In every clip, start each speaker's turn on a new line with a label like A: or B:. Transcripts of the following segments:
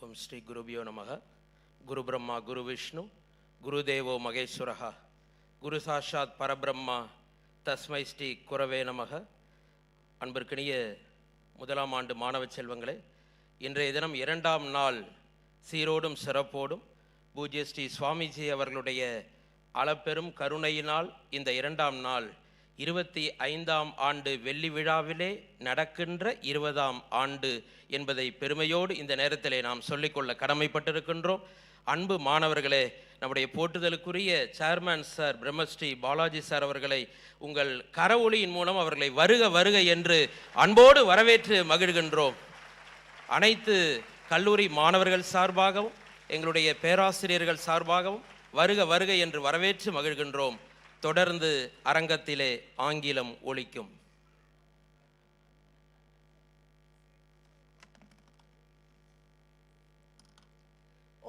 A: Om Shri Gurubhyo Namaha. Guru Brahma, Guru Vishnu, Guru Devo Maheshwaraha, Guru Sashat Parabrahma, Tasmai Shri Kurave Namaha. அன்பிற்கினிய முதலாம் ஆண்டு மாணவ செல்வங்களே, இன்றைய தினம் இரண்டாம் நாள் சீரோடும் சிறப்போடும் பூஜ்ய ஸ்ரீ சுவாமிஜி அவர்களுடைய அளப்பெரும் கருணையினால் இந்த இரண்டாம் நாள் 25ஆம் ஆண்டு வெள்ளி விழாவிலே நடக்கின்ற 20ஆம் ஆண்டு என்பதை பெருமையோடு இந்த நேரத்திலே நாம் சொல்லிக்கொள்ள கடமைப்பட்டிருக்கின்றோம். அன்பு மாணவர்களே, நம்முடைய போற்றுதலுக்குரிய chairman sir Brahmashri Balaji sir அவர்களை உங்கள் கரவொலியின் மூலம் அவர்களை வருக வருக என்று அன்போடு வரவேற்று மகிழ்கின்றோம். அனைத்து கல்லூரி மாணவர்கள் சார்பாகவும் எங்களுடைய பேராசிரியர்கள் சார்பாகவும் வருக வருக என்று வரவேற்று மகிழ்கின்றோம். தொடர்ந்து அரங்கத்திலே ஆங்கிலம் ஒலிக்கும்.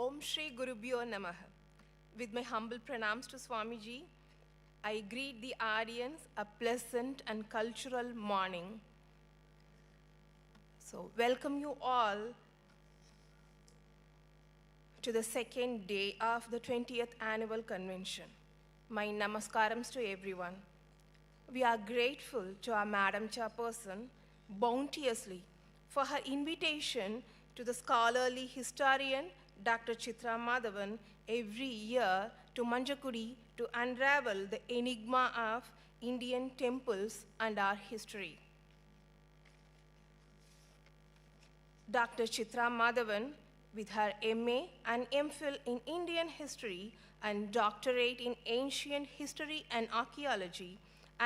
B: Om Shri Gurubhyo Namaha. With my humble pranams to Swamiji, I greet the audience a pleasant and cultural morning. So, welcome you all to the second day of the 20th annual convention. My namaskarams to everyone. We are grateful to our Madam Chairperson bounteously for her invitation to the scholarly historian Dr. Chithra Madhavan every year to Manjakudi to unravel the enigma of Indian temples and our history. Dr. Chithra Madhavan, with her MA and MPhil in Indian history and doctorate in ancient history and archaeology,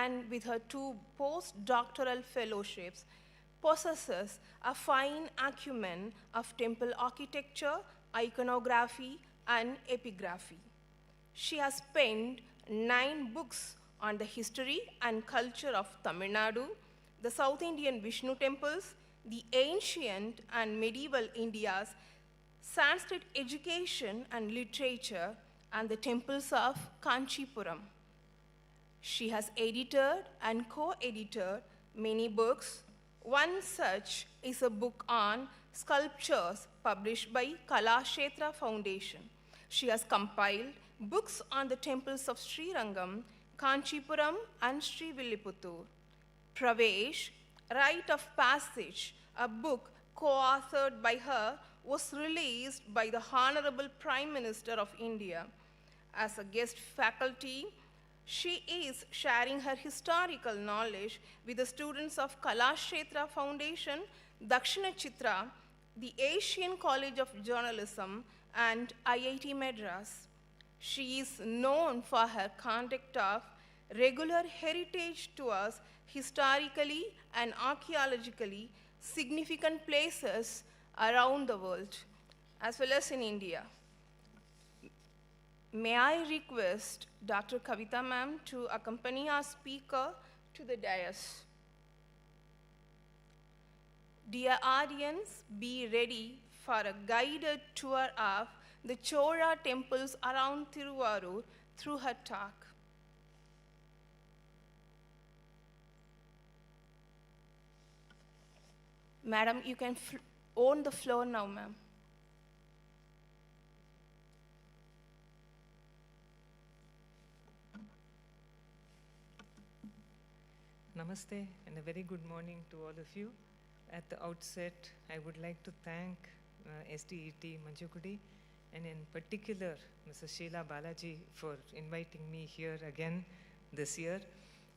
B: and with her 2 postdoctoral fellowships, possesses a fine acumen of temple architecture, iconography, and epigraphy. She has penned 9 books on the history and culture of Tamil Nadu, the South Indian Vishnu temples, the ancient and medieval India's Sanskrit education and literature, and the temples of Kanchipuram. She has edited and co-edited many books. One such is a book on sculptures published by Chithra Foundation. She has compiled books on the temples of Sri Rangam, Kanchipuram, and Sri Villiputtur. Pravesh, Rite of Passage, a book co-authored by her, was released by the Honorable Prime Minister of India. As a guest faculty, she is sharing her historical knowledge with the students of Chithra Foundation, Dakshina Chithra, the Asian College of Journalism, and IIT Madras. She is known for her conduct of regular heritage tours historically and archaeologically significant places around the world, as well as in India. May I request Dr. Kavita ma'am to accompany our speaker to the dais. Dear audience, be ready for a guided tour of the Chola temples around Thiruvarur through her talk. Madam, you can own the floor now, ma'am.
C: Namaste and a very good morning to all of you. At the outset, I would like to thank SDET Manjakudi and in particular Mrs. Sheila Balaji for inviting me here again this year.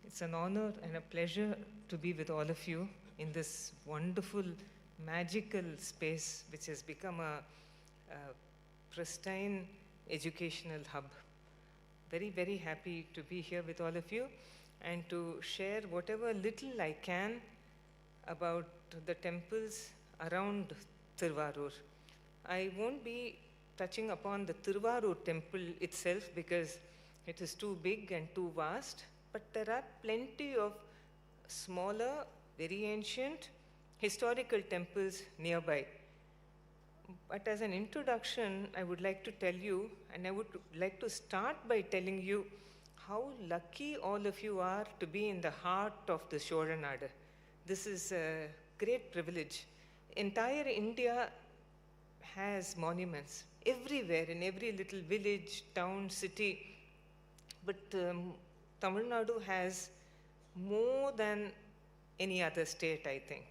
C: It's an honor and a pleasure to be with all of you in this wonderful, magical space which has become a pristine educational hub. Very, very happy to be here with all of you and to share whatever little I can about the temples around Thiruvarur. I won't be touching upon the Thiruvarur temple itself because it is too big and too vast, but there are plenty of smaller, very ancient, historical temples nearby. But as an introduction, I would like to tell you, and I would like to start by telling you how lucky all of you are to be in the heart of the Chola Nadu. This is a great privilege. Entire India has monuments everywhere, in every little village, town, city. But Tamil Nadu has more than any other state, I think.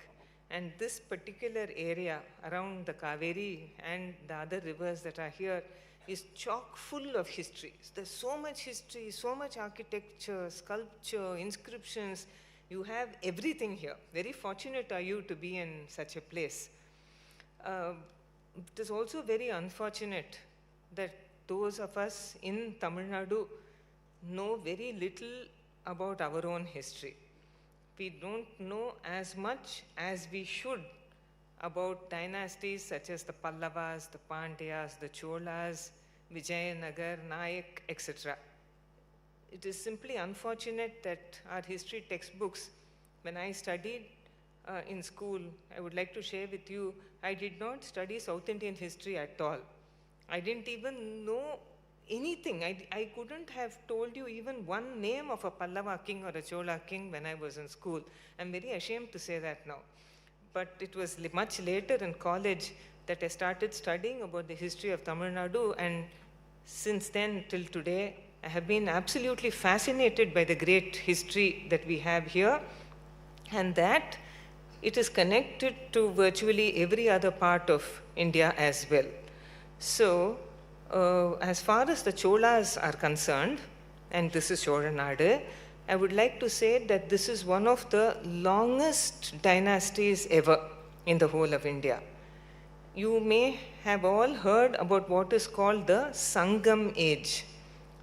C: And this particular area around the Kaveri and the other rivers that are here is chock full of history. There's so much history, so much architecture, sculpture, inscriptions. You have everything here. Very fortunate are you to be in such a place. It is also very unfortunate that those of us in Tamil Nadu know very little about our own history. We don't know as much as we should about dynasties such as the Pallavas, the Pandyas, the Cholas, Vijayanagar, Nayak, etc. It is simply unfortunate that our history textbooks, when I studied in school, I would like to share with you, I did not study South Indian history at all. I didn't even know anything. I couldn't have told you even one name of a Pallava king or a Chola king when I was in school. I'm very ashamed to say that now. But it was much later in college that I started studying about the history of Tamil Nadu, and since then till today, I have been absolutely fascinated by the great history that we have here, and that it is connected to virtually every other part of India as well. So, as far as the Cholas are concerned, and this is Cholanadu, I would like to say that this is one of the longest dynasties ever in the whole of India. You may have all heard about what is called the Sangam age.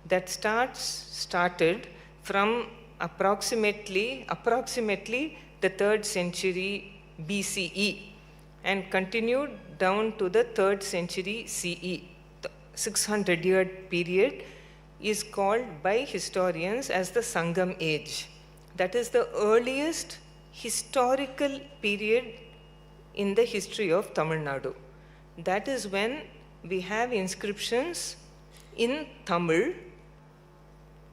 C: That started from approximately the 3rd century BCE and continued down to the 3rd century CE. The 600-year period is called by historians as the Sangam age. That is the earliest historical period in the history of Tamil Nadu. That is when we have inscriptions in Tamil,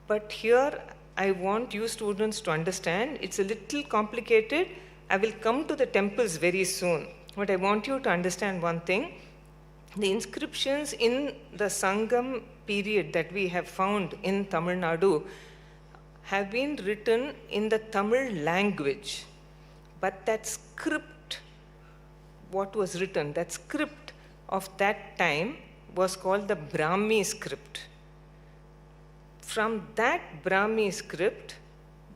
C: but here I want you students to understand it's a little complicated. I will come to the temples very soon, but I want you to understand one thing. The inscriptions in the Sangam period that we have found in Tamil Nadu have been written in the Tamil language, but that script, what was written, that script of that time was called the Brahmi script. From that Brahmi script,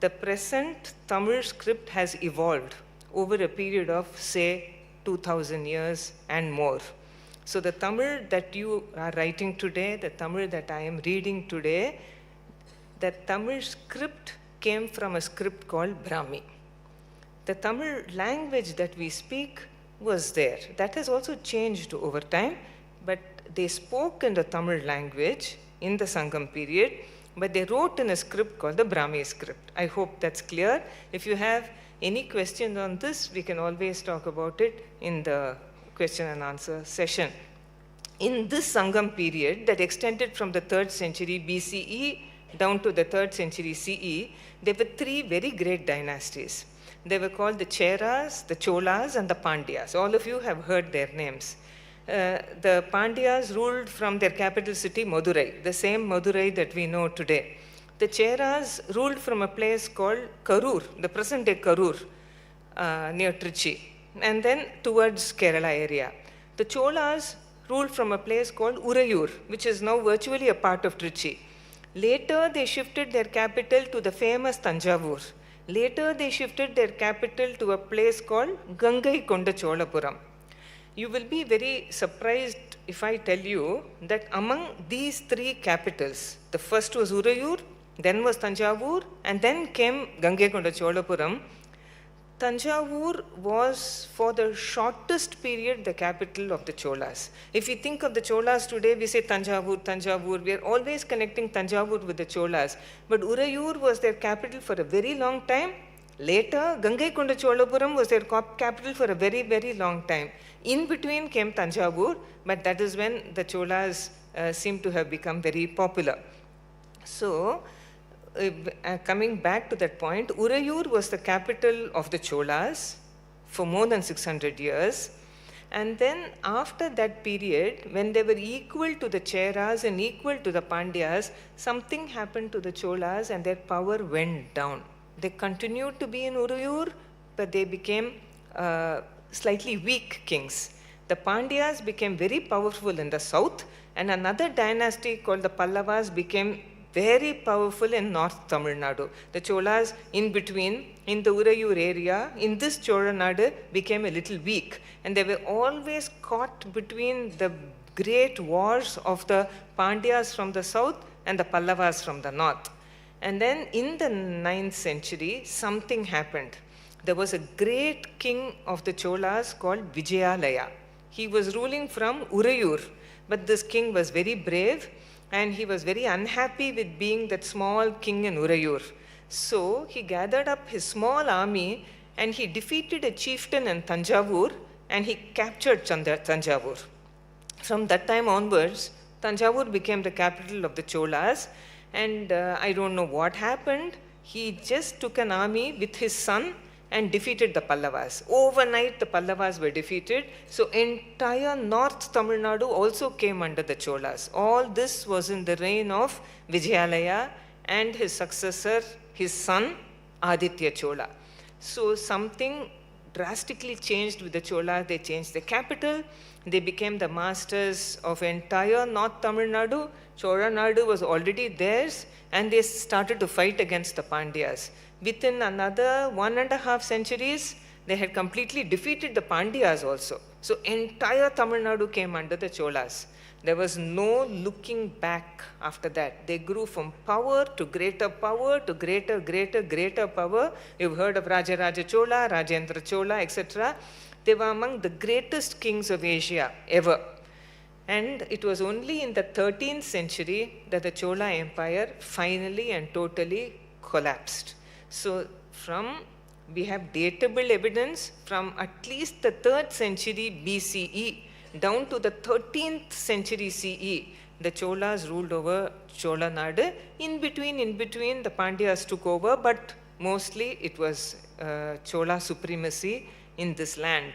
C: the present Tamil script has evolved over a period of, say, 2000 years and more. So the Tamil that you are writing today, the Tamil that I am reading today, the Tamil script came from a script called Brahmi. The Tamil language that we speak was there. That has also changed over time, but they spoke in the Tamil language in the Sangam period, but they wrote in a script called the Brahmi script. I hope that's clear. If you have any questions on this, we can always talk about it in the question and answer session. In this Sangam period that extended from the 3rd century BCE down to the 3rd century CE, there were 3 very great dynasties. They were called the Cheras, the Cholas, and the Pandyas. All of you have heard their names. The Pandyas ruled from their capital city, Madurai, the same Madurai that we know today. The Cheras ruled from a place called Karur, the present-day Karur, near Trichy, and then towards Kerala area. The Cholas ruled from a place called Urayur, which is now virtually a part of Trichy. Later, they shifted their capital to the famous Thanjavur. Later, they shifted their capital to a place called Gangaikonda Cholapuram. You will be very surprised if I tell you that among these 3 capitals, the first was Urayur, then was Thanjavur, and then came Gangaikonda Cholapuram. Thanjavur was for the shortest period the capital of the Cholas. If we think of the Cholas today, we say Thanjavur, Thanjavur. We are always connecting Thanjavur with the Cholas. But Urayur was their capital for a very long time. Later, Gangaikonda Cholapuram was their capital for a very, very long time. In between came Thanjavur, but that is when the Cholas seem to have become very popular. So, coming back to that point, Urayur was the capital of the Cholas for more than 600 years. And then after that period, when they were equal to the Cheras and equal to the Pandyas, something happened to the Cholas and their power went down. They continued to be in Urayur, but they became slightly weak kings. The Pandyas became very powerful in the south, and another dynasty called the Pallavas became very powerful in North Tamil Nadu. The Cholas in between, in the Urayur area, in this Chola Nadu, became a little weak. And they were always caught between the great wars of the Pandyas from the south and the Pallavas from the north. And then in the 9th century, something happened. There was a great king of the Cholas called Vijayalaya. He was ruling from Urayur, but this king was very brave and he was very unhappy with being that small king in Urayur. So he gathered up his small army and he defeated a chieftain in Tanjavur and he captured Tanjavur. From that time onwards, Tanjavur became the capital of the Cholas, and I don't know what happened. He just took an army with his son and defeated the Pallavas. Overnight, the Pallavas were defeated. So entire North Tamil Nadu also came under the Cholas. All this was in the reign of Vijayalaya and his successor, his son, Aditya Chola. So something drastically changed with the Cholas. They changed the capital. They became the masters of entire North Tamil Nadu. Chola Nadu was already theirs, and they started to fight against the Pandyas. Within another 1.5 centuries, they had completely defeated the Pandyas also. So entire Tamil Nadu came under the Cholas. There was no looking back after that. They grew from power to greater power to greater power. You've heard of Rajaraja Chola, Rajendra Chola, etc. They were among the greatest kings of Asia ever. And it was only in the 13th century that the Chola Empire finally and totally collapsed. So we have datable evidence from at least the 3rd century BCE down to the 13th century CE. The Cholas ruled over Chola Nadu. In between, the Pandyas took over, but mostly it was Chola supremacy in this land.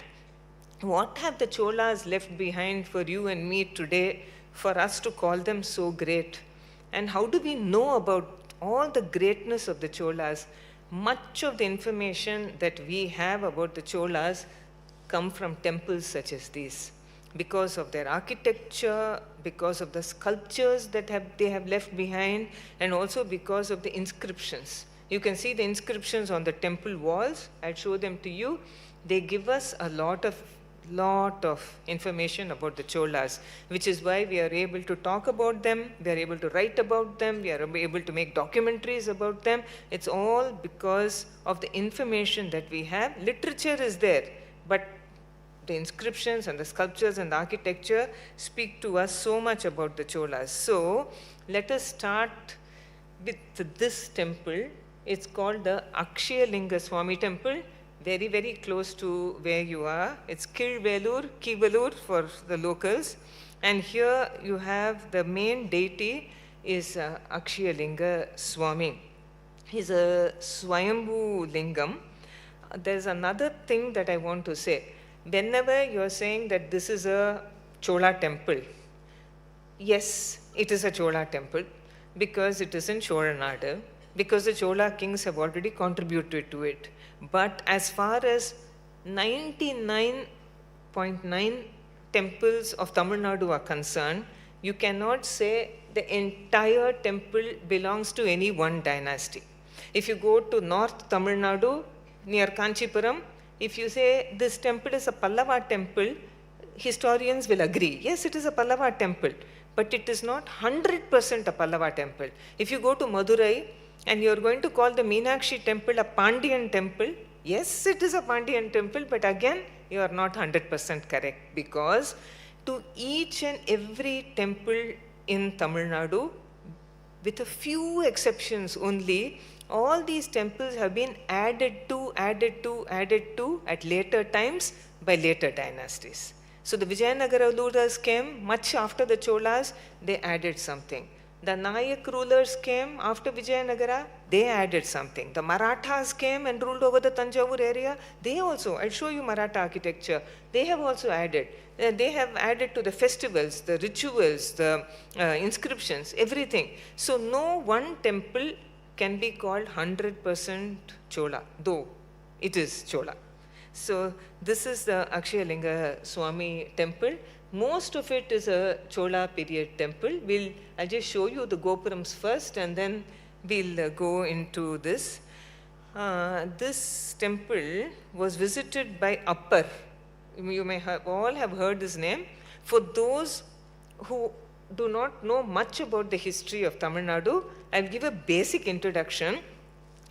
C: What have the Cholas left behind for you and me today for us to call them so great? And how do we know about all the greatness of the Cholas? Much of the information that we have about the Cholas come from temples such as these, because of their architecture, because of the sculptures that they have left behind, and also because of the inscriptions. You can see the inscriptions on the temple walls. I'll show them to you. They give us a lot of information about the Cholas, which is why we are able to talk about them, we are able to write about them, we are able to make documentaries about them. It's all because of the information that we have. Literature is there, but the inscriptions and the sculptures and the architecture speak to us so much about the Cholas. So let us start with this temple. It's called the Akshayalinga Swami temple, very, very close to where you are. It's Kivalur for the locals. And here you have the main deity is Akshayalinga Swami. He's a Swayambhu Lingam. There's another thing that I want to say. Whenever you're saying that this is a Chola temple, yes, it is a Chola temple because it is in Chola Nadu, because the Chola kings have already contributed to it. But as far as 99.9 temples of Tamil Nadu are concerned, you cannot say the entire temple belongs to any one dynasty. If you go to North Tamil Nadu, near Kanchipuram, if you say this temple is a Pallava temple, historians will agree. Yes, it is a Pallava temple, but it is not 100% a Pallava temple. If you go to Madurai, and you are going to call the Meenakshi temple a Pandyan temple, yes, it is a Pandyan temple, but again, you are not 100% correct, because to each and every temple in Tamil Nadu, with a few exceptions only, all these temples have been added to at later times by later dynasties. So the Vijayanagara rulers came much after the Cholas, they added something. The Nayak rulers came after Vijayanagara, they added something. The Marathas came and ruled over the Tanjavur area, they also, I'll show you Maratha architecture, they have also added. They have added to the festivals, the rituals, the inscriptions, everything. So no one temple can be called 100% Chola, though it is Chola. So this is the Akshayalinga Swami temple. Most of it is a Chola period temple. I'll just show you the Gopurams first and then we'll go into this. This temple was visited by Appar. You may all have heard his name. For those who do not know much about the history of Tamil Nadu, I'll give a basic introduction.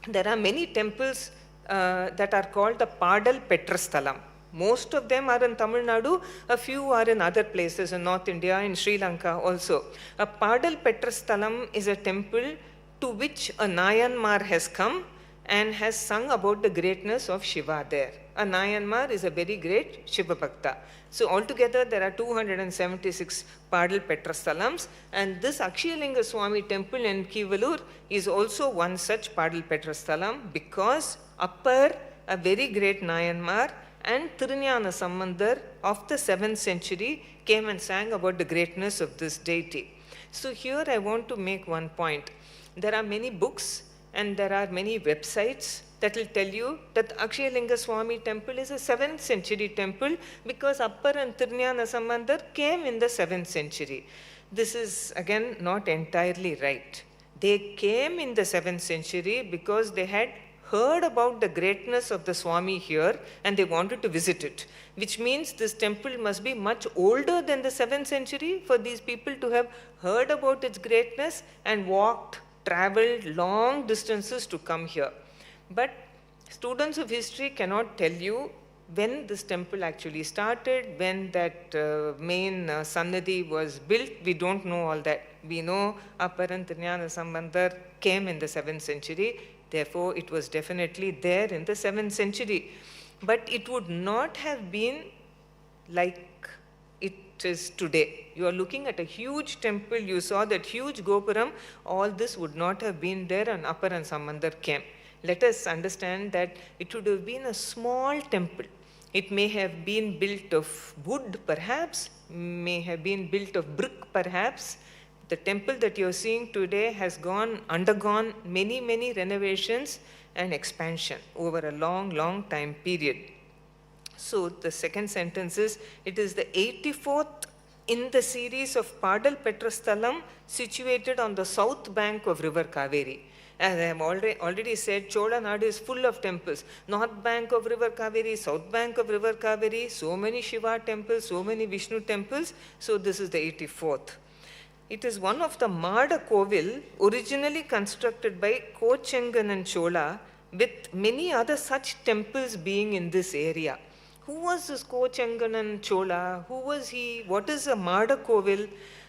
C: There are many temples that are called the Padal Petrasthalam. Most of them are in Tamil Nadu, a few are in other places in North India, in Sri Lanka also. A Padal Petrasthalam is a temple to which a Nayanmar has come and has sung about the greatness of Shiva there. A Nayanmar is a very great Shiva Bhakta. So altogether there are 276 Padal Petrasthalams, and this Akshayalinga Swami temple in Thiruvarur is also one such Padal Petrasthalam, because Appar, a very great Nayanmar, and Tirunjana Sambandar of the 7th century came and sang about the greatness of this deity. So here I want to make one point. There are many books and there are many websites that will tell you that Akshayalinga Swami temple is a 7th century temple because Appar and Tirunjana Sambandar came in the 7th century. This is again not entirely right. They came in the 7th century because they had heard about the greatness of the Swami here and they wanted to visit it, which means this temple must be much older than the 7th century for these people to have heard about its greatness and walked, traveled long distances to come here. But students of history cannot tell you when this temple actually started, when that main Sannidhi was built. We don't know all that. We know Appar and Tirunjana Sambandar came in the 7th century. Therefore, it was definitely there in the 7th century. But it would not have been like it is today. You are looking at a huge temple, you saw that huge Gopuram, all this would not have been there and Appar and Sambandar came. Let us understand that it would have been a small temple. It may have been built of wood perhaps, may have been built of brick perhaps. The temple that you're seeing today has undergone many renovations and expansion over a long time period. So the second sentence is, it is the 84th in the series of Padal Petrasthalam situated on the south bank of river Kaveri. As I have already said, Chola Nadu is full of temples. North bank of river Kaveri, south bank of river Kaveri, so many Shiva temples, so many Vishnu temples. So this is the 84th. It is one of the Mada Kovil originally constructed by Kochenganan Chola, with many other such temples being in this area. Who was this Kochenganan Chola? Who was he? What is a Mada Kovil?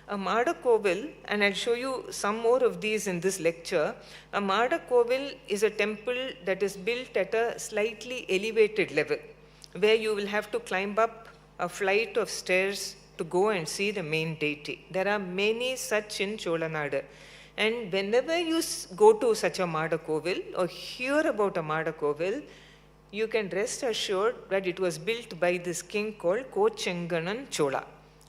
C: A Mada Kovil, and I'll show you some more of these in this lecture. A Mada Kovil is a temple that is built at a slightly elevated level, where you will have to climb up a flight of stairs to go and see the main deity. There are many such in Chola Nadu. And whenever you go to such a Mada Kovil or hear about a Mada Kovil, you can rest assured that it was built by this king called Kochenganan Chola.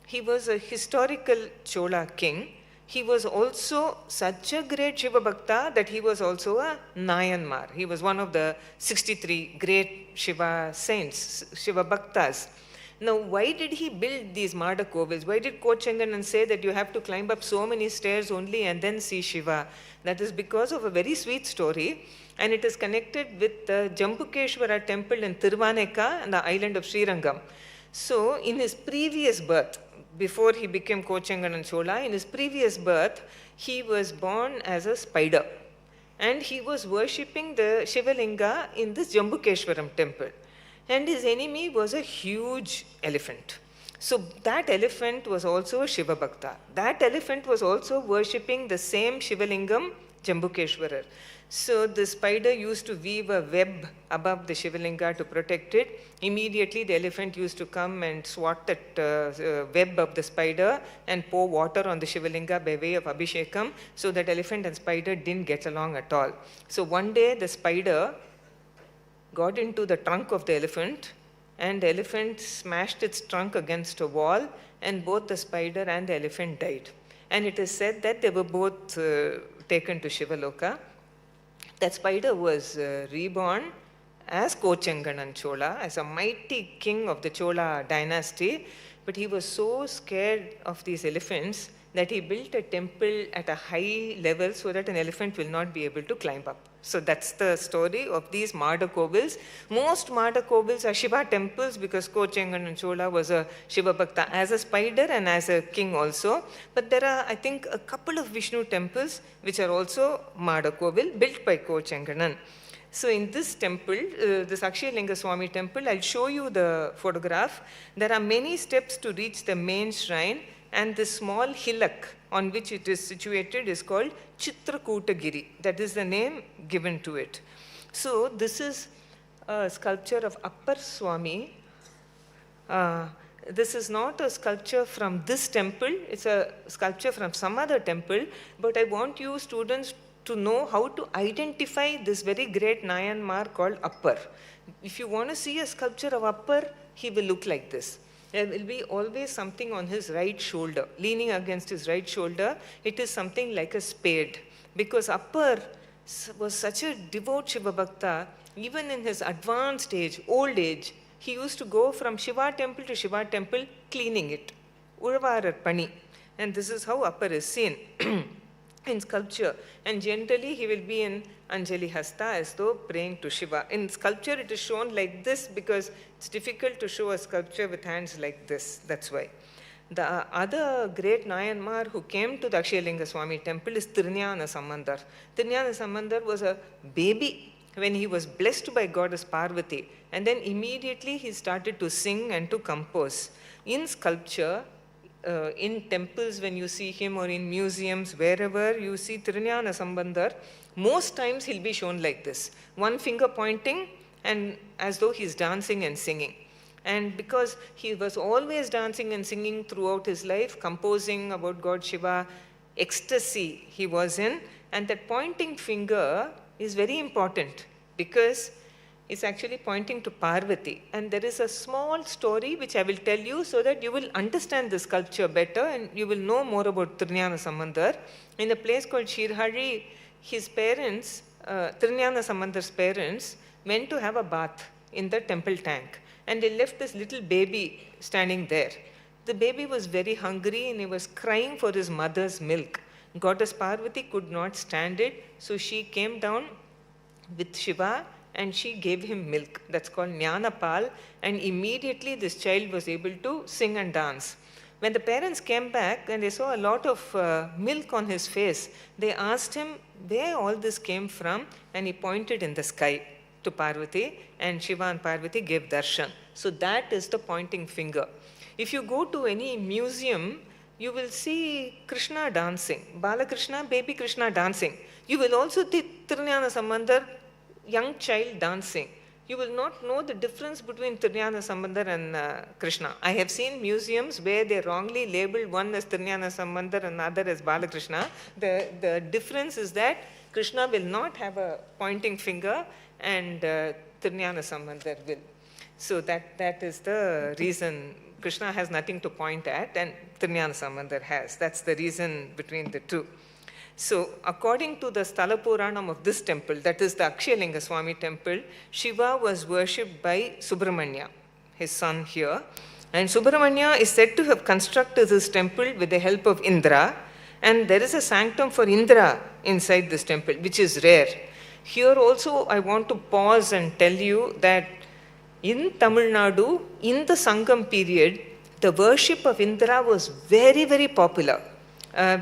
C: He was a historical Chola king. He was also such a great Shiva Bhakta that he was also a Nayanmar. He was one of the 63 great Shiva saints, Shiva Bhaktas. Now, why did he build these Mada Kovils? Why did Kochenganan say that you have to climb up so many stairs only and then see Shiva? That is because of a very sweet story, and it is connected with the Jambukeshwara temple in Thiruvaneka and the island of Srirangam. So, in his previous birth, before he became Kochenganan Chola, in his previous birth, he was born as a spider. And he was worshipping the Shivalinga in this Jambukeshwaram temple. And his enemy was a huge elephant. So that elephant was also a Shiva Bhakta. That elephant was also worshipping the same Shivalingam, Jambukeshwarar. So the spider used to weave a web above the Shivalinga to protect it. Immediately the elephant used to come and swat that web of the spider and pour water on the Shivalinga by way of Abhishekam, so that elephant and spider didn't get along at all. So one day the spider got into the trunk of the elephant, and the elephant smashed its trunk against a wall, and both the spider and the elephant died. And it is said that they were both taken to Shivaloka. That spider was reborn as Kochenganan Chola, as a mighty king of the Chola dynasty, but he was so scared of these elephants that he built a temple at a high level so that an elephant will not be able to climb up. So that's the story of these Mada Kovils. Most Mada Kovils are Shiva temples because Kochenganan Chola was a Shiva Bhakta as a spider and as a king also. But there are, I think, a couple of Vishnu temples which are also Mada Kovil built by Kochenganan. So in this temple, this Akshayalinga Swami temple, I'll show you the photograph. There are many steps to reach the main shrine, and the small hillock on which it is situated is called Chithra Kootagiri. That is the name given to it. So this is a sculpture of Appar Swami. This is not a sculpture from this temple, it's a sculpture from some other temple, but I want you students to know how to identify this very great Nayanmar called Appar. If you want to see a sculpture of Appar, he will look like this. There will be always something on his right shoulder, leaning against his right shoulder. It is something like a spade, because Appar was such a devout Shiva Bhakta. Even in his advanced age, old age, he used to go from Shiva temple to Shiva temple cleaning it. Urvarar Pani. And this is how Appar is seen in sculpture. And generally he will be in Anjali Hasta as though praying to Shiva. In sculpture it is shown like this because it's difficult to show a sculpture with hands like this. That's why. The other great Nayanmar who came to the Akshayalinga Swami temple is Tirunjana Sambandar. Tirunjana Sambandar was a baby when he was blessed by goddess Parvati, and then immediately he started to sing and to compose. In sculpture, in temples when you see him, or in museums, wherever you see Tirunjana Sambandar, most times he'll be shown like this. One finger pointing and as though he's dancing and singing. And because he was always dancing and singing throughout his life, composing about God Shiva, ecstasy he was in, and that pointing finger is very important because it's actually pointing to Parvati. And there is a small story which I will tell you so that you will understand the sculpture better and you will know more about Tirunjana Sambandar. In a place called Shirhari, his parents, Tirunjana Sambandar's parents, went to have a bath in the temple tank. And they left this little baby standing there. The baby was very hungry and he was crying for his mother's milk. Goddess Parvati could not stand it, so she came down with Shiva and she gave him milk. That's called Jnanapal, and immediately this child was able to sing and dance. When the parents came back and they saw a lot of milk on his face, they asked him where all this came from, and he pointed in the sky to Parvati, and Shiva and Parvati gave darshan. So that is the pointing finger. If you go to any museum, you will see Krishna dancing, Balakrishna, baby Krishna dancing. You will also see Tirunjana Sambandar, young child dancing. You will not know the difference between Tirunjana Sambandar and Krishna. I have seen museums where they wrongly labeled one as Tirunjana Sambandar and another as Balakrishna. The difference is that Krishna will not have a pointing finger and Tirunjana Sambandar will. So that is the reason. Krishna has nothing to point at and Tirunjana Sambandar has. That's the reason between the two. So according to the Sthala Puranam of this temple, that is the Akshayalinga Swami temple, Shiva was worshipped by Subramanya, his son here. And Subramanya is said to have constructed this temple with the help of Indra. And there is a sanctum for Indra inside this temple, which is rare. Here also I want to pause and tell you that in Tamil Nadu, in the Sangam period, the worship of Indra was very, very popular.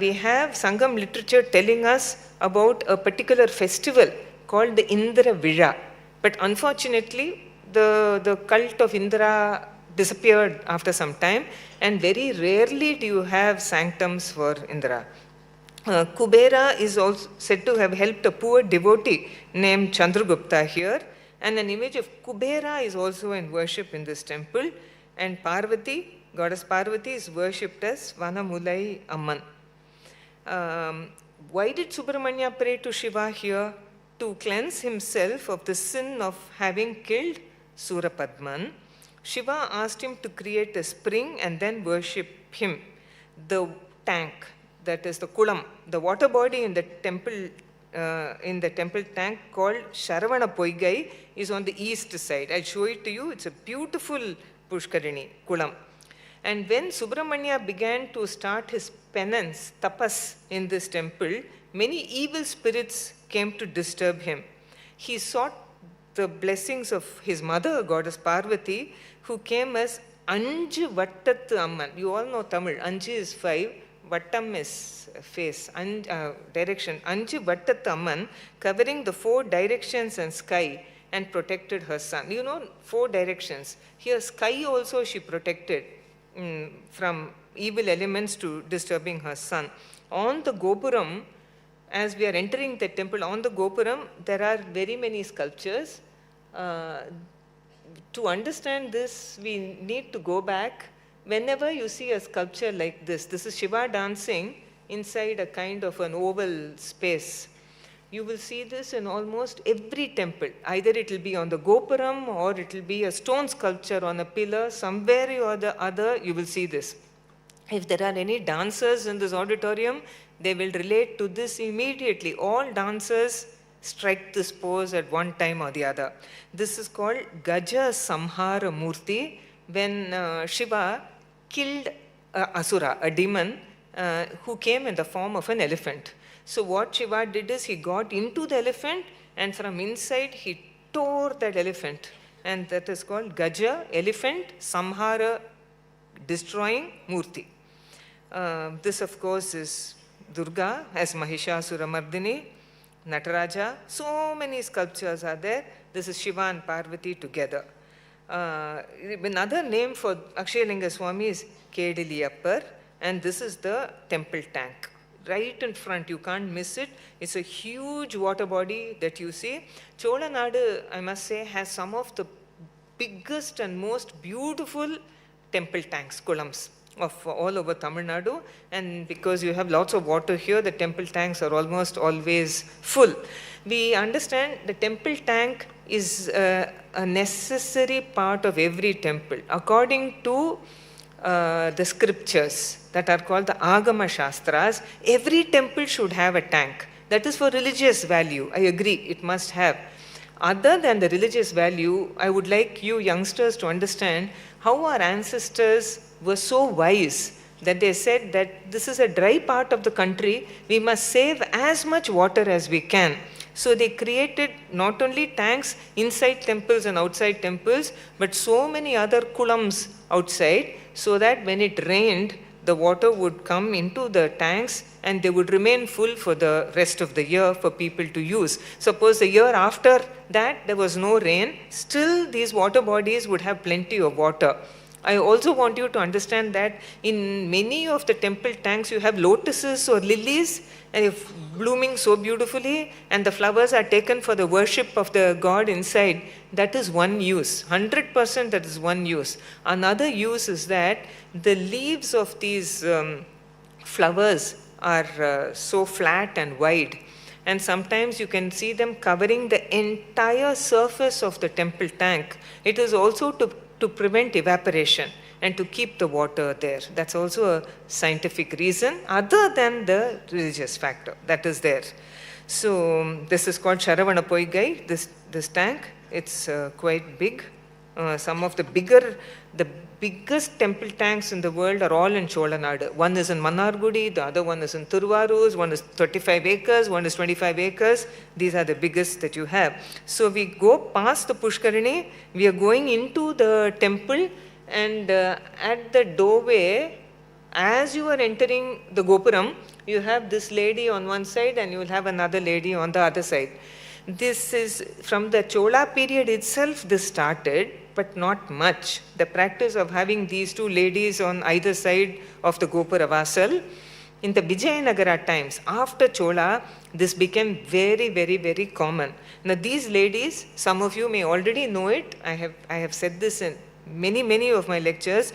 C: We have Sangam literature telling us about a particular festival called the Indra Vizha. But unfortunately, the cult of Indra disappeared after some time, and very rarely do you have sanctums for Indra. Kubera is also said to have helped a poor devotee named Chandragupta here, and an image of Kubera is also in worship in this temple, and Parvati, goddess Parvati, is worshipped as Vanamulai Amman. Why did Subramanya pray to Shiva here? To cleanse himself of the sin of having killed Surapadman. Shiva asked him to create a spring and then worship him. The tank, that is the kulam, the water body in the temple tank called Sharavana Poigai is on the east side. I'll show it to you. It's a beautiful Pushkarini, kulam. And when Subramanya began to start his penance, tapas, in this temple, many evil spirits came to disturb him. He sought the blessings of his mother, goddess Parvati, who came as Anju Vattattu Amman. You all know Tamil. Anju is 5, Vattam is face, direction. Anju Vattattu Amman, covering the 4 directions and sky, and protected her son. You know, 4 directions. Here, sky also she protected from evil elements to disturbing her son. On the Gopuram, as we are entering the temple, on the Gopuram, there are very many sculptures. To understand this, we need to go back. Whenever you see a sculpture like this is Shiva dancing inside a kind of an oval space. You will see this in almost every temple. Either it will be on the Gopuram or it will be a stone sculpture on a pillar. Somewhere or the other, you will see this. If there are any dancers in this auditorium, they will relate to this immediately. All dancers strike this pose at one time or the other. This is called Gaja Samhara Murti, when Shiva killed Asura, a demon, who came in the form of an elephant. So what Shiva did is he got into the elephant, and from inside he tore that elephant. And that is called Gaja, elephant, Samhara, destroying Murti. This of course is Durga as Mahishasura Mardini, Nataraja. So many sculptures are there. This is Shiva and Parvati together. Another name for Akshayalinga Swami is Kediliyappar, and this is the temple tank. Right in front, you can't miss it. It's a huge water body that you see. Chola Nadu, I must say, has some of the biggest and most beautiful temple tanks, kulams, of all over Tamil Nadu. And because you have lots of water here, the temple tanks are almost always full. We understand the temple tank is a necessary part of every temple. According to the scriptures that are called the Agama Shastras, every temple should have a tank. That is for religious value. I agree, it must have. Other than the religious value, I would like you youngsters to understand how our ancestors were so wise that they said that this is a dry part of the country, we must save as much water as we can. So they created not only tanks inside temples and outside temples, but so many other kulams outside, so that when it rained, the water would come into the tanks and they would remain full for the rest of the year for people to use. Suppose the year after that there was no rain, still these water bodies would have plenty of water. I also want you to understand that in many of the temple tanks you have lotuses or lilies blooming so beautifully, and the flowers are taken for the worship of the god inside. That is one use, 100% that is one use. Another use is that the leaves of these flowers are so flat and wide, and sometimes you can see them covering the entire surface of the temple tank. It is also to prevent evaporation and to keep the water there. That's also a scientific reason other than the religious factor that is there. So this is called Sharavana Poigai, this tank. It's quite big. Some of the biggest temple tanks in the world are all in Chola Nadu. One is in Mannargudi, the other one is in Thiruvarur, one is 35 acres, one is 25 acres. These are the biggest that you have. So we go past the Pushkarini, we are going into the temple, and at the doorway, as you are entering the Gopuram, you have this lady on one side and you will have another lady on the other side. This is from the Chola period itself, this started, but not much. The practice of having these two ladies on either side of the Gopura Vasal In the Vijayanagara times, after Chola, this became very, very, very common. Now these ladies, some of you may already know it. I have said this in many, many of my lectures.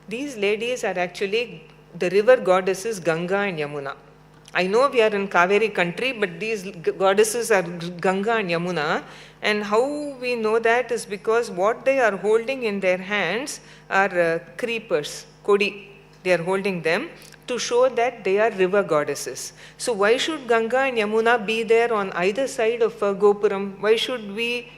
C: These ladies are actually the river goddesses Ganga and Yamuna. I know we are in Kaveri country, but these goddesses are Ganga and Yamuna. And how we know that is because what they are holding in their hands are creepers, kodi. They are holding them to show that they are river goddesses. So why should Ganga and Yamuna be there on either side of Gopuram? Why should we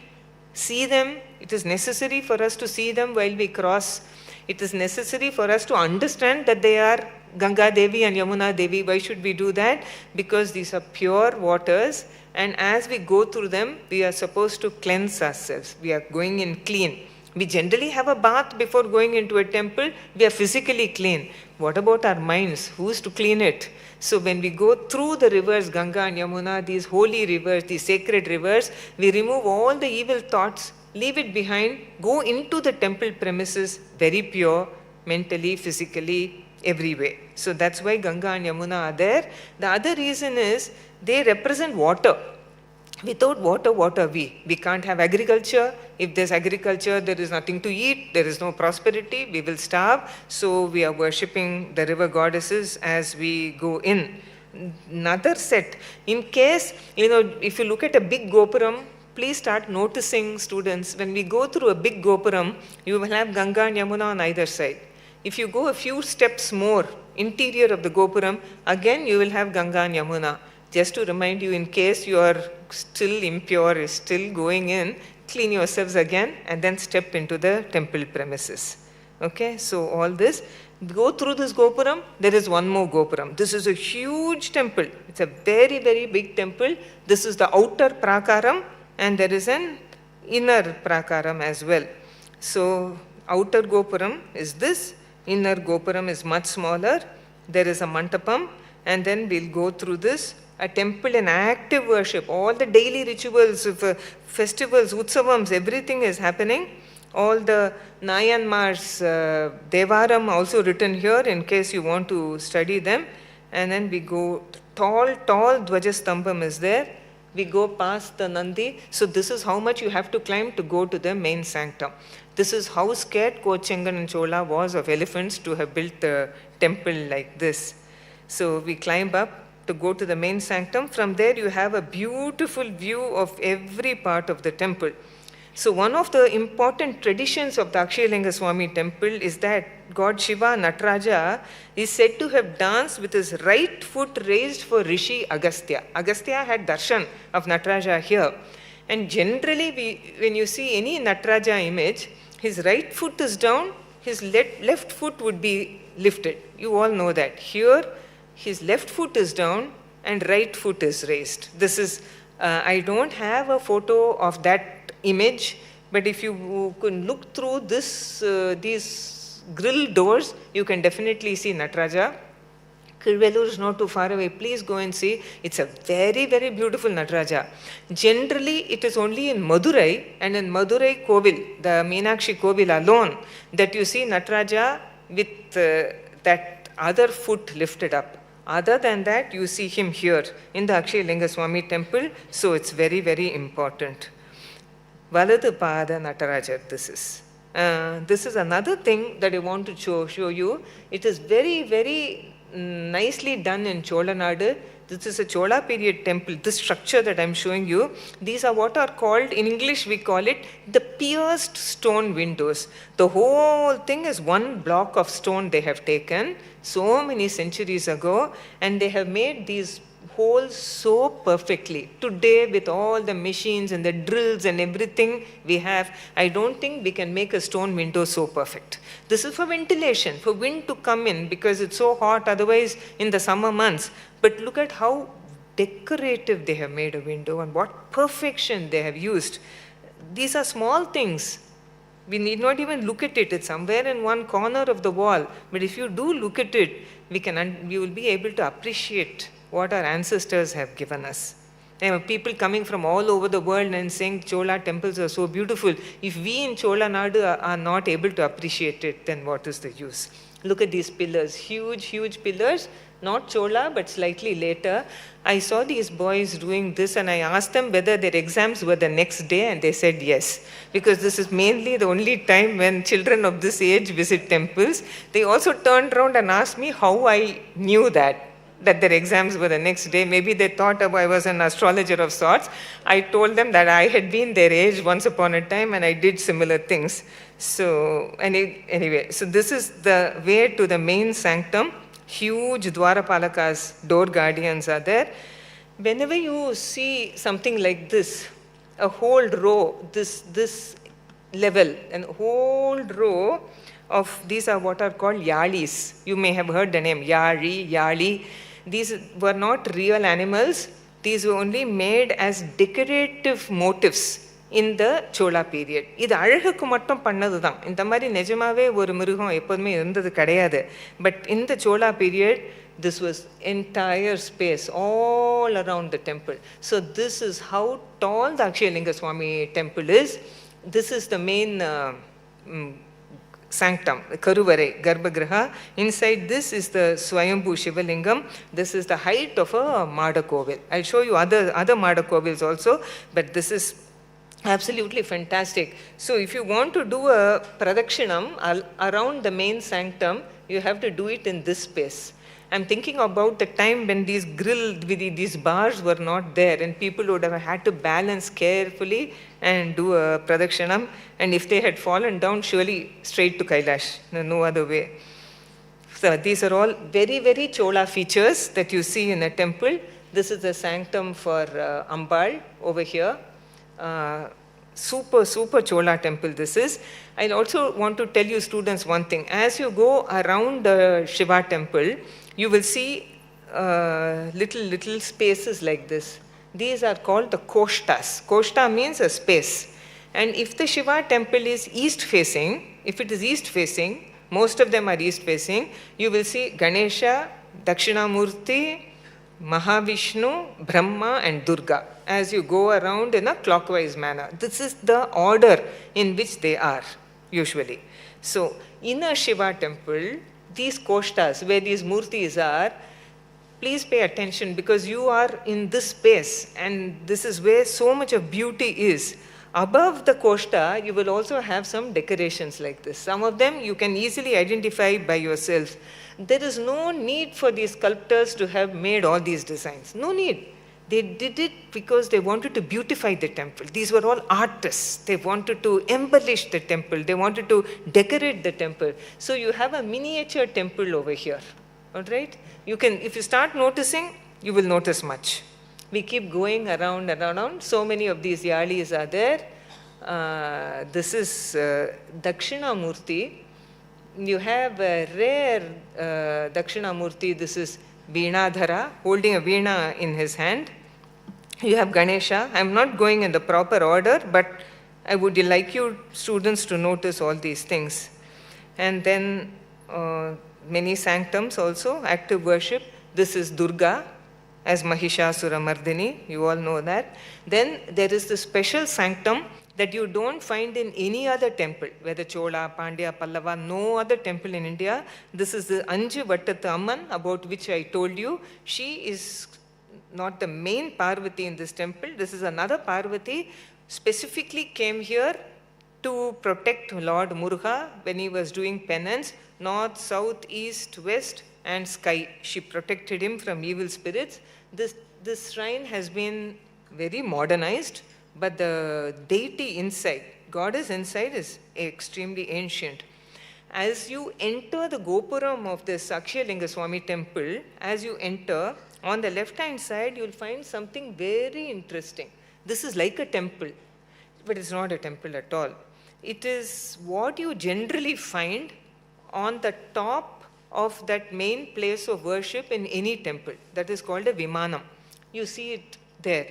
C: see them? It is necessary for us to see them while we cross. It is necessary for us to understand that they are Ganga Devi and Yamuna Devi. Why should we do that? Because these are pure waters, and as we go through them, we are supposed to cleanse ourselves. We are going in clean. We generally have a bath before going into a temple. We are physically clean. What about our minds? Who is to clean it? So when we go through the rivers, Ganga and Yamuna, these holy rivers, these sacred rivers, we remove all the evil thoughts, leave it behind, go into the temple premises very pure, mentally, physically, every way. So that's why Ganga and Yamuna are there. The other reason is they represent water. Without water, what are we? We can't have agriculture. If there's agriculture, there is nothing to eat. There is no prosperity. We will starve. So we are worshipping the river goddesses as we go in. Another set. In case, if you look at a big Gopuram, please start noticing, students, when we go through a big Gopuram, you will have Ganga and Yamuna on either side. If you go a few steps more, interior of the Gopuram, again you will have Ganga and Yamuna. Just to remind you, in case you are still impure, still going in, clean yourselves again and then step into the temple premises. Okay, so all this. Go through this Gopuram, there is one more Gopuram. This is a huge temple. It's a very, very big temple. This is the outer Prakaram, and there is an inner Prakaram as well. So outer Gopuram is this, inner Gopuram is much smaller. There is a Mantapam, and then we'll go through this. A temple in active worship, all the daily rituals, festivals, utsavams, everything is happening. All the Nayanmar's Devaram also written here in case you want to study them. And then we go, tall Dvajastambham is there. We go past the Nandi. So this is how much you have to climb to go to the main sanctum. This is how scared Kochengan and Chola was of elephants to have built the temple like this. So we climb up to go to the main sanctum. From there you have a beautiful view of every part of the temple. So one of the important traditions of the Akshayalinga Swami temple is that God Shiva Nataraja is said to have danced with his right foot raised for Rishi Agastya. Agastya had darshan of Nataraja here. And generally when you see any Nataraja image, his right foot is down, his left foot would be lifted. You all know that. Here, his left foot is down and right foot is raised. This is, I don't have a photo of that image, but if you can look through this, these grill doors, you can definitely see Nataraja. Thiruvarur is not too far away. Please go and see. It's a very, very beautiful Nataraja. Generally, it is only in Madurai, and in Madurai Kovil, the Meenakshi Kovil alone, that you see Nataraja with that other foot lifted up. Other than that, you see him here in the Akshayalinga Swami temple, so it's very, very important. Valadu Pada Nataraja, this is. This is another thing that I want to show you. It is very, very nicely done in Chola Nadu. This is a Chola period temple. This structure that I'm showing you, these are what are called, in English we call it the pierced stone windows. The whole thing is one block of stone they have taken so many centuries ago, and they have made these holes so perfectly. Today, with all the machines and the drills and everything we have, I don't think we can make a stone window so perfect. This is for ventilation, for wind to come in, because it's so hot otherwise in the summer months. But look at how decorative they have made a window and what perfection they have used. These are small things. We need not even look at it. It's somewhere in one corner of the wall. But if you do look at it, we will be able to appreciate what our ancestors have given us. There are people coming from all over the world and saying Chola temples are so beautiful. If we in Chola Nadu are not able to appreciate it, then what is the use? Look at these pillars, huge, huge pillars. not Chola, but slightly later. I saw these boys doing this and I asked them whether their exams were the next day and they said yes. Because this is mainly the only time when children of this age visit temples. They also turned around and asked me how I knew that their exams were the next day. Maybe they thought I was an astrologer of sorts. I told them that I had been their age once upon a time and I did similar things. So anyway, so this is the way to the main sanctum. Huge Dwarapalakas, door guardians are there. Whenever you see something like this, a whole row, this level, and whole row of these are what are called yalis. You may have heard the name Yari, Yali. These were not real animals. These were only made as decorative motifs in the Chola period. இது அழகுக்கு மட்டும் பண்ணது தான். இந்த மாதிரி நிஜமாவே ஒரு மிருகம் எப்போதுமே இருந்தது கிடையாது. But in the Chola period, this was entire space all around the temple. So this is how tall the Akshayalinga Swami temple is. This is the main sanctum, Karuvare, Garbhagriha. Inside this is the Swayambhu Shivalingam. This is the height of a Madakovil. I'll show you other Madakovils also, but this is absolutely fantastic. So if you want to do a pradakshinam around the main sanctum, you have to do it in this space. I'm thinking about the time when these these bars were not there and people would have had to balance carefully and do a pradakshinam, and if they had fallen down, surely straight to Kailash, no other way. So these are all very, very Chola features that you see in a temple. This is the sanctum for Ambal over here. Super Chola temple this is. I also want to tell you students one thing. As you go around the Shiva temple, you will see little spaces like this. These are called the koshtas. Koshta means a space. And if the Shiva temple is east facing, if it is east facing, most of them are east facing, you will see Ganesha, Dakshinamurti, Mahavishnu, Brahma and Durga as you go around in a clockwise manner. This is the order in which they are usually. So in a Shiva temple, these koshtas where these murtis are, please pay attention because you are in this space and this is where so much of beauty is. Above the koshta, you will also have some decorations like this. Some of them you can easily identify by yourself. There is no need for these sculptors to have made all these designs. No need. They did it because they wanted to beautify the temple. These were all artists. They wanted to embellish the temple. They wanted to decorate the temple. So you have a miniature temple over here. All right? You can, if you start noticing, you will notice much. We keep going around and around. So many of these yalis are there. This is Dakshinamurti. You have a rare Dakshinamurti. This is Veenadhara, holding a veena in his hand. You have Ganesha. I'm not going in the proper order, but I would like you students to notice all these things. And then many sanctums also, active worship. This is Durga as Mahishasura Mardini. You all know that. Then there is the special sanctum that you don't find in any other temple, whether Chola, Pandya, Pallava, no other temple in India. This is the Anju Vattathu Amman about which I told you. She is not the main Parvati in this temple. This is another Parvati, specifically came here to protect Lord Muruga when he was doing penance, north, south, east, west and sky. She protected him from evil spirits. This shrine has been very modernized, but the deity inside, goddess inside is extremely ancient. As you enter the Gopuram of this Akshayalinga Swami temple, as you enter, on the left-hand side, you'll find something very interesting. This is like a temple, but it's not a temple at all. It is what you generally find on the top of that main place of worship in any temple. That is called a Vimanam. You see it there.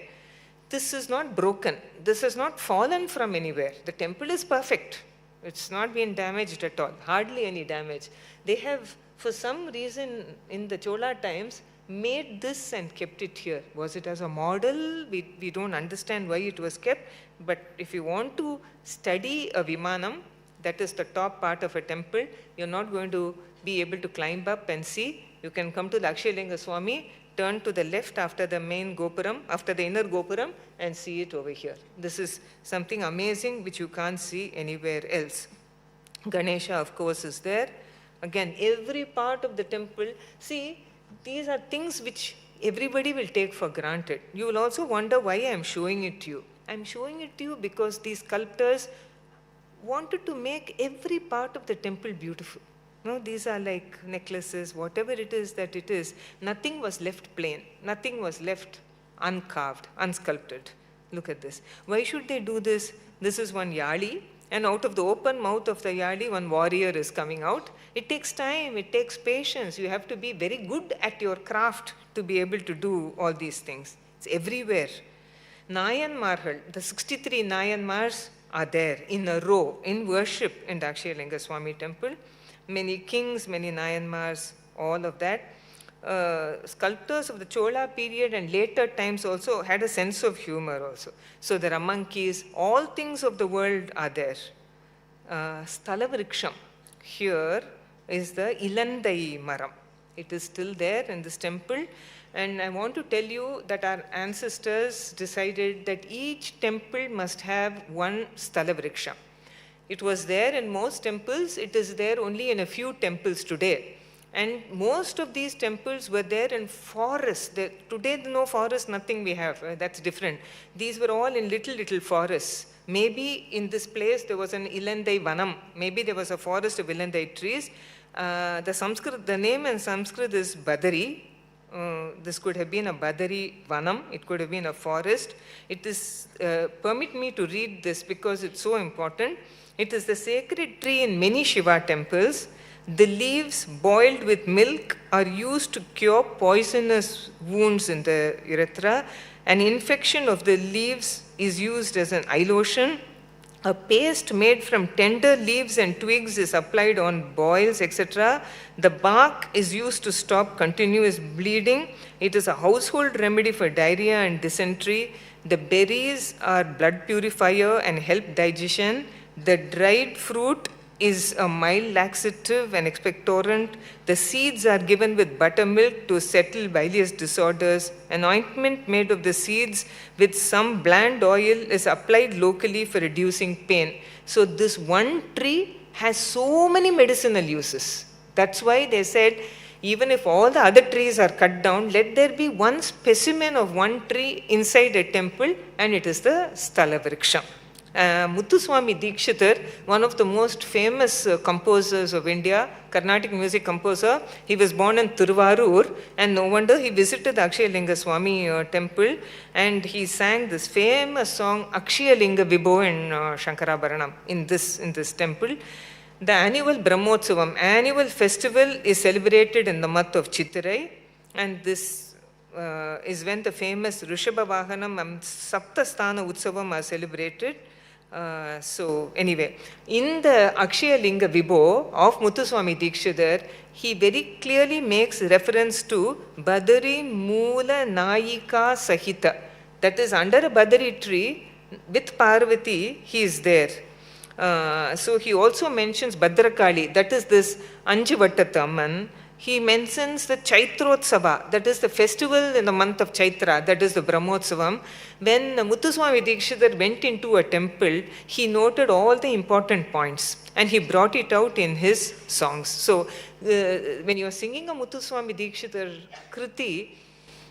C: This is not broken. This has not fallen from anywhere. The temple is perfect. It's not been damaged at all, hardly any damage. They have, for some reason in the Chola times, made this and kept it here. Was it as a model? We don't understand why it was kept. But if you want to study a Vimanam, that is the top part of a temple, you're not going to be able to climb up and see. You can come to the Akshayalinga Swami, turn to the left after the main Gopuram, after the inner Gopuram, and see it over here. This is something amazing which you can't see anywhere else. Ganesha, of course, is there. Again, every part of the temple, see, these are things which everybody will take for granted. You will also wonder why I am showing it to you. I am showing it to you because these sculptors wanted to make every part of the temple beautiful. No, these are like necklaces, whatever it is that it is. Nothing was left plain. Nothing was left uncarved, unsculpted. Look at this. Why should they do this? This is one yali, and out of the open mouth of the yali, one warrior is coming out. It takes time, it takes patience. You have to be very good at your craft to be able to do all these things. It's everywhere. Nayanmargal, the 63 Nayanmars are there in a row in worship in the Akshayalinga Swami temple. Many kings, many Nayanmars, all of that. Sculptors of the Chola period and later times also had a sense of humor also. So there are monkeys, all things of the world are there. Stalavriksham, here is the Ilandai Maram. It is still there in this temple. And I want to tell you that our ancestors decided that each temple must have one Stalavriksham. It was there in most temples. It is there only in a few temples today. And most of these temples were there in forests. Today, no forest, nothing we have. That's different. These were all in little forests. Maybe in this place there was an Ilandai Vanam. Maybe there was a forest of Ilandai trees. The name in Sanskrit is Badari. This could have been a Badari Vanam. It could have been a forest. It is, permit me to read this because it's so important. It is the sacred tree in many Shiva temples. The leaves boiled with milk are used to cure poisonous wounds in the urethra. An infection of the leaves is used as an eye lotion. A paste made from tender leaves and twigs is applied on boils, etc. The bark is used to stop continuous bleeding. It is a household remedy for diarrhea and dysentery. The berries are blood purifier and help digestion. The dried fruit is a mild laxative and expectorant. The seeds are given with buttermilk to settle bilious disorders. An ointment made of the seeds with some bland oil is applied locally for reducing pain. So this one tree has so many medicinal uses. That's why they said, even if all the other trees are cut down, let there be one specimen of one tree inside a temple, and it is the Stalavriksham. Muthuswami Dikshithar, one of the most famous composers of India, Carnatic music composer, he was born in Thiruvarur, and no wonder he visited the Akshayalinga Swami temple, and he sang this famous song Akshayalinga Vibho in Shankarabharanam in this temple. The annual Brahmotsavam, annual festival, is celebrated in the month of Chithra, and this is when the famous Rishabha Vahanam and Saptasthana Utsavam are celebrated. So anyway, in the Akshayalinga Vibho of Muthuswami Dikshithar, he very clearly makes reference to Badari Moola Nayika Sahita. That is, under a Badari tree with Parvati, he is there. So he also mentions Bhadrakali, that is this Anjivattatamman. He mentions the Chaitrotsava, that is the festival in the month of Chaitra, that is the Brahmotsavam. When Muthuswami Dikshithar went into a temple, he noted all the important points and he brought it out in his songs. So when you are singing a Muthuswami Dikshithar Kriti,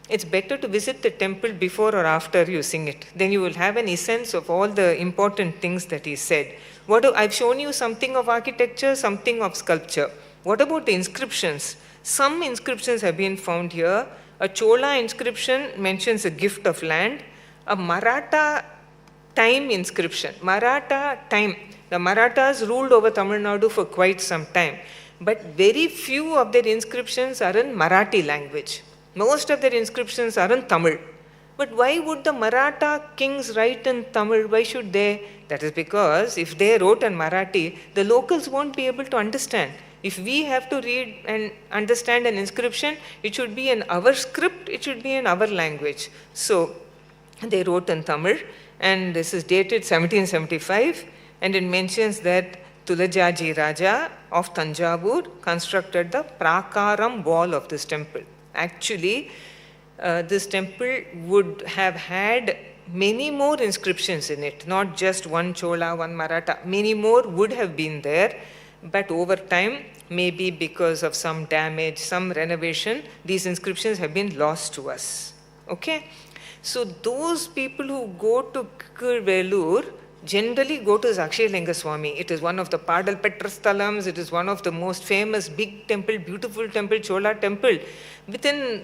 C: it's better to visit the temple before or after you sing it. Then you will have an essence of all the important things that he said. I've shown you something of architecture, something of sculpture. What about the inscriptions? Some inscriptions have been found here. A Chola inscription mentions a gift of land. A Maratha time inscription. Maratha time. The Marathas ruled over Tamil Nadu for quite some time. But very few of their inscriptions are in Marathi language. Most of their inscriptions are in Tamil. But why would the Maratha kings write in Tamil? Why should they? That is because if they wrote in Marathi, the locals won't be able to understand. If we have to read and understand an inscription, it should be in our script, it should be in our language. So they wrote in Tamil, and this is dated 1775, and it mentions that Tulajaji Raja of Tanjavur constructed the Prakaram wall of this temple. Actually, this temple would have had many more inscriptions in it, not just one Chola, one Maratha. Many more would have been there, but over time, maybe because of some damage, some renovation, these inscriptions have been lost to us. Okay? So those people who go to Thiruvarur generally go to Akshayalinga Swami. It is one of the Padal Petrasthalams. It is one of the most famous big temple, beautiful temple, Chola temple. Within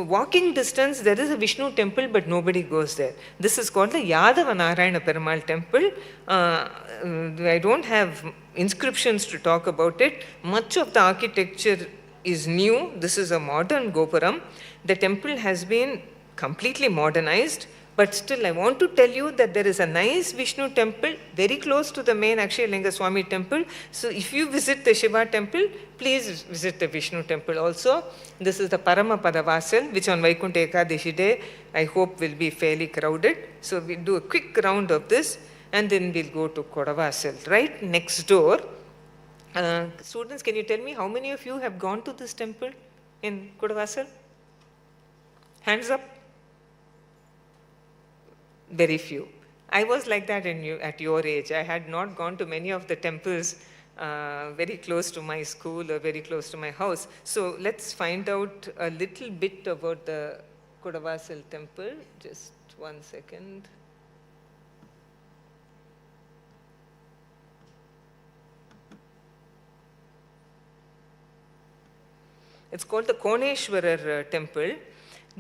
C: walking distance, there is a Vishnu temple, but nobody goes there. This is called the Yadava Narayana Perumal temple. I don't have inscriptions to talk about it. Much of the architecture is new. This is a modern Gopuram. The temple has been completely modernized, but still I want to tell you that there is a nice Vishnu temple very close to the main Akshayalinga Swami temple. So if you visit the Shiva temple, please visit the Vishnu temple also. This is the Paramapada Vasal, which on Vaikuntha Ekadashi day I hope will be fairly crowded. So we'll do a quick round of this and then we'll go to Kodavasal, right next door. Students, can you tell me how many of you have gone to this temple in Kodavasal? Hands up. Very few. I was like that at your age. I had not gone to many of the temples very close to my school or very close to my house. So let's find out a little bit about the Kodavasal temple. Just 1 second. It's called the Koneshwarar temple.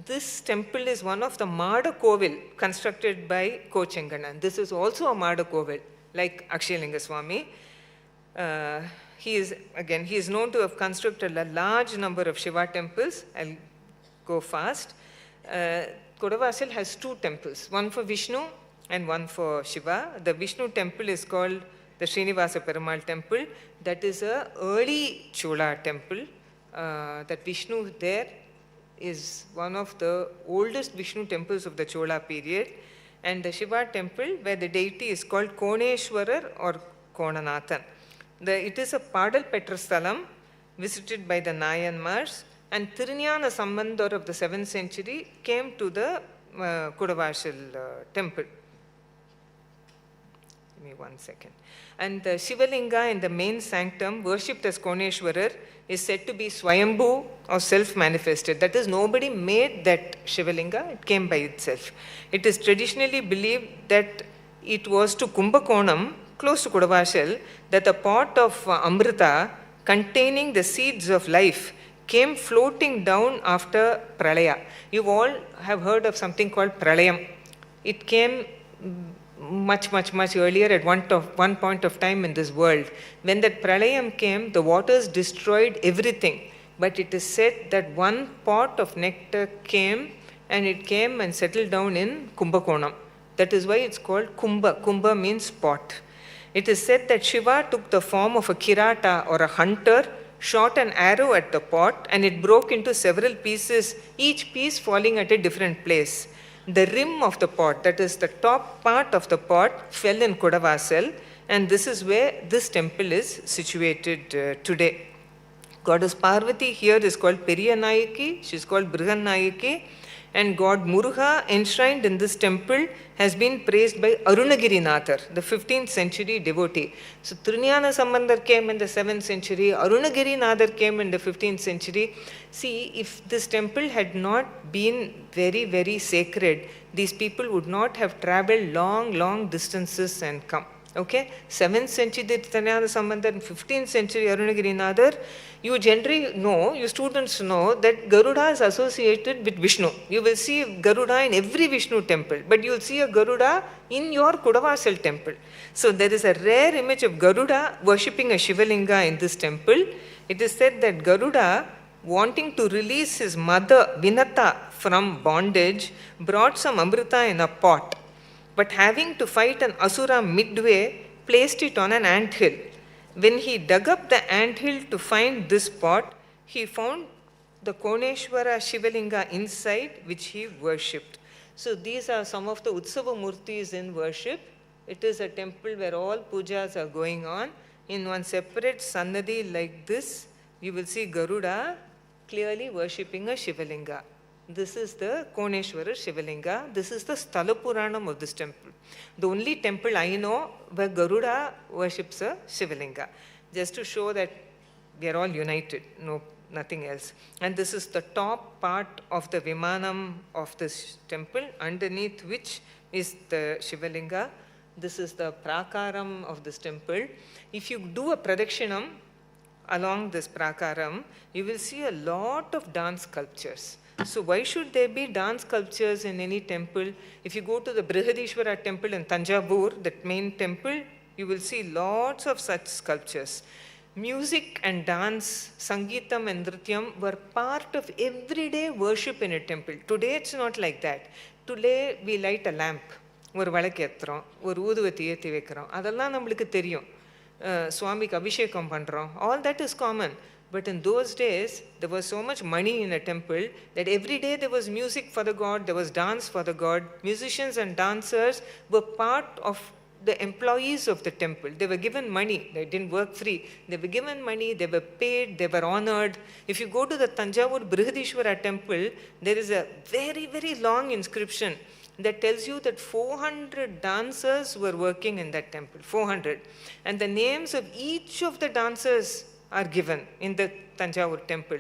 C: This temple is one of the Mada Kovil constructed by Kochenganan. This is also a Mada Kovil, like Akshayalinga Swami. He is known to have constructed a large number of Shiva temples. I'll go fast. Kodavasal has 2 temples, one for Vishnu and one for Shiva. The Vishnu temple is called the Srinivasa Perumal temple. That is an early Chola temple. That Vishnu there is one of the oldest Vishnu temples of the Chola period, and the Shiva temple where the deity is called Koneshwarar or Konanathan. It is a Padal Petrasthalam visited by the Nayanmars, and Tirunjana Sambandar of the 7th century came to the Kodavasal temple. Give me 1 second. And the Shivalinga in the main sanctum, worshipped as Koneshwarar, is said to be Swayambhu or self-manifested. That is, nobody made that Shivalinga, it came by itself. It is traditionally believed that it was to Kumbakonam, close to Kodavasal, that a pot of Amrita containing the seeds of life came floating down after Pralaya. You all have heard of something called Pralayam. It came much earlier at one point of time in this world. When that pralayam came, the waters destroyed everything. But it is said that one pot of nectar came, and it came and settled down in Kumbakonam. That is why it's called Kumbha. Kumbha means pot. It is said that Shiva took the form of a kirata or a hunter, shot an arrow at the pot, and it broke into several pieces, each piece falling at a different place. The rim of the pot, that is the top part of the pot, fell in Kodavasal, and this is where this temple is situated today. Goddess Parvati here is called Periyanayaki, she is called Brihannayaki, and God Muruga, enshrined in this temple, has been praised by Arunagirinathar, the 15th century devotee. So Tirunjana Sambandar came in the 7th century, Arunagirinathar came in the 15th century. See, if this temple had not been very sacred, these people would not have traveled long distances and come. Okay? 7th century Tirunjana Sambandar, 15th century Arunagirinathar. You generally know, you students know that Garuda is associated with Vishnu. You will see Garuda in every Vishnu temple, but you will see a Garuda in your Kodavasal temple. So there is a rare image of Garuda worshipping a Shivalinga in this temple. It is said that Garuda, wanting to release his mother Vinata from bondage, brought some Amrita in a pot, but having to fight an Asura midway, placed it on an anthill. When he dug up the anthill to find this pot, he found the Koneshwara Shivalinga inside, which he worshipped. So these are some of the Utsava Murtis in worship. It is a temple where all pujas are going on, in one separate Sannadhi like this, you will see Garuda clearly worshipping a Shivalinga. This is the Koneshwara Shivalinga. This is the Sthala Puranam of this temple. The only temple I know where Garuda worships a Shivalinga. Just to show that we are all united, nothing else. And this is the top part of the Vimanam of this temple, underneath which is the Shivalinga. This is the Prakaram of this temple. If you do a Pradakshinam along this Prakaram, you will see a lot of dance sculptures. So why should there be dance sculptures in any temple? If you go to the Brihadishwara temple in Thanjavur, that main temple, you will see lots of such sculptures. Music and dance, Sangeetam and Nrityam were part of everyday worship in a temple. Today it's not like that. Today we light a lamp. ஒரு விளக்கு ஏற்றுறோம், ஒரு ஊதுவத்தி ஏற்றி வைக்கிறோம், அதெல்லாம் நம்மளுக்கு தெரியும். சுவாமிக்கு அபிஷேகம் பண்ணுறோம். All that is common. But in those days, there was so much money in a temple that every day there was music for the god, there was dance for the god. Musicians and dancers were part of the employees of the temple. They were given money. They didn't work free. They were given money, they were paid, they were honored. If you go to the Thanjavur Brihadishwara temple, there is a very, very long inscription that tells you that 400 dancers were working in that temple, 400. And the names of each of the dancers are given in the Thanjavur temple.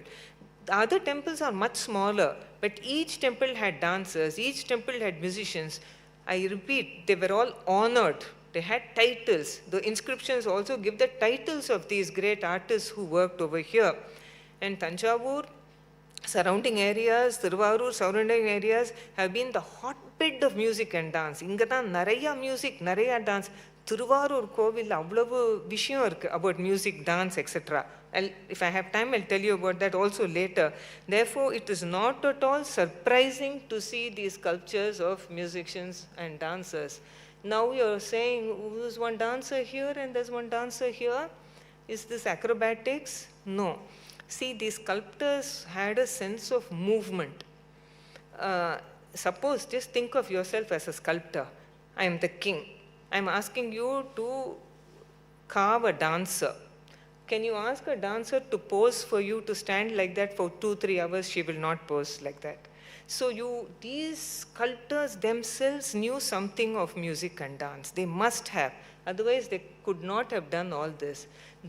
C: The other temples are much smaller, but each temple had dancers, each temple had musicians. I repeat, they were all honored. They had titles. The inscriptions also give the titles of these great artists who worked over here. And Thanjavur, surrounding areas, Thiruvarur, surrounding areas have been the hotbed of music and dance. Inga dhaan naraiya music, naraiya dance. Thiruvarur Kovil avlavu vishayam irukku about music, dance, etc. If I have time, I'll tell you about that also later. Therefore, it is not at all surprising to see these sculptures of musicians and dancers. Now you're saying, there's one dancer here and there's one dancer here. Is this acrobatics? No. See, these sculptors had a sense of movement. Suppose, just think of yourself as a sculptor. I am the king. I am asking you to carve a dancer. Can you ask a dancer to pose for you to stand like that for 2-3 hours? She will not pose like that. So these sculptors themselves knew something of music and dance. They must have. Otherwise, they could not have done all this.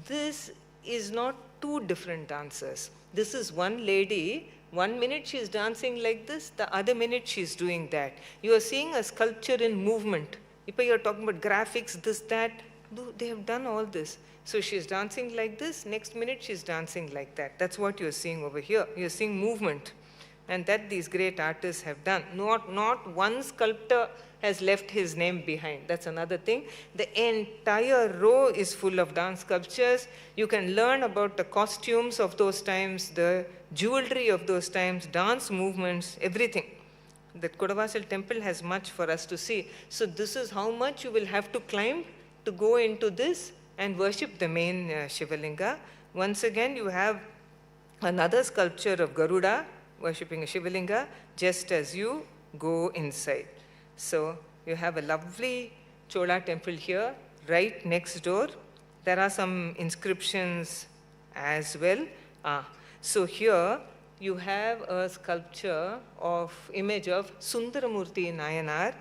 C: This is not two different dancers. This is one lady. 1 minute she is dancing like this, the other minute she is doing that. You are seeing a sculpture in movement. If you are talking about graphics, this, that, they have done all this. So she is dancing like this, next minute she is dancing like that. That's what you are seeing over here. You are seeing movement. And that these great artists have done. Not one sculptor has left his name behind. That's another thing. The entire row is full of dance sculptures. You can learn about the costumes of those times, the jewelry of those times, dance movements, everything. The Kodavasal temple has much for us to see. So this is how much you will have to climb to go into this and worship the main Shivalinga. Once again, you have another sculpture of Garuda worshipping a Shivalinga just as you go inside. So you have a lovely Chola temple here, right next door. There are some inscriptions as well. So here you have a sculpture of image of Sundaramurti Nayanar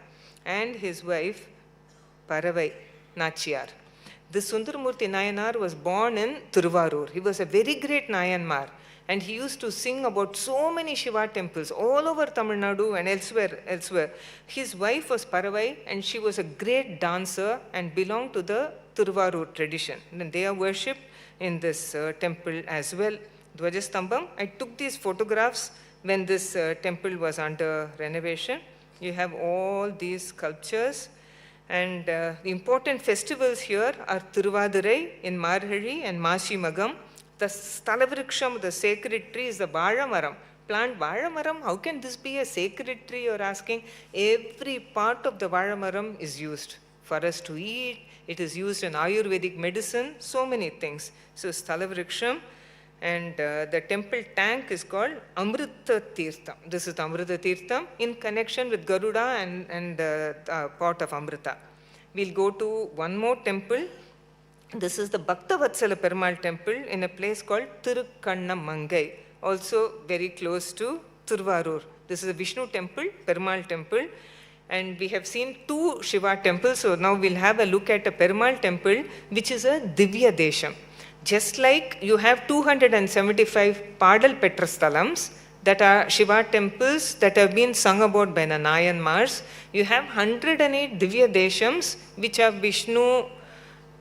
C: and his wife Paravai Nachiyar. This Sundaramurti Nayanar was born in Thiruvarur. He was a very great Nayanmar. And he used to sing about so many Shiva temples all over Tamil Nadu and elsewhere. His wife was Paravai, and she was a great dancer and belonged to the Thiruvarur tradition. And they are worshipped in this temple as well. Dvajastambham. I took these photographs when this temple was under renovation. You have all these sculptures. And the important festivals here are Thiruvadurai in Marhari and Mashi Magam. The Stalavriksham, the sacred tree, is the Vazhamaram. Plant Vazhamaram, how can this be a sacred tree, you're asking? Every part of the Vazhamaram is used for us to eat. It is used in Ayurvedic medicine, so many things. So Stalavriksham, and the temple tank is called Amrita Tirtham. This is the Amrita Tirtham in connection with Garuda and the pot of Amrita. We'll go to one more temple. This is the Bhaktavatsala Perumal temple in a place called Thirukkannamangai, also very close to Thiruvarur. This is a Vishnu temple, Perumal temple, and we have seen 2 Shiva temples. So now we'll have a look at a Perumal temple, which is a Divya Desham. Just like you have 275 Padal Petrasthalams, that are Shiva temples that have been sung about by the Nayanmars, you have 108 Divya Deshams, which are Vishnu,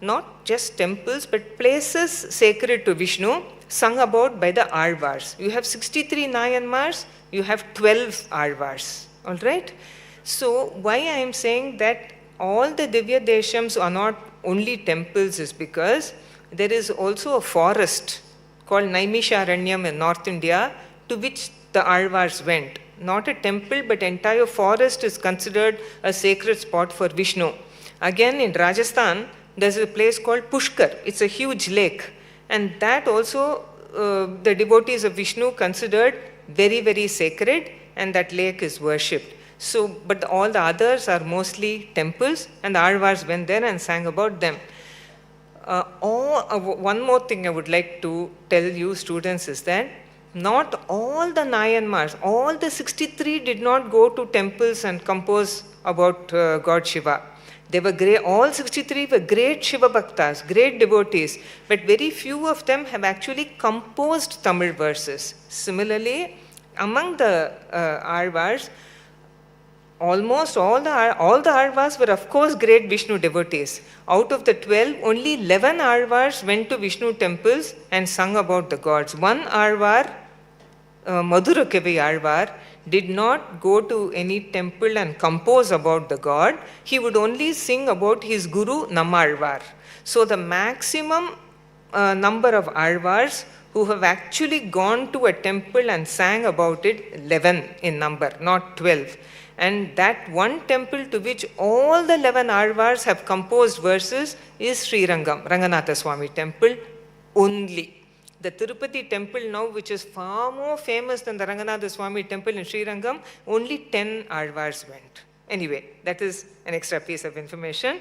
C: not just temples, but places sacred to Vishnu, sung about by the Alvars. You have 63 Nayanmars, you have 12 Alvars, all right? So why I am saying that all the Divya Deshams are not only temples is because there is also a forest called Naimisharanyam in North India, to which the Alvars went. Not a temple, but entire forest is considered a sacred spot for Vishnu. Again, in Rajasthan, there's a place called Pushkar. It's a huge lake. And that also the devotees of Vishnu considered very, very sacred, and that lake is worshipped. So, but all the others are mostly temples, and the Alvars went there and sang about them. One more thing I would like to tell you students is that not all the Nayanmars, all the 63 did not go to temples and compose about God Shiva. They were great, all 63 were great Shiva Bhaktas, great devotees, but very few of them have actually composed Tamil verses. Similarly, among the Alvars, almost all the Alvars were of course great Vishnu devotees. Out of the 12, only 11 Alvars went to Vishnu temples and sung about the gods. One Alvar, Madhurakavi Alvar, did not go to any temple and compose about the god. He would only sing about his guru Nammalvar. So the maximum number of Alvars who have actually gone to a temple and sang about it, 11 in number, not 12. And that one temple to which all the 11 Alvars have composed verses is Sri Rangam, Ranganatha Swami temple only. The Tirupati temple now, which is far more famous than the Ranganatha Swami temple in Sri Rangam, only 10 Alvars went. Anyway, that is an extra piece of information.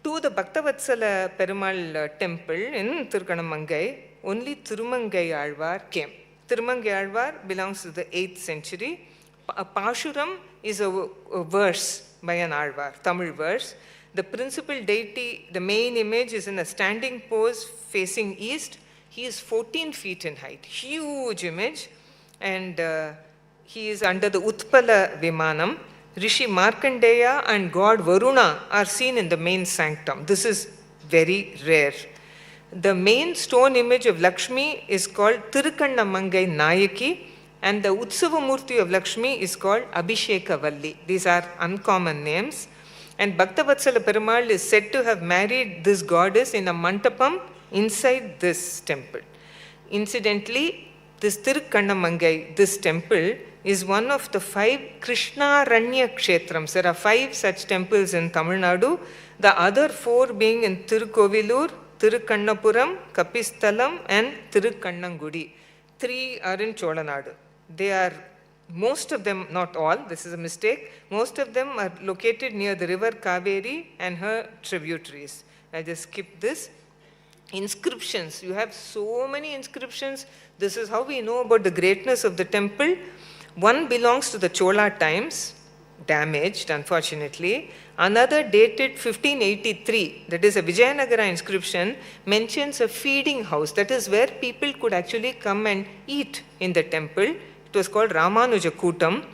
C: To the Bhaktavatsala Perumal temple in Thirukkannamangai, only Thirumangai Alvar came. Thirumangai Alvar belongs to the 8th century. A Pashuram is a verse by an Alvar, Tamil verse. The principal deity, the main image, is in a standing pose facing east. He is 14 feet in height, huge image, and he is under the Utpala Vimanam. Rishi Markandeya and god Varuna are seen in the main sanctum. This is very rare. The main stone image of Lakshmi is called Thirukkannamangai Nayaki, and the Utsavamurti of Lakshmi is called Abhisheka Valli. These are uncommon names. And Bhaktavatsala Perumal is said to have married this goddess in a mandapam inside this temple. Incidentally, this Thirukkannamangai, this temple, is one of the 5 Krishnaranya Kshetrams. There are 5 such temples in Tamil Nadu, the other 4 being in Tirukovilur, Thirukkannapuram, Kapisthalam, and Thirukkannangudi. 3 are in Chola Nadu. They are, most of them, not all, this is a mistake, most of them are located near the river Kaveri and her tributaries. I just skip this. Inscriptions, you have so many inscriptions. This is how we know about the greatness of the temple. One belongs to the Chola times, damaged unfortunately. Another dated 1583, that is a Vijayanagara inscription, mentions a feeding house. That is where people could actually come and eat in the temple. It was called Ramanuja Kootam.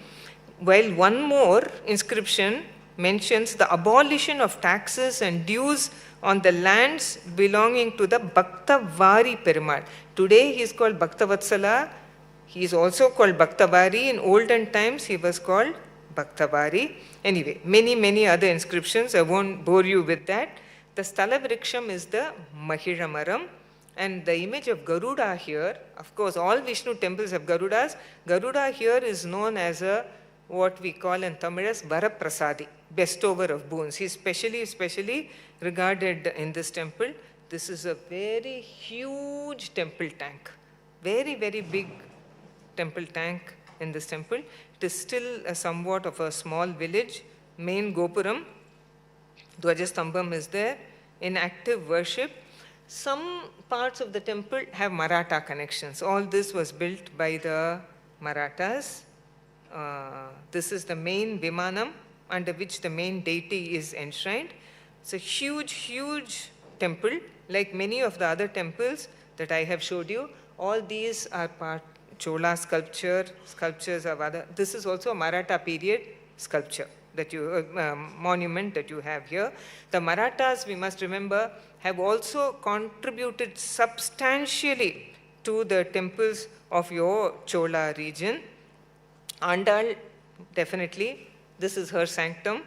C: While one more inscription mentions the abolition of taxes and dues on the lands belonging to the Bhaktavari Perumal. Today he is called Bhaktavatsala. He is also called Bhaktavari. In olden times he was called Bhaktavari. Anyway, many other inscriptions. I won't bore you with that. The Sthala Vriksham is the Mahilamaram. And the image of Garuda here, of course all Vishnu temples have Garudas. Garuda here is known as a, what we call in Tamil as Varaprasadi, bestower of boons. He is specially regarded in this temple. This is a very huge temple tank. Very big temple tank in this temple. It is still somewhat of a small village. Main Gopuram, Dwajastambham is there, in active worship. Some parts of the temple have Maratha connections. All this was built by the Marathas. This is the main Vimanam under which the main deity is enshrined. It's a huge, huge temple, like many of the other temples that I have showed you. All these are part Chola sculptures of other. This is also a Maratha period sculpture that you, monument that you have here. The Marathas, we must remember, have also contributed substantially to the temples of your Chola region. Andal, definitely, this is her sanctum.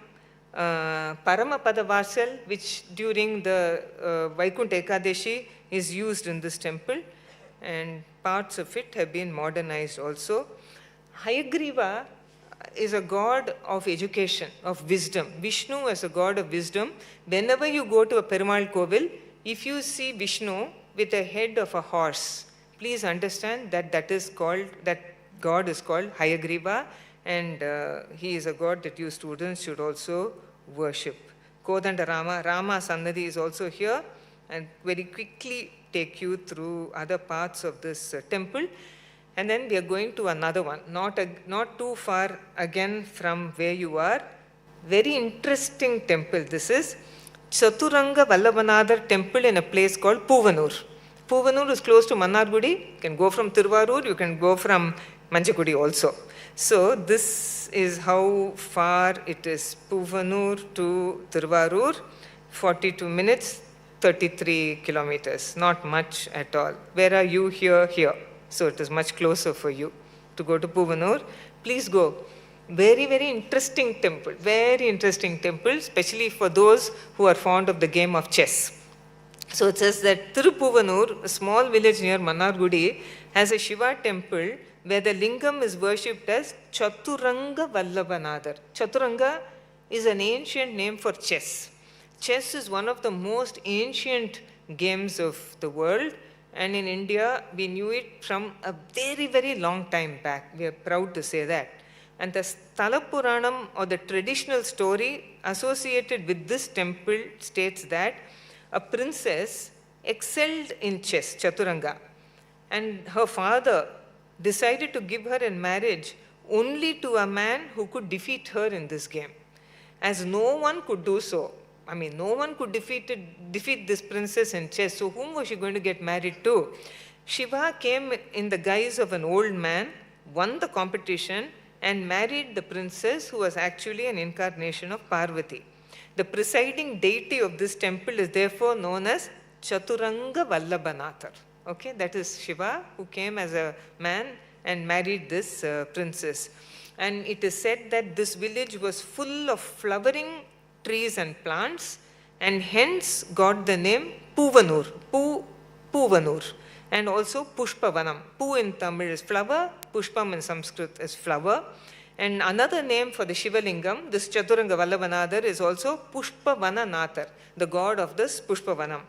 C: Paramapada Vasal, which during the Vaikuntha Ekadashi is used in this temple, and parts of it have been modernized also. Hayagriva is a god of education, of wisdom. Vishnu is a god of wisdom. Whenever you go to a Perumal Kovil, if you see Vishnu with a head of a horse, please understand that that god is called Hayagriva, and he is a god that you students should also worship. Kodanda Rama Sannadhi is also here, and very quickly take you through other parts of this temple. And then we are going to another one, not too far again from where you are. Very interesting temple. This is Chaturanga Vallabhanadar temple in a place called Puvanur. Puvanur is close to Mannargudi. You can go from Thiruvarur, you can go from Manchakudi also. So this is how far it is. Puvanur to Thiruvarur, 42 minutes, 33 kilometers, not much at all. Where are you? Here. So it is much closer for you to go to Puvanur. Please go. Very, very interesting temple, especially for those who are fond of the game of chess. So it says that Thirupuvanur, a small village near Mannargudi, has a Shiva temple where the lingam is worshipped as Chaturanga Vallabhanadar. Chaturanga is an ancient name for chess. Chess is one of the most ancient games of the world, and in India we knew it from a very, very long time back. We are proud to say that. And the Sthala Puranam, or the traditional story associated with this temple, states that a princess excelled in chess, Chaturanga, and her father decided to give her in marriage only to a man who could defeat her in this game. As no one could do so, no one could defeat this princess in chess, so whom was she going to get married to? Shiva came in the guise of an old man, won the competition, and married the princess, who was actually an incarnation of Parvati. The presiding deity of this temple is therefore known as Chaturanga Vallabhanathar. Okay, that is Shiva, who came as a man and married this princess. And it is said that this village was full of flowering trees and plants, and hence got the name Puvanur, Puvanur, and also Pushpavanam. Pu in Tamil is flower, Pushpam in Sanskrit is flower. And another name for the Shivalingam, this Chaturanga Vallabhanadar, is also Pushpavananathar, the god of this Pushpavanam.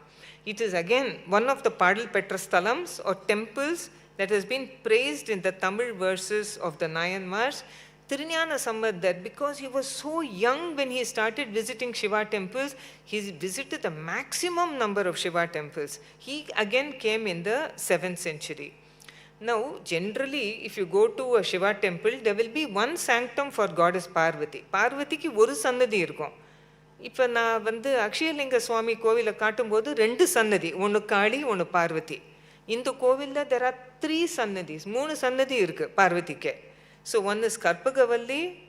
C: It is again one of the Padal Petra Sthalams, or temples, that has been praised in the Tamil verses of the Nayanmars. Thiruñana Sambandar, because he was so young when he started visiting Shiva temples, he visited the maximum number of Shiva temples. He again came in the 7th century. Now, generally, if you go to a Shiva temple, there will be one sanctum for goddess Parvati. Parvatiக்கு ஒரு சன்னதி இருக்கும். இப்போ நான் அக்ஷயலிங்க சுவாமி கோவிலை காட்டும்போது 2 சன்னதி, ஒன்று காளி, ஒன்று பார்வதி. இந்த கோவிலில் there are 3 சன்னதிஸ், 3 சன்னதி இருக்கு பார்வதிக்கு. So one is Karpagavalli,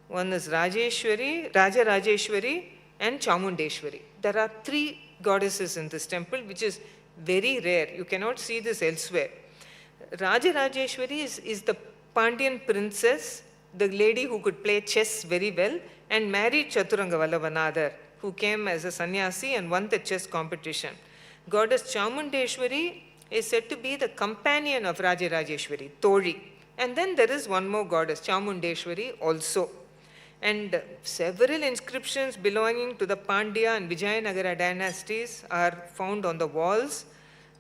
C: one is Rajeshwari, Rajarajeshwari, and Chamundeshwari. There are 3 goddesses in this temple, which is very rare. You cannot see this elsewhere. Rajarajeshwari is the Pandyan princess, the lady who could play chess very well, and married Chaturanga Vallabhanadar, who came as a sannyasi and won the chess competition. Goddess Chamundeshwari is said to be the companion of Rajarajeshwari, Tori. And then there is one more goddess, Chamundeshwari also. And several inscriptions belonging to the Pandya and Vijayanagara dynasties are found on the walls.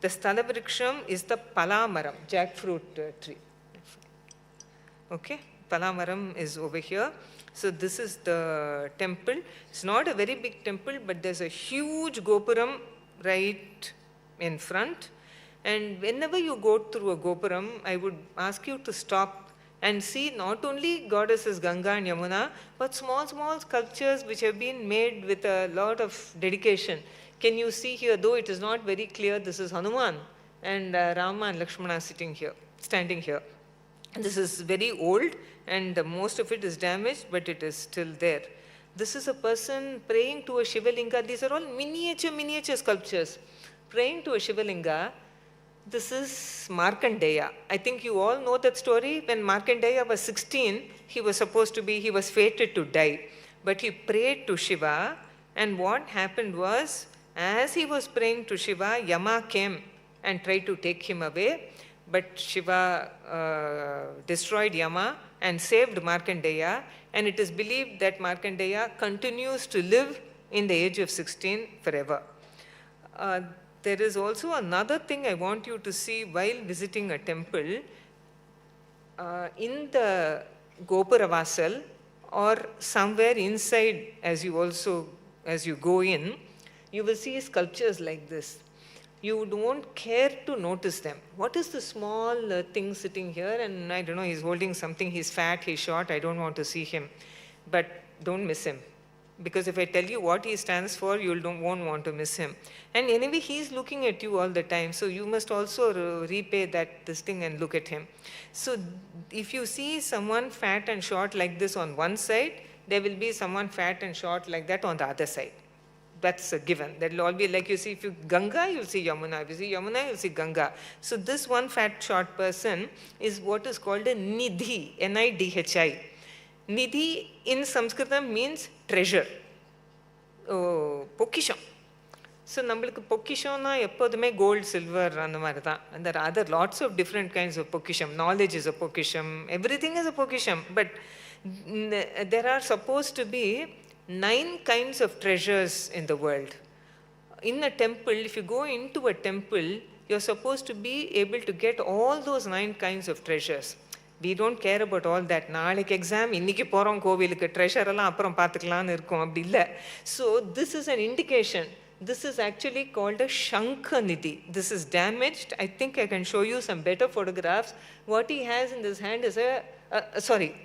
C: The Stalavriksham is the Palamaram, jackfruit tree. Okay, Palamaram is over here. So this is the temple. It's not a very big temple, but there's a huge gopuram right in front. And whenever you go through a gopuram, I would ask you to stop and see not only goddesses Ganga and Yamuna, but small, small sculptures which have been made with a lot of dedication. Can you see here, though it is not very clear, this is Hanuman and Rama and Lakshmana sitting here, standing here. And this is very old and most of it is damaged, but it is still there. This is a person praying to a Shivalinga. These are all miniature sculptures. Praying to a Shivalinga. This is Markandeya. I think you all know that story. When Markandeya was 16, he was fated to die. But he prayed to Shiva, and what happened was, as he was praying to Shiva, Yama came and tried to take him away. But Shiva destroyed Yama and saved Markandeya, and it is believed that Markandeya continues to live in the age of 16 forever. There is also another thing I want you to see while visiting a temple. In the Gopuravasal or somewhere inside as you go in, you will see sculptures like this. You don't care to notice them. What is the small thing sitting here? And I don't know, he's holding something, he's fat, he's short, I don't want to see him. But don't miss him. Because if I tell you what he stands for, you won't want to miss him. And anyway, he's looking at you all the time. So you must also repay this thing and look at him. So if you see someone fat and short like this on one side, there will be someone fat and short like that on the other side. That's a given. That will all be like, you see, if you Ganga, you'll see Yamuna. If you see Yamuna, you'll see Ganga. So this one fat short person is what is called a Nidhi, Nidhi. Nidhi in Sanskritam means treasure. Pokisham. So nammalukku pokisham eppodume gold, silver and there are other lots of different kinds of pokisham. Knowledge is a pokisham. Everything is a pokisham. But there are supposed to be 9 kinds of treasures in the world. In a temple, if you go into a temple, you're supposed to be able to get all those 9 kinds of treasures. We don't care about all that. Naalik exam, inniki porom kovilukku treasure alla appuram paathukalamnu irukum apdi illa. So this is an indication. This is actually called a Shankanidhi. This is damaged. I think I can show you some better photographs. What he has in this hand is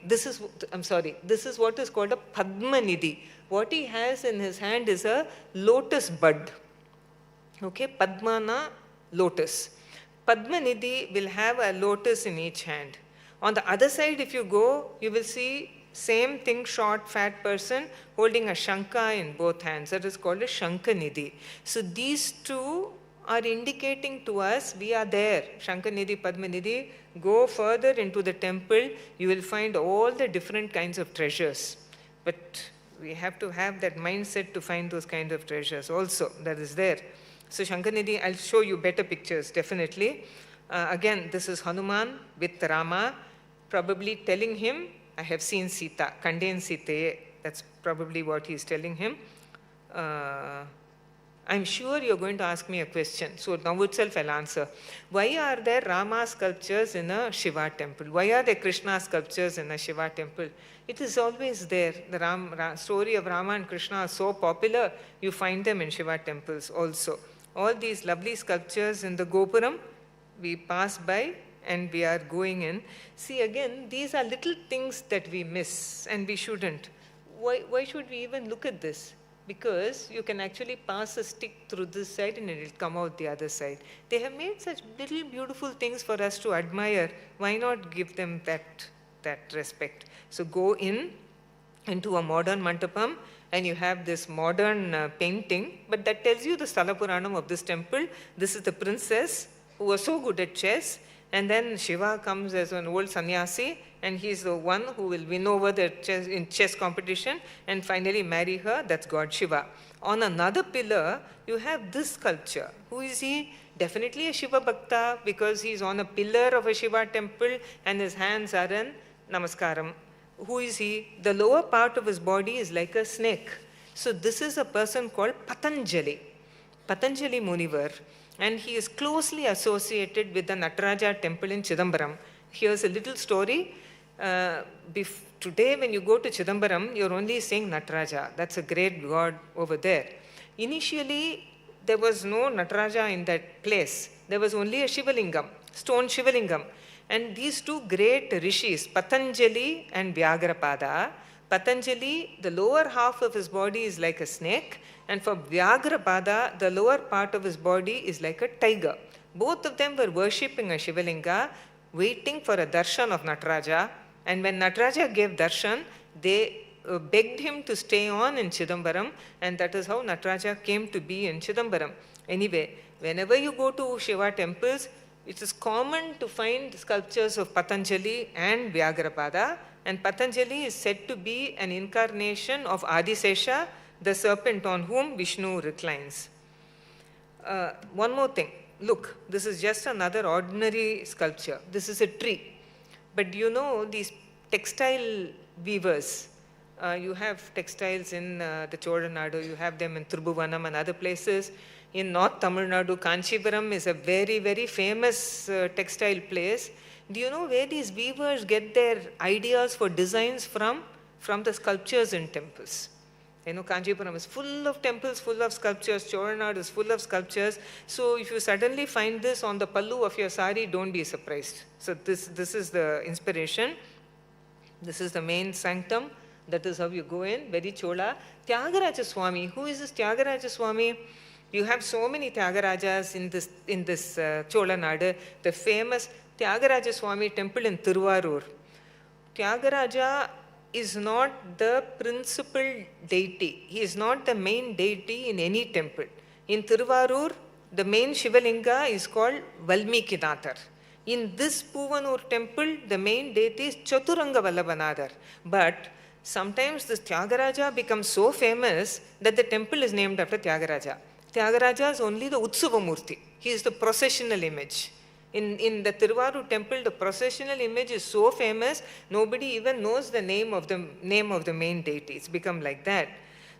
C: this is what is called a Padmanidhi. What he has in his hand is a lotus bud. Okay, Padmana, lotus. Padmanidhi will have a lotus in each hand. On the other side, if you go, you will see same thing, short, fat person holding a Shanka in both hands. That is called a Shankanidhi. So these two are indicating to us we are there. Shankanidhi, Padmanidhi. Go further into the temple, you will find all the different kinds of treasures. But we have to have that mindset to find those kinds of treasures also. That is there. So Shankanidhi, I'll show you better pictures, definitely. Again, this is Hanuman with Rama, probably telling him, I have seen Sita, Kanden Sitaye. That's probably what he's telling him. I'm sure you're going to ask me a question. So now itself I'll answer. Why are there Rama sculptures in a Shiva temple? Why are there Krishna sculptures in a Shiva temple? It is always there. The story of Rama and Krishna are so popular, you find them in Shiva temples also. All these lovely sculptures in the Gopuram, we pass by and we are going in. See, again, these are little things that we miss and we shouldn't. Why should we even look at this? Because you can actually pass a stick through this side and it will come out the other side. They have made such little beautiful things for us to admire. Why not give them that respect? So go into a modern mandapam and you have this modern painting, but that tells you the Sthala Puranam of this temple. This is the princess who was so good at chess, and then Shiva comes as an old sannyasi, and he's the one who will win over the chess competition and finally marry her. That's God Shiva. On another pillar, you have this sculpture. Who is he? Definitely a Shiva Bhakta, because he's on a pillar of a Shiva temple and his hands are in Namaskaram. Who is he? The lower part of his body is like a snake. So this is a person called Patanjali Munivar, and he is closely associated with the Nataraja temple in Chidambaram. Here's a little story. Today, when you go to Chidambaram, you're only seeing Nataraja. That's a great god over there. Initially, there was no Nataraja in that place. There was only a Shivalingam, stone Shivalingam. And these two great rishis, Patanjali and Vyagrapada, Patanjali, the lower half of his body is like a snake, and for Vyagrapada, the lower part of his body is like a tiger. Both of them were worshipping a Shivalinga, waiting for a darshan of Nataraja. And when Nataraja gave darshan, they begged him to stay on in Chidambaram, and that is how Nataraja came to be in Chidambaram. Anyway, whenever you go to Shiva temples, it is common to find sculptures of Patanjali and Vyagrapada, and Patanjali is said to be an incarnation of Adisesha, the serpent on whom Vishnu reclines. One more thing. Look, this is just another ordinary sculpture. This is a tree. But you know, these textile weavers, you have textiles in the Chola Nadu, you have them in Thiruvarur and other places. In North Tamil Nadu, Kanchipuram is a very, very famous textile place. Do you know where these weavers get their ideas for designs from? From the sculptures in temples. You know, Kanchipuram is full of temples, full of sculptures. Chola Nadu is full of sculptures. So if you suddenly find this on the pallu of your sari, don't be surprised. So this is the inspiration. This is the main sanctum. That is how you go in, very Chola. Tyagaraja Swami. Who is this Tyagaraja Swami? You have so many Tyagarajas in this Chola Nadu. The famous Tyagaraja Swami temple in Thiruvarur. Tyagaraja is not the principal deity. He is not the main deity in any temple. In Thiruvarur, the main Shivalinga is called Valmikinathar. In this Puvanur temple, the main deity is Chaturanga Vallabhanadar. But sometimes this Tyagaraja becomes so famous that the temple is named after Tyagaraja. Tyagaraja is only the Utsavamurti. He is the processional image. In the Thiruvarur temple, the processional image is so famous, nobody even knows the name of the main deity. It's become like that.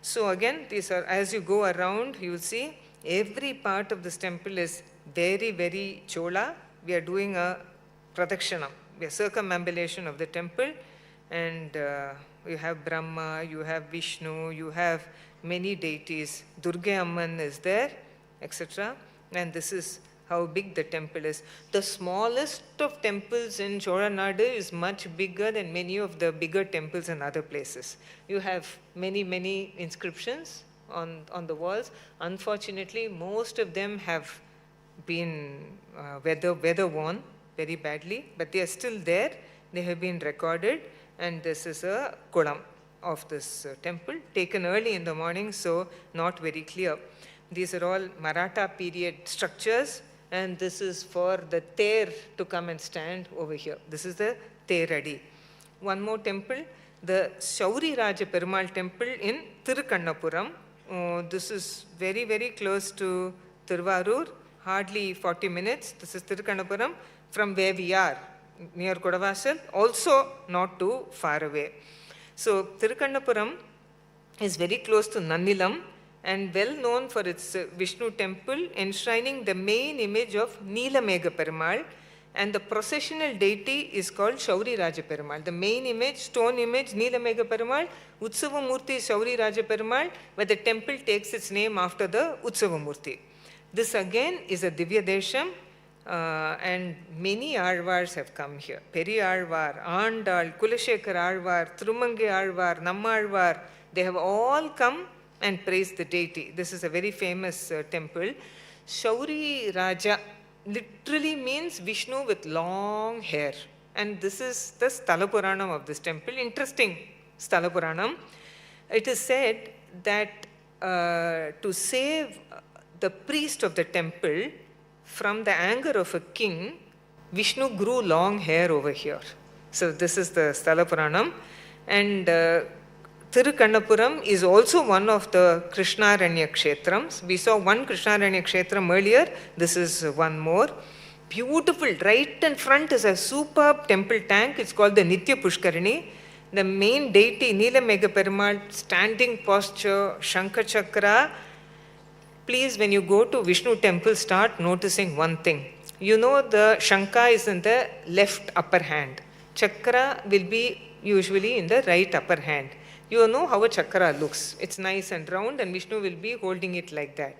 C: So again, these are, as you go around, you will see every part of this temple is very, very Chola. We are doing a pradakshanam, a circumambulation of the temple, and you have Brahma, you have Vishnu, you have many deities. Durga Amman is there, etc. And this is how big the temple is. The smallest of temples in Chola Nadu is much bigger than many of the bigger temples in other places. You have many, many inscriptions on the walls. Unfortunately, most of them have been weather worn very badly, but they are still there. They have been recorded, and this is a kolam of this temple taken early in the morning, so not very clear. These are all Maratha period structures, and this is for the Ter to come and stand over here. This is the Teradi. One more temple, the Shauri Raja Perumal temple in Thirukannapuram. This is very, very close to Thiruvarur, hardly 40 minutes. This is Thirukannapuram from where we are, near Kodavasal, also not too far away. So Thirukannapuram is very close to Nannilam and well known for its Vishnu temple enshrining the main image of Neelamega Perumal, and the processional deity is called Shauri Raja Perumal. The main image, stone image, Neelamega Perumal, Utsavamurti is Shauri Raja Perumal, but the temple takes its name after the Utsavamurti. This again is a Divya Desham, and many Alvars have come here. Peri Alvar, Andal, Kulashekar Alvar, Thirumange Alvar, Nammalvar, they have all come and praised the deity. This is a very famous temple. Shauri Raja literally means Vishnu with long hair. And this is the Sthala Puranam of this temple. Interesting Sthala Puranam. It is said that to save the priest of the temple from the anger of a king, Vishnu grew long hair over here. So this is the Sthala Puranam. And Thirukannapuram is also one of the Krishnaranya Kshetrams. We saw one Krishnaranya Kshetram earlier. This is one more. Beautiful. Right in front is a superb temple tank. It's called the Nitya Pushkarini. The main deity, Neelamega Perumal, standing posture, Shankha Chakra. Please, when you go to Vishnu temple, start noticing one thing. You know the Shankha is in the left upper hand. chakra will be usually in the right upper hand. You know how a chakra looks. It's nice and round, and Vishnu will be holding it like that.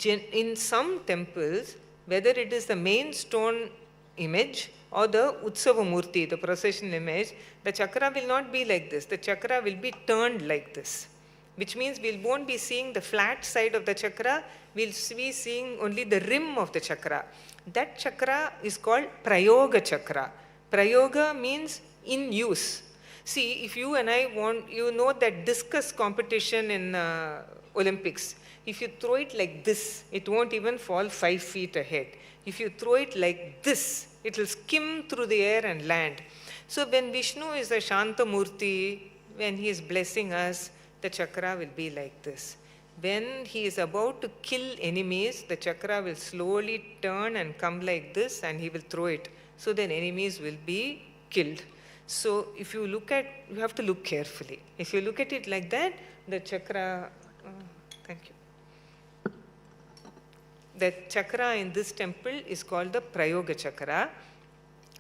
C: In some temples, whether it is the main stone image or the Utsava Murti, the procession image, the chakra will not be like this. The chakra will be turned like this, which means we won't be seeing the flat side of the chakra, we'll be seeing only the rim of the chakra. That chakra is called Prayoga chakra. Prayoga means in use. See, if you and I want, you know that discus competition in Olympics, if you throw it like this, it won't even fall 5 feet ahead. If you throw it like this, it will skim through the air and land. So when Vishnu is a Shanta Murti, when he is blessing us, the chakra will be like this. When he is about to kill enemies, the chakra will slowly turn and come like this, and he will throw it. So then enemies will be killed. So if you look at, you have to look carefully. If you look at it like that, the chakra, thank you. The chakra in this temple is called the Prayoga chakra.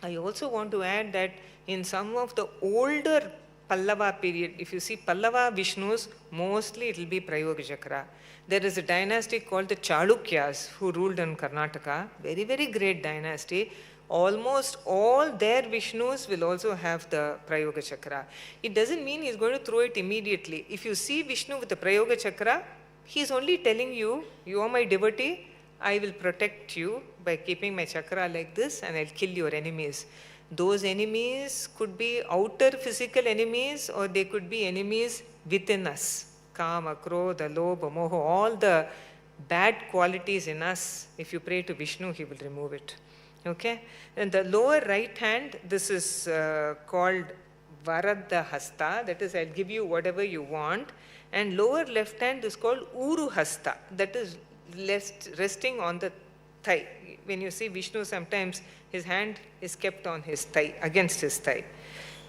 C: I also want to add that in some of the older Pallava period, if you see Pallava Vishnus, mostly it will be Prayoga chakra. There is a dynasty called the Chalukyas who ruled in Karnataka, very, very great dynasty. Almost all their Vishnus will also have the Prayoga chakra. It doesn't mean he's going to throw it immediately. If you see Vishnu with the Prayoga chakra, he's only telling you, you are my devotee, I will protect you by keeping my chakra like this, and I'll kill your enemies. Those enemies could be outer physical enemies, or they could be enemies within us. Kama, Krodha, Lobha, Moha, all the bad qualities in us. If you pray to Vishnu, he will remove it. Okay? And the lower right hand, this is called Varadha Hasta, that is, I'll give you whatever you want. And lower left hand is called Uru Hasta, that is resting on the thigh. When you see Vishnu, sometimes his hand is kept on his thigh, against his thigh.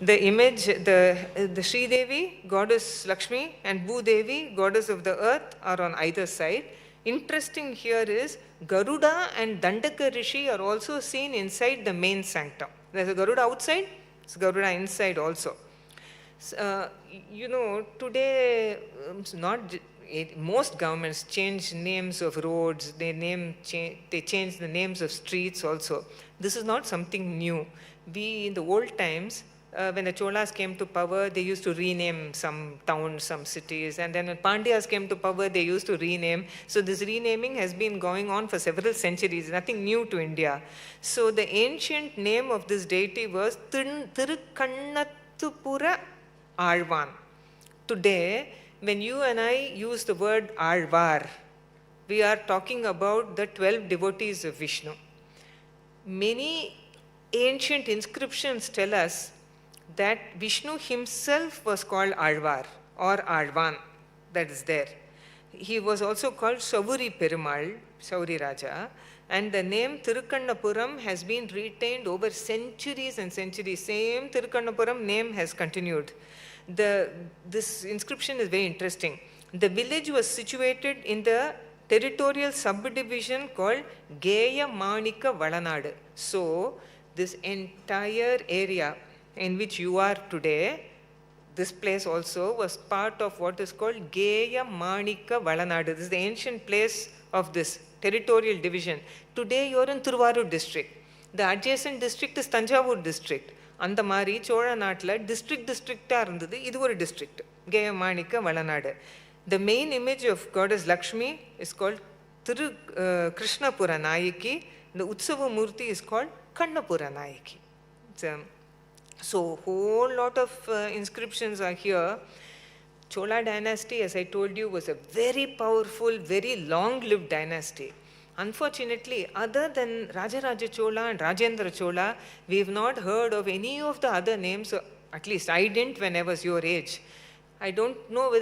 C: The image, the Sri Devi, goddess Lakshmi, and Bhu Devi, goddess of the earth, are on either side. Interesting here is Garuda and Dandaka Rishi are also seen inside the main sanctum. There's a Garuda outside, it's Garuda inside also. You know, today, most governments change names of roads, they change the names of streets also. This is not something new. We, in the old times, when the Cholas came to power, they used to rename some towns, some cities, and then when Pandyas came to power, they used to rename. So this renaming has been going on for several centuries, nothing new to India. So the ancient name of this deity was Tirukkannathupura Alvan. Today, when you and I use the word Alvar, we are talking about the 12 devotees of Vishnu. Many ancient inscriptions tell us that Vishnu himself was called Alvar or Alvan, that is there. He was also called Savuri Perumal, Sauri Raja, and the name Tirukkannapuram has been retained over centuries and centuries. Same Tirukkannapuram name has continued. This inscription is very interesting. The village was situated in the territorial subdivision called Geya Manika Valanadu. So this entire area in which you are today, this place also was part of what is called Geya Manika Valanadu. This is the ancient place of this territorial division. Today you are in Thiruvarur district. The adjacent district is Tanjavur district. அந்த மாதிரி சோழ நாட்டில் டிஸ்ட்ரிக்டாக இருந்தது, இது ஒரு district, Keyamanikka Valanadu. The main image of goddess Lakshmi is called Krishnapura Nayaki. The Utsava Murti is called Kannapura Nayaki. So whole lot of inscriptions are here. Chola dynasty, as I told you, was a very powerful, very long-lived dynasty. Unfortunately, other than Rajaraja Chola and Rajendra Chola, we have not heard of any of the other names. At least I didn't when I was your age. I don't know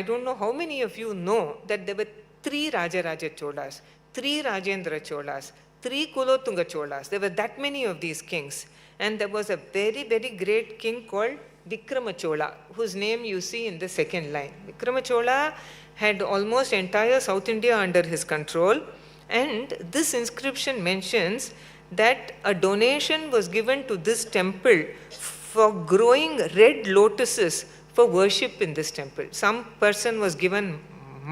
C: I don't know how many of you know that there were 3 Rajaraja Cholas, 3 Rajendra Cholas, 3 Kulotunga Cholas. There were that many of these kings. And there was a very, very great king called Vikrama Chola, whose name you see in the second line. Vikrama Chola had almost entire South India under his control, and this inscription mentions that a donation was given to this temple for growing red lotuses for worship in this temple. Some person was given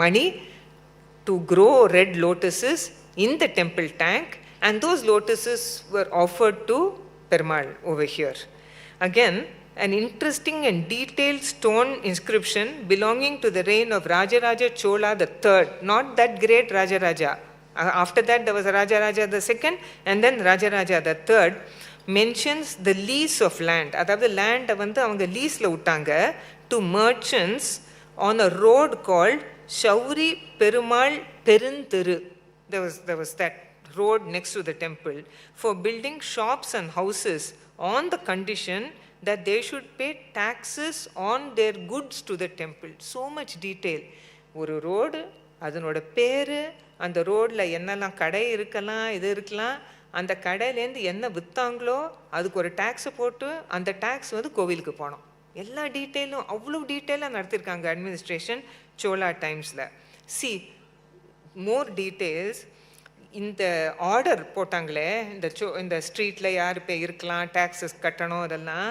C: money to grow red lotuses in the temple tank, and those lotuses were offered to Perumal over here. Again, an interesting and detailed stone inscription belonging to the reign of Rajaraja Chola III, not that great Rajaraja. After that, there was Rajaraja II, and then Rajaraja III, mentions the lease of land. That the land avanga lease la uttanga to merchants on a road called Shauri Perumal Perunthuru. There was that road next to the temple for building shops and houses on the condition that they should pay taxes on their goods to the temple. So much detail. ஒரு road, அதனோட பேர், அந்த ரோடில் என்னெல்லாம் கடை இருக்கலாம், இது இருக்கலாம், அந்த கடையிலேருந்து என்ன விற்றாங்களோ அதுக்கு ஒரு டேக்ஸை போட்டு அந்த டேக்ஸ் வந்து கோவிலுக்கு போனோம். எல்லா டீட்டெயிலும் அவ்வளோ டீட்டெயிலாக நடத்திருக்காங்க அட்மினிஸ்ட்ரேஷன் சோலா டைம்ஸில். See more details. இந்த ஆர்டர் போட்டாங்களே, இந்த ஸ்ட்ரீட்டில் யார் இப்போ இருக்கலாம், டேக்ஸஸ் கட்டணும், அதெல்லாம்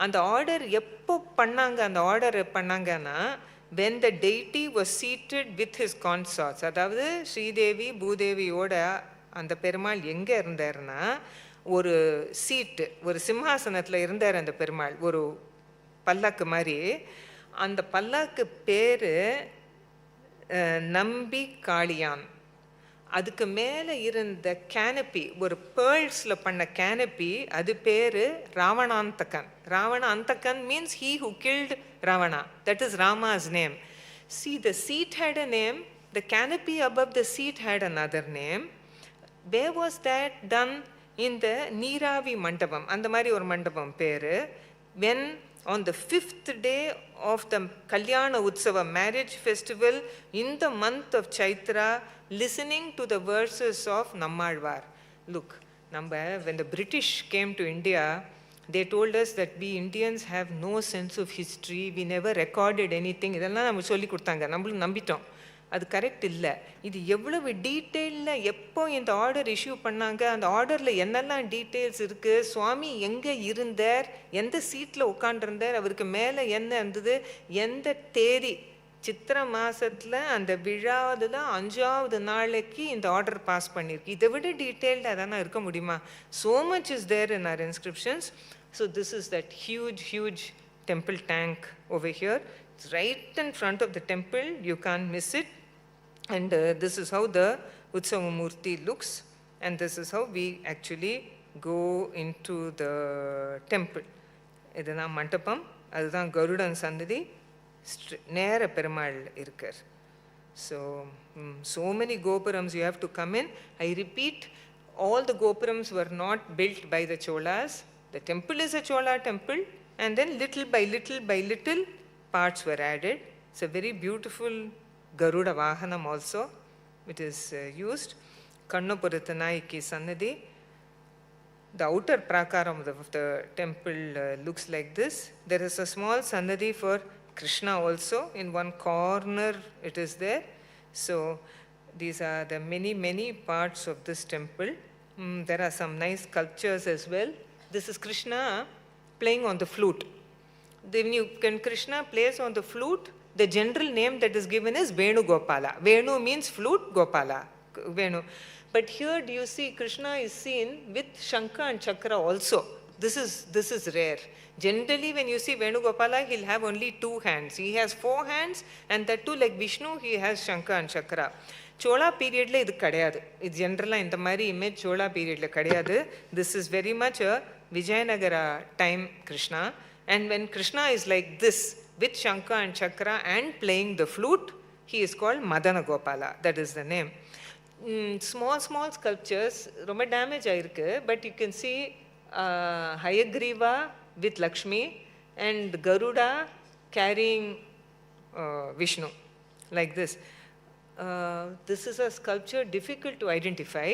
C: அந்த ஆர்டர் எப்போ பண்ணாங்க? அந்த ஆர்டர் பண்ணாங்கன்னா when the deity was seated with his consorts, அதாவது ஸ்ரீதேவி பூதேவியோட அந்த பெருமாள் எங்கே இருந்தாருன்னா ஒரு சீட்டு, ஒரு சிம்ஹாசனத்தில் இருந்தார் அந்த பெருமாள், ஒரு பல்லாக்கு மாதிரி. அந்த பல்லாக்கு பேர் நம்பி காளியான். அதுக்கு மேலே இருந்த கேனப்பி, ஒரு பேர்ல்ஸில் பண்ண கேனப்பி, அது பேர் ராவணாந்தகன். ராவணாந்தகன் means he who killed Ravana. That is Rama's name. See, the seat had a name, the canopy above the seat had another name. Where was that done? In the Neeravi Mandapam. அந்த மாதிரி ஒரு மண்டபம் பேர். When on the 5th day of the Kalyana Utsava marriage festival in the month of Chithra, listening to the verses of Nammalvar. Look, when the British came to India, they told us that we Indians have no sense of history, we never recorded anything. இதெல்லாம் நம்ம சொல்லி கொடுத்தாங்க, நம்மளும் நம்பிட்டோம். அது correct இல்லை. இது எவ்வளவு டீட்டெயிலில் எப்போ இந்த ஆர்டர் இஷ்யூ பண்ணாங்க, அந்த ஆர்டரில் என்னெல்லாம் டீட்டெயில்ஸ் இருக்குது, சுவாமி எங்கே இருந்தார், எந்த சீட்டில் உட்காண்டிருந்தார், அவருக்கு மேலே என்ன இருந்தது, எந்த தேதி, சித்திர மாதத்தில் அந்த விழாவில் 5வது நாளைக்கு இந்த ஆர்டர் பாஸ் பண்ணியிருக்கு. இதை விட டீட்டெயில்டு அதெல்லாம் இருக்க முடியுமா? So much is there in our inscriptions. So this is that huge temple tank over here. It's right in front of the temple, you can't miss it. And this is how the Utsava Murti looks, and this is how we actually go into the temple. இதுதான் மண்டபம், அதுதான் கருடன் சன்னதி, நேர பெருமாள் இருக்கார். So many gopurams you have to come in. I repeat, all the gopurams were not built by the Cholas. The temple is a Chola temple, and then little by little parts were added. It's a very beautiful Garuda Vahanam also, it is used. Kannapuratanaiki Sannadi. The outer prakaram of the temple looks like this. There is a small Sannadi for Krishna also. In one corner it is there. So these are the many parts of this temple. There are some nice sculptures as well. This is Krishna playing on the flute. When Krishna plays on the flute, the general name that is given is Venu Gopala. Venu means flute, Gopala, Venu. But here do you see Krishna is seen with Shankha and Chakra also. This is rare. Generally when you see Venu Gopala, he'll have only 2 hands. He has 4 hands, and that too like Vishnu, he has Shankha and Chakra. Chola period la idu kadayadu. It's generally in the mari image Chola period la kadayadu. This is very much a Vijayanagara time Krishna. And when Krishna is like this with Shankha and Chakra and playing the flute, he is called Madana Gopala. That is the name. Small sculptures, ரொம்ப damage ஆயிருக்கு, but you can see Hayagriva with Lakshmi and Garuda carrying Vishnu like this. This is a sculpture difficult to identify,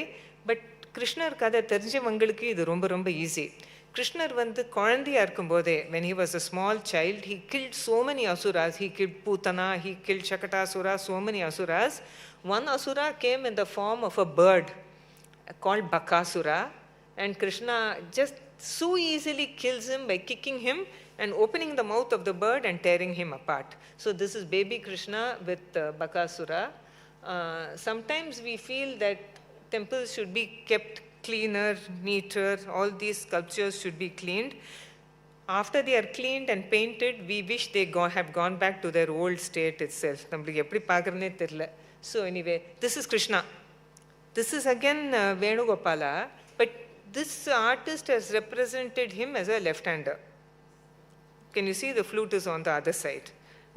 C: but Krishnar கதை தெரிஞ்சவங்களுக்கு இது ரொம்ப easy. கிருஷ்ணர் வந்து குழந்தையா இருக்கும்போதே, when he was a small child, he killed so many asuras. He killed Putana, he killed Shakatasura, so many asuras. One asura came in the form of a bird called Bakasura, and Krishna just so easily kills him by kicking him and opening the mouth of the bird and tearing him apart. So this is baby Krishna with Bakasura. Sometimes we feel that temples should be kept cleaner, neater, all these sculptures should be cleaned. After they are cleaned and painted, we wish they have gone back to their old state itself. So anyway, this is Krishna. This is again Venugopala, but this artist has represented him as a left-hander. Can you see the flute is on the other side?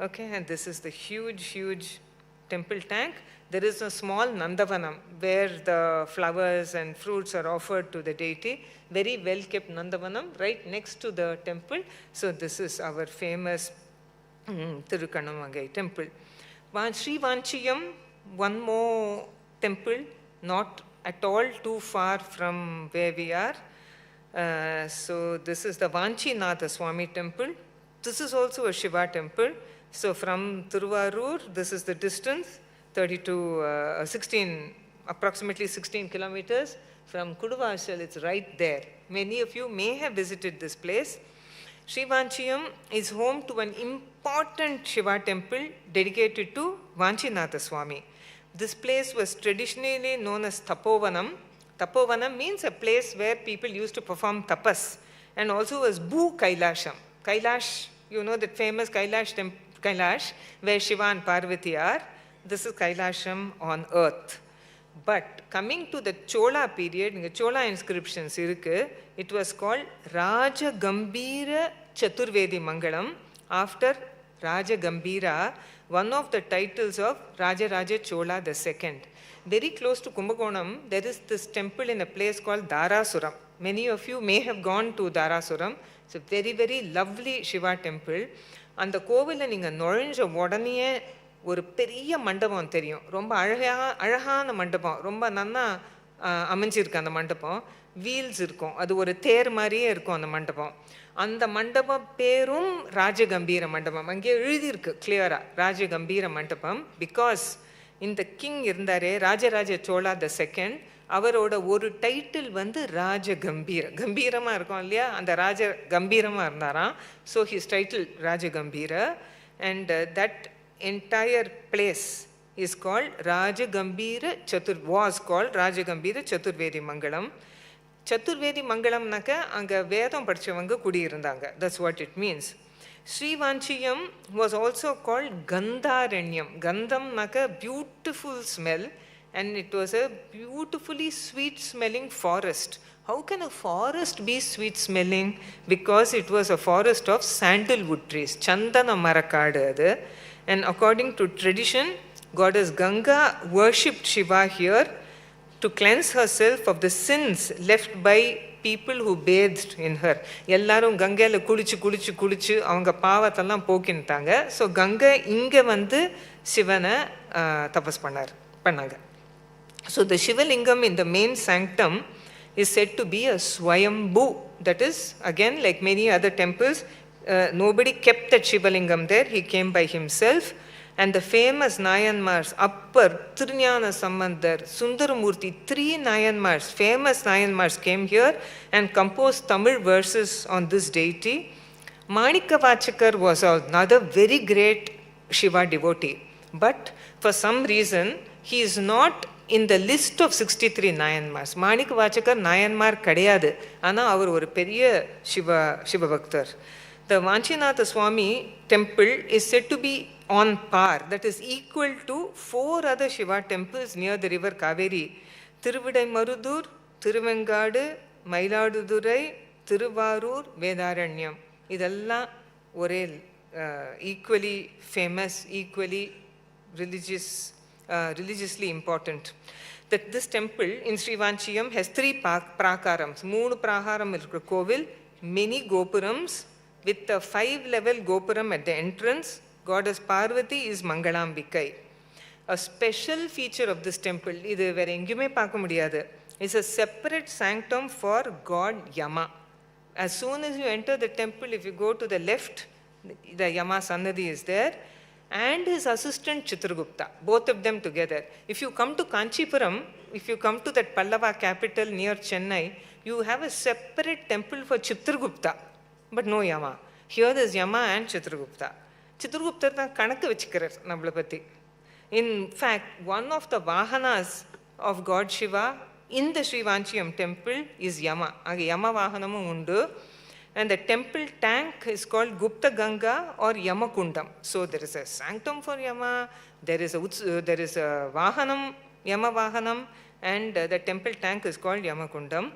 C: Okay, and this is the huge, huge temple tank. There is a small Nandavanam where the flowers and fruits are offered to the deity. Very well kept Nandavanam right next to the temple. So this is our famous Tirukanamangai temple. Sri Vanchiyam, one more temple, not at all too far from where we are. So this is the Vanchinatha Swami temple. This is also a Shiva temple. So from Thiruvarur, this is the distance, approximately 16 kilometers. From Kuduvachal, it's right there. Many of you may have visited this place. Sri Vanchiyam is home to an important Shiva temple dedicated to Vanchinatha Swami. This place was traditionally known as Tapovanam. Tapovanam means a place where people used to perform tapas, and also was Bhu Kailasham. Kailash, you know that famous Kailash, where Shiva and Parvati are. This is Kailasham on earth. But coming to the Chola period, in the Chola inscriptions, it was called Raja Gambira Chaturvedi Mangalam, after Raja Gambira, one of the titles of Raja Chola II. Very close to Kumbakonam, there is this temple in a place called Dharasuram. Many of you may have gone to Dharasuram. It's a very, very lovely Shiva temple. And the கோவிலில் நீங்கள் நுழைஞ்ச உடனே ஒரு பெரிய மண்டபம் தெரியும். ரொம்ப அழகான மண்டபம், ரொம்ப நன்னா அமைஞ்சிருக்கு அந்த மண்டபம். வீல்ஸ் இருக்கும், அது ஒரு தேர் மாதிரியே இருக்கும் அந்த மண்டபம். அந்த மண்டபம் பேரும் ராஜகம்பீர மண்டபம். அங்கே எழுதியிருக்கு கிளியரா ராஜகம்பீர மண்டபம். பிகாஸ் இந்த கிங் இருந்தாரே ராஜராஜ சோழா II, அவரோட ஒரு டைட்டில் வந்து ராஜகம்பீர, கம்பீரமாக இருக்கும் இல்லையா, அந்த ராஜ கம்பீரமாக இருந்தாராம். So his title ராஜகம்பீர, and that entire place is called Rajagambira was called Rajagambira Chaturvedi Mangalam. Chaturvedi Mangalamnaka anga vedam படிச்சவங்க குடி இருந்தாங்க. That's what it means. Sri Vanchiyam was also called Gandharanyam. Gandham naka beautiful smell, and it was a beautifully sweet smelling forest. How can a forest be sweet smelling? Because it was a forest of sandalwood trees. Chandana marakadu adu. And according to tradition, goddess Ganga worshipped Shiva here to cleanse herself of the sins left by people who bathed in her. எல்லாரும் கங்கையில குளிச்சு அவங்க பாவத்தெல்லாம் போக்கிட்டாங்க. So Ganga இங்கே வந்து சிவனை தபஸ் பண்ணாங்க. So the Shivalingam in the main sanctum is said to be a Swayambhu. That is, again, like many other temples, nobody kept that Shivalingam there. He came by himself. And the famous Nayanmars, Appar, Tirunjana Sambandar, Sundaramurti, 3 Nayanmars, famous Nayanmars came here and composed Tamil verses on this deity. Manikavachakar was another very great Shiva devotee. But for some reason, he is not in the list of 63 Nayanmars. Manikavachakar Nayanmar kadiyadu. Ana அவர் ஒரு பெரிய Shiva Bhaktar. The Vanchinatha Swami temple is said to be on par, that is equal to 4 other Shiva temples near the river Kaveri. Thiruvidaimarudur, Thiruvengadu, Mailadurai, Thiruvarur, Vedaranyam. இதெல்லாம் ஒரே equally famous, equally religiously important. That this temple in Sri Vanchiyam has 3 prakarams. 3 praharam irukku kovil, many gopurams, with a 5-level gopuram at the entrance. Goddess Parvati is Mangalambikai. A special feature of this temple, idu vera engiyume paaka mudiyadhu, is a separate sanctum for god Yama. As soon as you enter the temple, if you go to the left, the Yama Sannadhi is there, and his assistant Chitragupta, both of them together. If you come to Kanchipuram, if you come to that Pallava capital near Chennai, you have a separate temple for Chitragupta, but no Yama. Here there's Yama and Chitragupta. Chitragupta தான் கணக்கு வச்சுக்கிறார் நம்மளை பற்றி. In fact, one of the Vahanas of God Shiva in the Sri Vanchiyam temple is Yama. அங்கே Yama வாகனமும் உண்டு. And the temple tank is called Gupta Ganga or Yamakundam. So there is a sanctum for Yama, there is a Vahanam, Yama Vahanam, and the temple tank is called Yamakundam.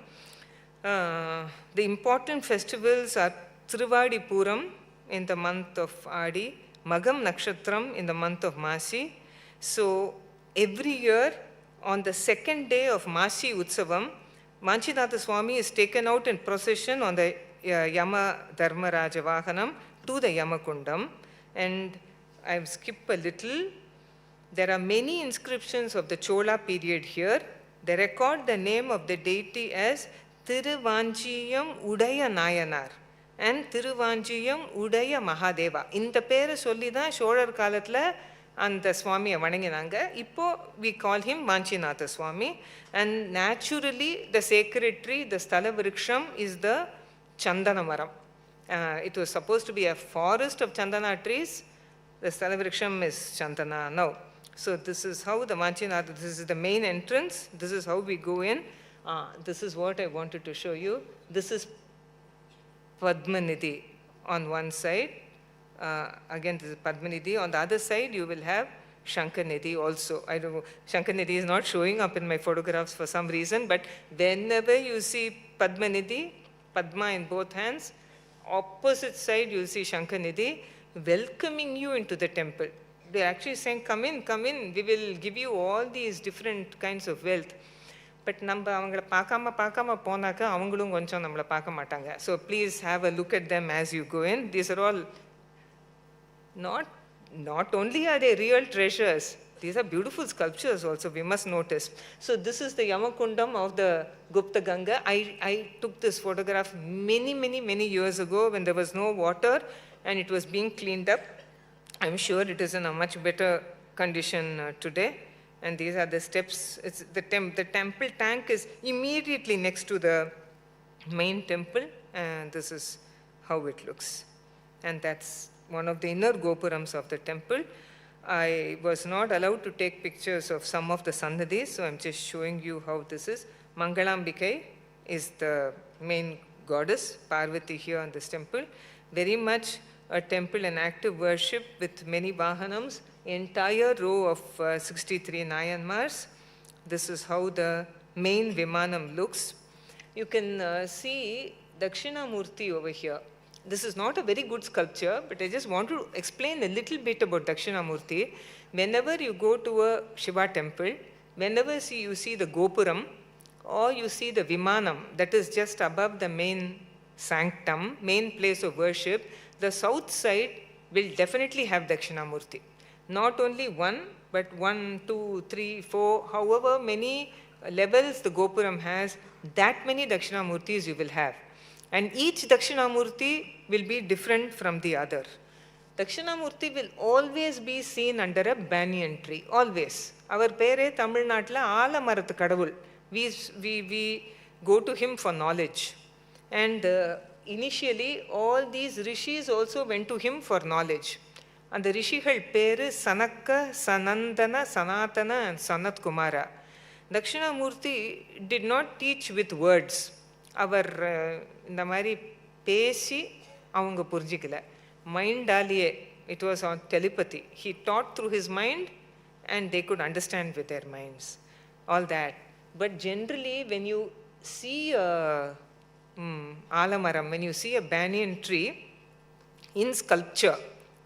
C: The important festivals are Thiruvari Puram in the month of Adi, Magam Nakshatram in the month of Masi. So every year on the second day of Masi Utsavam, Vanchinatha Swami is taken out in procession on the Yama Dharmaraja Vahanam to the Yamakundam. And I will skip a little. There are many inscriptions of the Chola period here. They record the name of the deity as Thiruvanchiyam Udaya Nayanar and Thiruvanchiyam Udaya Mahadeva. இந்த பேரை சொல்லி தான் சோழர் காலத்தில் அந்த சுவாமியை வணங்கினாங்க. இப்போ we call him Vanchinatha Swami. And naturally the sacred tree, the Sthala Vriksham, is the Chandana Maram. It was supposed to be a forest of Chandana trees. The Sthala Vriksham is Chandana now. So this is how the Vanchinatha, this is the main entrance. This is how we go in. This is what I wanted to show you. This is Padmanidhi on one side. Again, this is Padmanidhi. On the other side, you will have Shankanidhi also. I don't know, Shankanidhi is not showing up in my photographs for some reason, but whenever you see Padmanidhi, Padma in both hands, opposite side you will see Shankanidhi welcoming you into the temple. They are actually saying, come in, we will give you all these different kinds of wealth. But நம்ம அவங்கள பார்க்காம போனாக்க அவங்களும் கொஞ்சம் நம்மளை பார்க்க மாட்டாங்க. So please have a look at them as you go in. These are all not only are they real treasures, these are beautiful sculptures also, we must notice. So this is the Yamakundam of the Gupta Ganga. I took this photograph many years ago when there was no water and it was being cleaned up. I'm sure it is in a much better condition today. And these are the steps. It's the temple tank is immediately next to the main temple, and this is how it looks. And that's one of the inner gopurams of the temple. I was not allowed to take pictures of some of the sannadhis, so I'm just showing you how this is. Mangalambikai is the main goddess, Parvati, here on this temple. Very much a temple in active worship with many vahanams, entire row of 63 Nayanmars. This is how the main Vimanam looks. You can see Dakshinamurti over here. This is not a very good sculpture, but I just want to explain a little bit about Dakshinamurti. Whenever you go to a Shiva temple, whenever you see the Gopuram or you see the Vimanam, that is just above the main sanctum, main place of worship, the south side will definitely have Dakshinamurti. Not only one, but 1, 2, 3, 4, however many levels the Gopuram has, that many Dakshinamurtis you will have. And each Dakshinamurti will be different from the other. Dakshinamurti will always be seen under a banyan tree, always. Our pere Tamil Natla Alamarathu Kadavul. We go to him for knowledge. And initially, all these rishis also went to him for knowledge. அந்த ரிஷிகள் பேர் சனக்க, சனந்தன, சனாதன and Sanath Kumara. Dakshinamurthy did not teach with words. அவர் இந்த மாதிரி பேசி அவங்க புரிஞ்சிக்கல. மைண்டாலேயே, it was on telepathy. He taught through his mind and they could understand with their minds. All that. But generally when you see a alamaram, when you see a banyan tree in sculpture,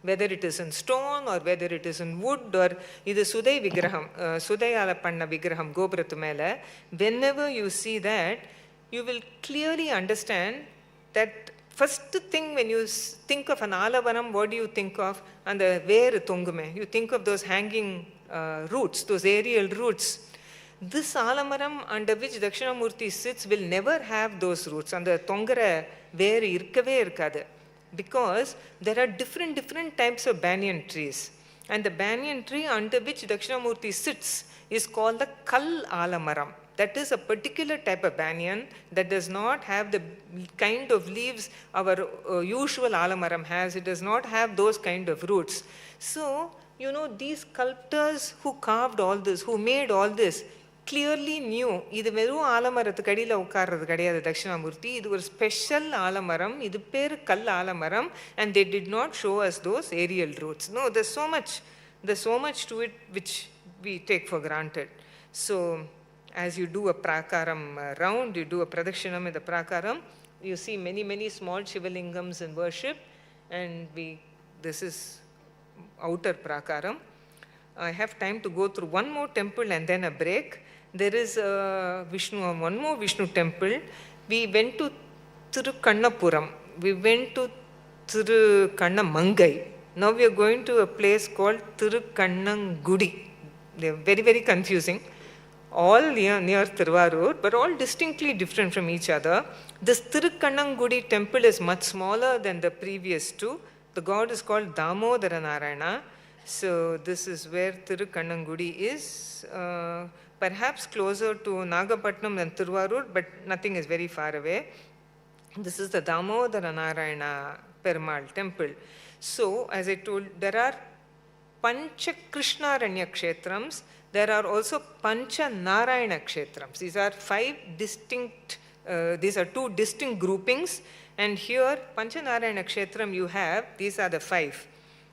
C: whether it is in stone or whether it is in wood or idu sudai vigraham, sudayala panna vigraham gopurathu mela, whenever you see that, you will clearly understand that first thing when you think of an alavaram, what do you think of? And the veru thongume, you think of those hanging roots, those aerial roots. This alamaram under which Dakshinamurti sits will never have those roots. And the thongara veru irkave irkadu. Because there are different types of banyan trees. And the banyan tree under which Dakshinamurti sits is called the Kal Alamaram. That is a particular type of banyan that does not have the kind of leaves our usual alamaram has. It does not have those kind of roots. So, these sculptors who carved all this, who made all this, clearly knew, idu veru alamarathukku adiyila ukkarradhu kediyadhu Dakshinamurti, idu oru special alamaram, idu per kall alamaram, and they did not show us those aerial roots. No, there's so much to it which we take for granted. So, as you do a prakaram round, you do a pradakshinam in the prakaram, you see many, many small Shivalingams in worship, and this is outer prakaram. I have time to go through one more temple and then a break. There is one more Vishnu temple. We went to Thirukannapuram. We went to Thirukannamangai. Now we are going to a place called Thirukannangudi. They are very, very confusing. All near Thiruvarur, but all distinctly different from each other. This Thirukannangudi temple is much smaller than the previous two. The god is called Damodara Narayana. So this is where Thirukannangudi is. Perhaps closer to Nagapattinam than Thiruvarur, but nothing is very far away. This is the Damodara Narayana Perumal temple. So, as I told, there are Pancha Krishnaranya Kshetrams. There are also Pancha Narayana Kshetrams. These are these are two distinct groupings. And here, Pancha Narayana Kshetram you have, these are the 5.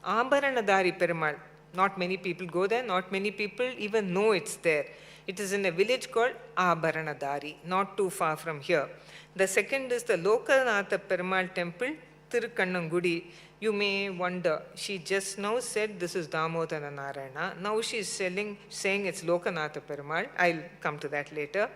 C: Ambaranadari Perumal. Not many people go there, not many people even know it's there. It is in a village called Abaranadari, not too far from here. The second is the Lokanatha Perumal temple, Thirukannangudi. You may wonder, she just now said this is Damodara Narayana. Now she is saying it's Lokanatha Perumal. I'll come to that later.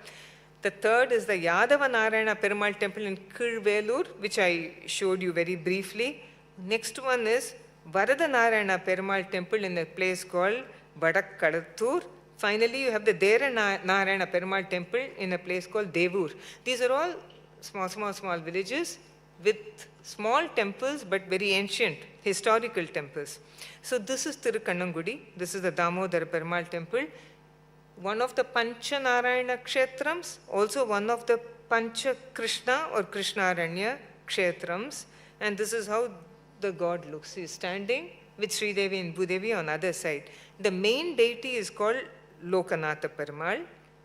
C: The third is the Yadava Narayana Perumal temple in Kirvelur, which I showed you very briefly. Next one is Varada Narayana Perumal temple in a place called Vadakkadattur. Finally, you have the Dera Narayana Perumal temple in a place called Devur. These are all small villages with small temples but very ancient historical temples. So this is Thirukannangudi. This is the Damodara Perumal temple. One of the Pancha Narayana Kshetrams, also one of the Pancha Krishna or Krishnaranya Kshetrams. And this is how the god looks. He is standing with Sridevi and Bhudevi on the other side. The main deity is called Lokanatha Perumal,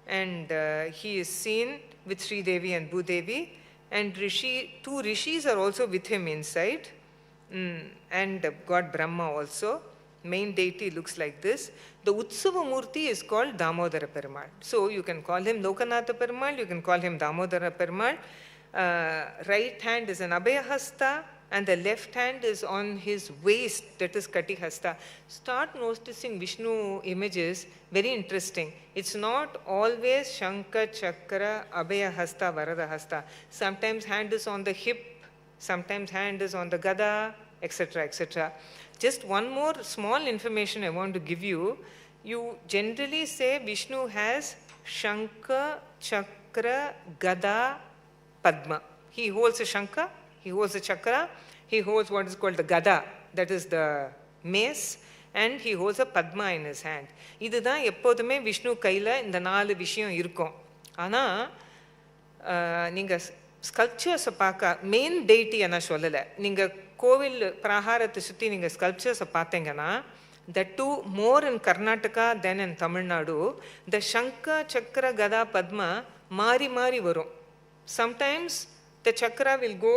C: and he is seen with Sridevi and Bhudevi. And two rishis are also with him inside, and god Brahma also. Main deity looks like this. The Utsava Murti is called Damodara Perumal. So you can call him Lokanatha Perumal, you can call him Damodara Perumal. Right hand is an Abhayahasta, and the left hand is on his waist, that is Katihasta. Start noticing Vishnu images, very interesting. It's not always Shankha, Chakra, Abhayahasta, Varadahasta. Sometimes hand is on the hip, sometimes hand is on the Gada, etc., etc. Just one more small information I want to give you. You generally say Vishnu has Shankha, Chakra, Gada, Padma. He holds a Shankha, he holds a Chakra, he holds what is called the Gada, that is the mace, and he holds a Padma in his hand. இதுதான் எப்போதுமே விஷ்ணு கையில் இந்த 4 விஷயம் இருக்கும். ஆனால் நீங்கள் ஸ்கல்ப்சர்ஸை பார்க்க main டெய்ட்டி நான் சொல்லலை. நீங்கள் கோவில் பிரகாரத்தை சுற்றி நீங்கள் ஸ்கல்ப்சர்ஸை பார்த்தீங்கன்னா, the two more in Karnataka than in Tamil Nadu, the Shankha, Chakra, Gada, Padma மாறி மாறி வரும். Sometimes the chakra will go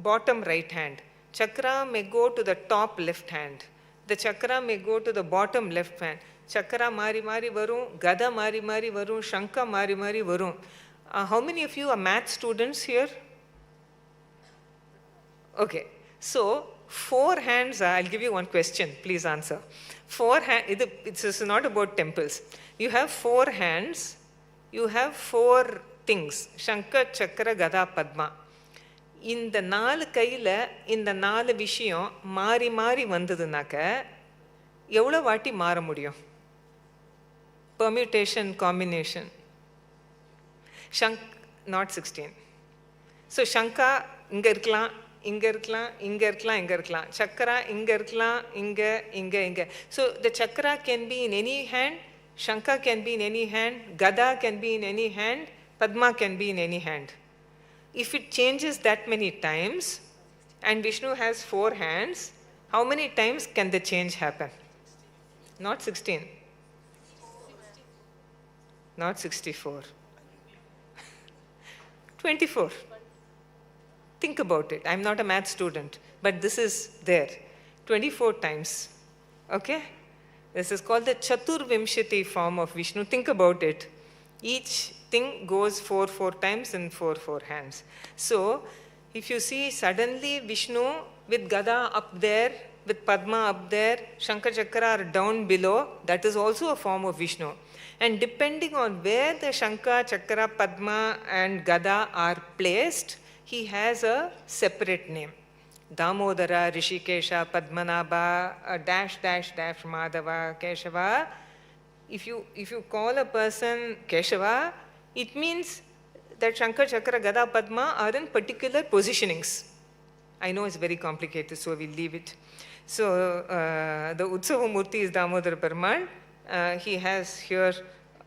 C: bottom right hand. Chakra may go to the top left hand. The chakra may go to the bottom left hand. Chakra mari mari varum, gada mari mari varum, shankha mari mari varum. How many of you are math students here? Okay. So 4 hands, I'll give you one question, please answer. 4 hands, it's not about temples. You have 4 hands, you have 4 things, Shankha, Chakra, Gada, Padma. இந்த 4 கையில் இந்த 4 விஷயம் மாறி மாறி வந்ததுனாக்க எவ்வளோ வாட்டி மாற முடியும்? Permutation, combination. Not 16. So Shankha இங்கே இருக்கலாம், இங்கே இருக்கலாம், இங்கே இருக்கலாம், இங்கே இருக்கலாம். Chakra இங்கே இருக்கலாம், இங்கே, இங்கே, இங்கே. So the chakra can be in any hand, Shankha can be in any hand, Gada can be in any hand, Padma can be in any hand. If it changes that many times, and Vishnu has 4 hands, how many times can the change happen? Not 16. Not 64. 24. Think about it. I'm not a math student, but this is there. 24 times. Okay? This is called the Chaturvimshati form of Vishnu. Think about it. Each thing goes 4 times in 4 hands. So, if you see suddenly Vishnu with Gada up there, with Padma up there, Shankha Chakra are down below, that is also a form of Vishnu. And depending on where the Shankha, Chakra, Padma and Gada are placed, he has a separate name. Damodara, Rishikesha, Padmanabha, dash, dash, dash, Madhava, Keshava. If you call a person Keshava, it means that Shankha, Chakra, Gada, Padma are in particular positionings. I know it's very complicated, so we'll leave it. So, the Utsava Murti is Damodara Perumal. He has here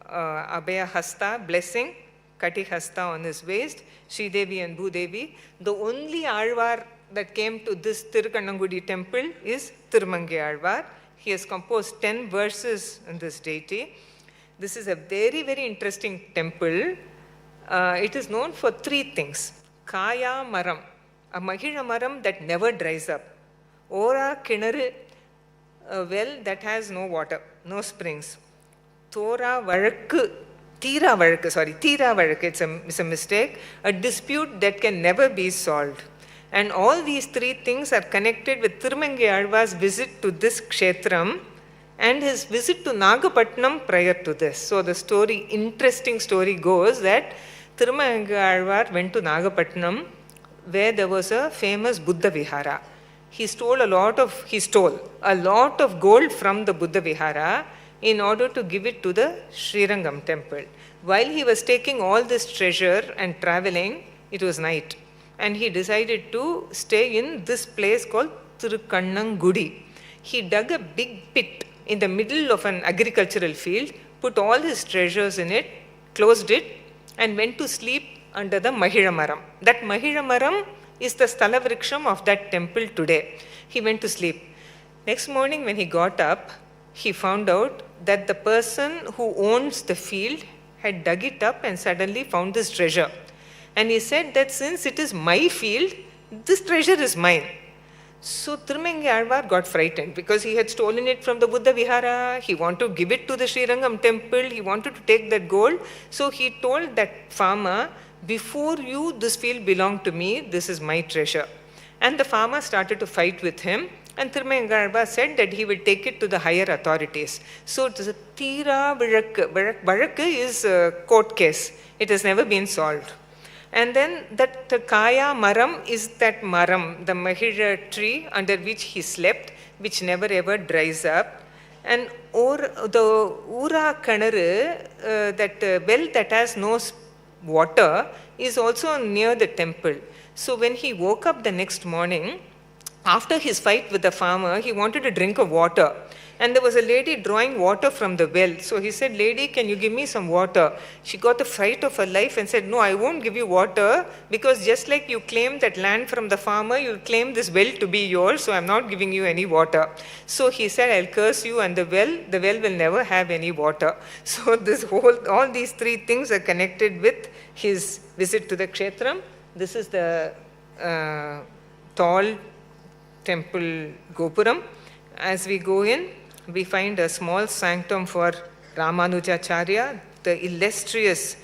C: Abhaya Hasta, blessing, Kati Hasta on his waist, Sridevi and Bhudevi. The only Alvar that came to this Tirukannangudi temple is Tirumangai Alvar. He has composed 10 verses on this deity. This is a very, very interesting temple. It is known for 3 things. Kaya Maram, a Mahila Maram that never dries up. Ora Kinaru, a well that has no water, no springs. Thora Varakku, Tira Varakku, it's a mistake, a dispute that can never be solved. And all these 3 things are connected with Tirumangai Alvar's visit to this kshetram and his visit to Nagapattinam prior to this. So the story, interesting story goes that Tirumangai Alvar went to Nagapattinam where there was a famous Buddha Vihara. He stole a lot of gold from the Buddha Vihara in order to give it to the Srirangam temple. While he was taking all this treasure and traveling, it was night. And he decided to stay in this place called Tirukannangudi. He dug a big pit in the middle of an agricultural field, put all his treasures in it, closed it, and went to sleep under the Mahila Maram. That Mahila Maram is the Sthala Vriksham of that temple today. He went to sleep. Next morning when he got up, he found out that the person who owns the field had dug it up and suddenly found this treasure. And he said that since it is my field, this treasure is mine. So Tirumangai Alvar got frightened because he had stolen it from the Buddha Vihara. He wanted to give it to the Srirangam temple. He wanted to take that gold. So he told that farmer, before you, this field belonged to me. This is my treasure. And the farmer started to fight with him. And Tirumangai Alvar said that he would take it to the higher authorities. So it is a Tira Vazhakku. Vazhakku is a court case. It has never been solved. And then that Kaya Maram is that Maram, the Mahila tree under which he slept, which never ever dries up. And the Ura Kanaru, that well that has no water, is also near the temple. So when he woke up the next morning, after his fight with the farmer, he wanted a drink of water. And there was a lady drawing water from the well. So he said, lady, can you give me some water? She got the fright of her life and said, no, I won't give you water because just like you claimed that land from the farmer, you claim this well to be yours, so I'm not giving you any water. So he said, I'll curse you and the well will never have any water. So all these 3 things are connected with his visit to the kshetram. This is the tall temple Gopuram. As we go in, we find a small sanctum for Ramanujacharya, the illustrious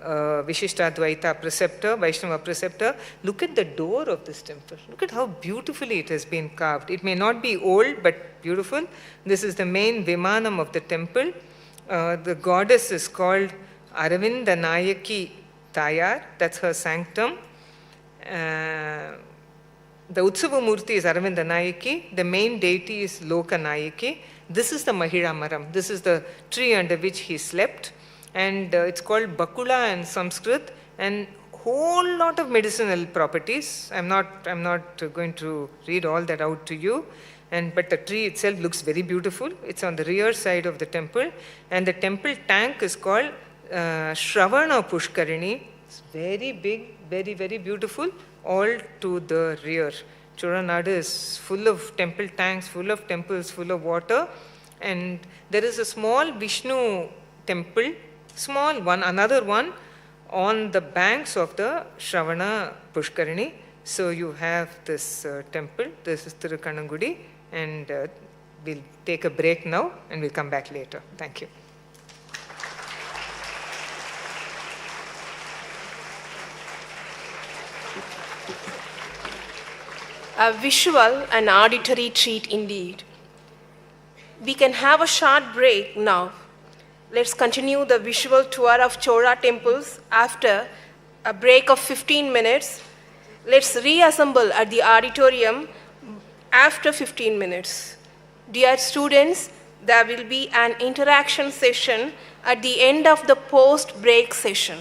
C: Vishishtadvaita preceptor, Vaishnava preceptor. Look at the door of this temple. Look at how beautifully it has been carved. It may not be old, but beautiful. This is the main Vimanam of the temple. The goddess is called Aravinda Nayaki Tayar. That's her sanctum. The Utsava Murti is Aravinda Nayaki. The main deity is Loka Nayaki. This is the Mahila Maram. This is the tree under which he slept. And it's called Bakula in Sanskrit. And whole lot of medicinal properties. I'm not going to read all that out to you. but the tree itself looks very beautiful. It's on the rear side of the temple, and the temple tank is called Shravana Pushkarini. It's very big, very, very beautiful, all to the rear. Cholanadu is full of temple tanks, full of temples, full of water, and there is a small Vishnu temple, small one, another one, on the banks of the Shravana Pushkarini. So you have this temple, this is Thirukanangudi, and we'll take a break now and we'll come back later. Thank you.
B: A visual and auditory treat indeed. We can have a short break now. Let's continue the visual tour of Chola temples after a break of 15 minutes. Let's reassemble at the auditorium after 15 minutes. Dear students, there will be an interaction session at the end of the post-break session.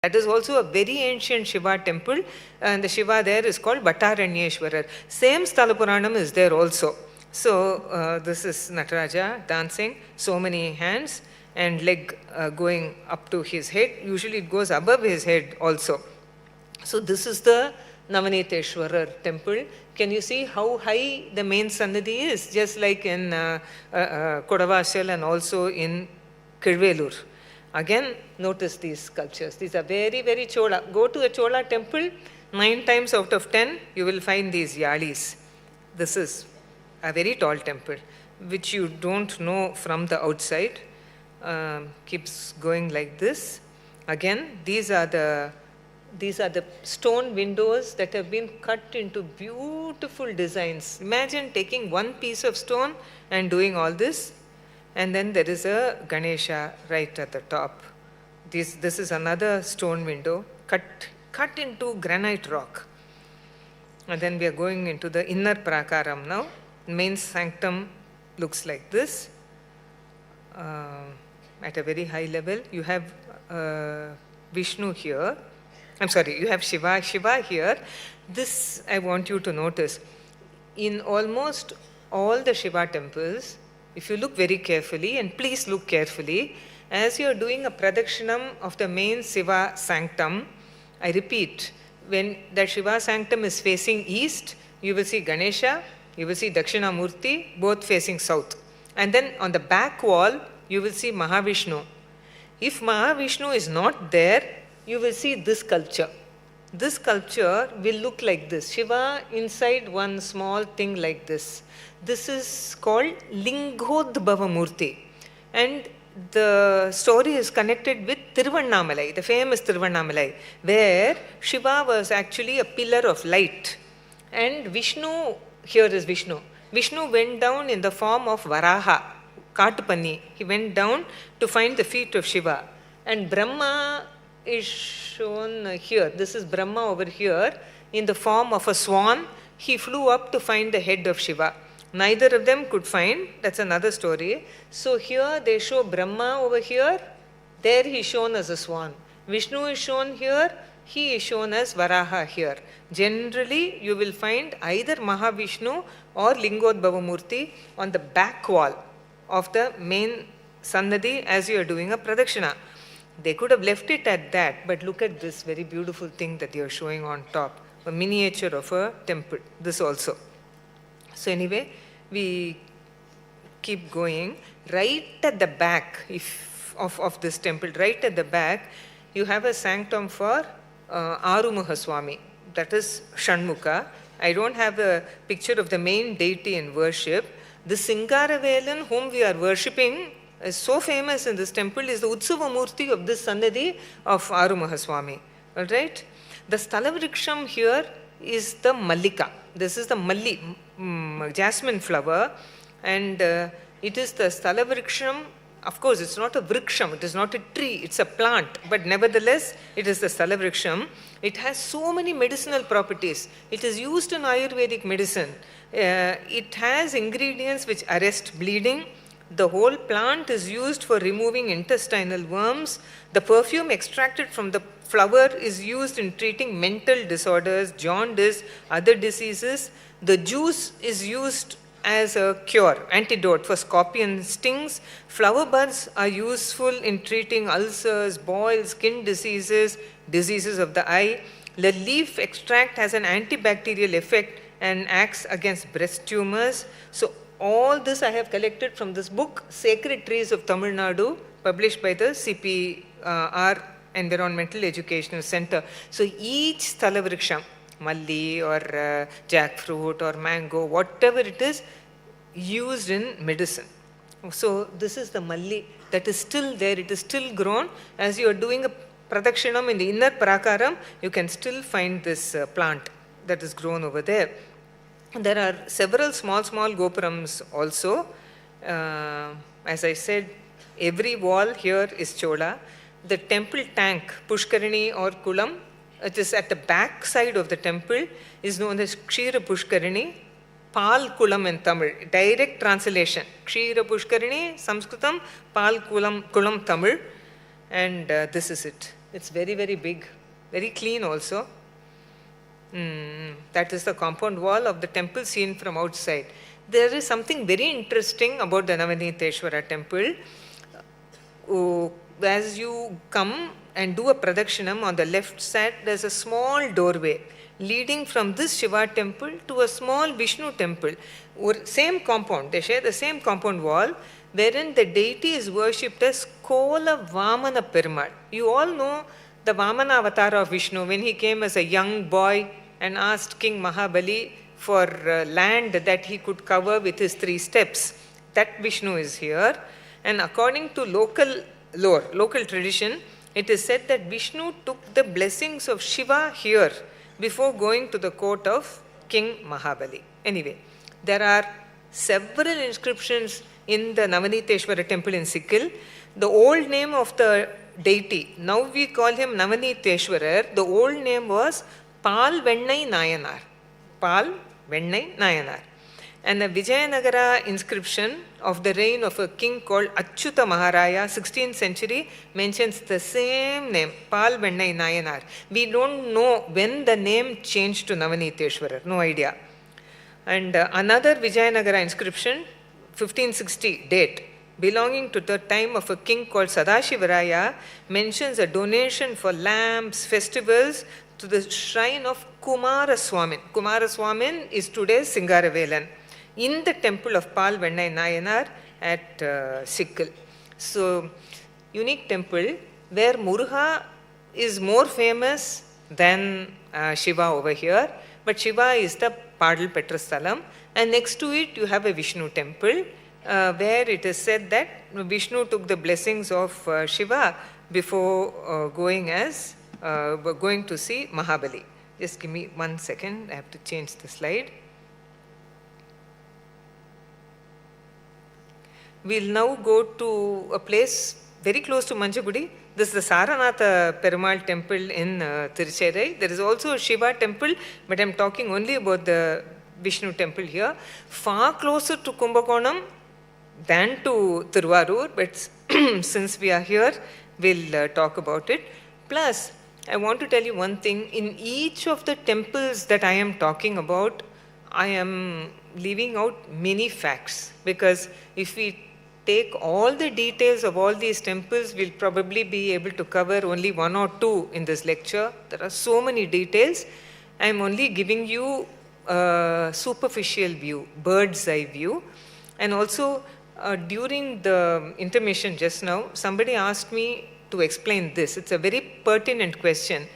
C: That is also a very ancient Shiva temple, and the Shiva there is called Bhattaranyeshwarar. Same Sthala Puranam is there also. So this is Nataraja dancing, so many hands and leg going up to his head. Usually it goes above his head also. So this is the Navaneteshwarar temple. Can you see how high the main Sannidhi is? Just like in Kodavasal and also in Kirvelur. Again, notice these sculptures. These are very, very Chola. Go to a Chola temple, 9 times out of 10, you will find these yalis. This is a very tall temple, which you don't know from the outside. Keeps going like this. Again, these are the stone windows that have been cut into beautiful designs. Imagine taking one piece of stone and doing all this. And then there is a Ganesha right at the top. This is another stone window cut into granite rock. And then we are going into the inner prakaram now. Main sanctum looks like this. At a very high level, you have Vishnu here. I'm sorry, you have Shiva here. This I want you to notice. In almost all the Shiva temples, if you look very carefully, and please look carefully, as you are doing a pradakshinam of the main Shiva sanctum, I repeat, when the Shiva sanctum is facing east, you will see Ganesha, you will see Dakshinamurti, both facing south. And then on the back wall, you will see Mahavishnu. If Mahavishnu is not there, you will see this sculpture. This sculpture will look like this. Shiva inside one small thing like this. This is called Lingodbhava Murti. And the story is connected with Thiruvannamalai, the famous Thiruvannamalai, where Shiva was actually a pillar of light. And Vishnu, here is Vishnu. Vishnu went down in the form of Varaha, Katupanni. He went down to find the feet of Shiva. And Brahma is shown here. This is Brahma over here in the form of a swan. He flew up to find the head of Shiva. Neither of them could find. That's another story. So here they show Brahma over here. There he is shown as a swan. Vishnu is shown here. He is shown as Varaha here. Generally, you will find either Mahavishnu or Lingodbhava Murti on the back wall of the main Sannadhi as you are doing a Pradakshina. They could have left it at that, but look at this very beautiful thing that you are showing on top. A miniature of a temple. This also. So anyway, we keep going. Right at the back of this temple, right at the back, you have a sanctum for Arumuha Swami. That is Shanmukha. I don't have a picture of the main deity in worship. The Singaravelan whom we are worshipping is so famous in this temple is the Utsava Murti of this Sannadhi of Arumuha Swami. Alright? The Stalavriksham here is the Mallika. This is the Malli, jasmine flower, and it is the Stalavriksham. Of course, it's not a vriksham, it is not a tree, it's a plant, but nevertheless, it is the Stalavriksham. It has so many medicinal properties. It is used in Ayurvedic medicine. It has ingredients which arrest bleeding. The whole plant is used for removing intestinal worms. The perfume extracted from the flower is used in treating mental disorders, jaundice, other diseases. The juice is used as a cure, antidote for scorpion stings. Flower buds are useful in treating ulcers, boils, skin diseases, diseases of the eye. The leaf extract has an antibacterial effect and acts against breast tumors. So all this I have collected from this book, Sacred Trees of Tamil Nadu, published by the CPR Environmental Educational Center. So each Stalavriksham, Malli or jackfruit or mango, whatever it is, used in medicine. So this is the Malli that is still there, it is still grown. As you are doing a Pradakshinam in the inner Prakaram, you can still find this plant that is grown over there. There are several small gopurams also. As I said, every wall here is Chola. The temple tank, Pushkarini or Kulam, it is at the back side of the temple, is known as Kshira Pushkarini, Pal Kulam in Tamil. Direct translation. Kshira Pushkarini, Sanskritam, Pal Kulam Tamil. And this is it. It's very, very big, very clean also. That is the compound wall of the temple seen from outside. There is something very interesting about the Navaniteshwara temple. As you come and do a pradakshinam, on the left side, there's a small doorway leading from this Shiva temple to a small Vishnu temple. Same compound, they share the same compound wall, wherein the deity is worshipped as Chola Vamana Perumal. You all know the Vamana avatar of Vishnu when he came as a young boy and asked King Mahabali for land that he could cover with his 3 steps. That Vishnu is here. And according to local lore, local tradition, it is said that Vishnu took the blessings of Shiva here before going to the court of King Mahabali. Anyway, there are several inscriptions in the Navaniteshwara temple in Sikil. The old name of the deity, now we call him Navaniteshwarar, the old name was Pal Vennai Nayanar. Pal Vennai Nayanar. And a Vijayanagara inscription of the reign of a king called Achyuta Maharaya, 16th century, mentions the same name, Pal Vennai Nayanar. We don't know when the name changed to Navaniteshwarar, no idea. And another Vijayanagara inscription, 1560 date, belonging to the time of a king called Sadashivaraya, mentions a donation for lamps, festivals to the shrine of Kumaraswamin. Kumaraswamin is today's Singaravelan, in the temple of Pal Vennai Nayanar at Sikil. So, unique temple where Muruga is more famous than Shiva over here, but Shiva is the Padal Petrasthalam, and next to it you have a Vishnu temple where it is said that Vishnu took the blessings of Shiva before going to see Mahabali. Just give me 1 second, I have to change the slide. We'll now go to a place very close to Manjagudi. This is the Saranatha Perumal temple in Tirucherai. There is also a Shiva temple, but I'm talking only about the Vishnu temple here. Far closer to Kumbakonam than to Thiruvarur, but since we are here, we'll talk about it. Plus, I want to tell you one thing. In each of the temples that I am talking about, I am leaving out many facts, because if we take all the details of all these temples, we'll probably be able to cover only 1 or 2 in this lecture. There are so many details. I'm only giving you a superficial view, bird's eye view. And also, during the intermission just now, somebody asked me to explain this. It's a very pertinent question.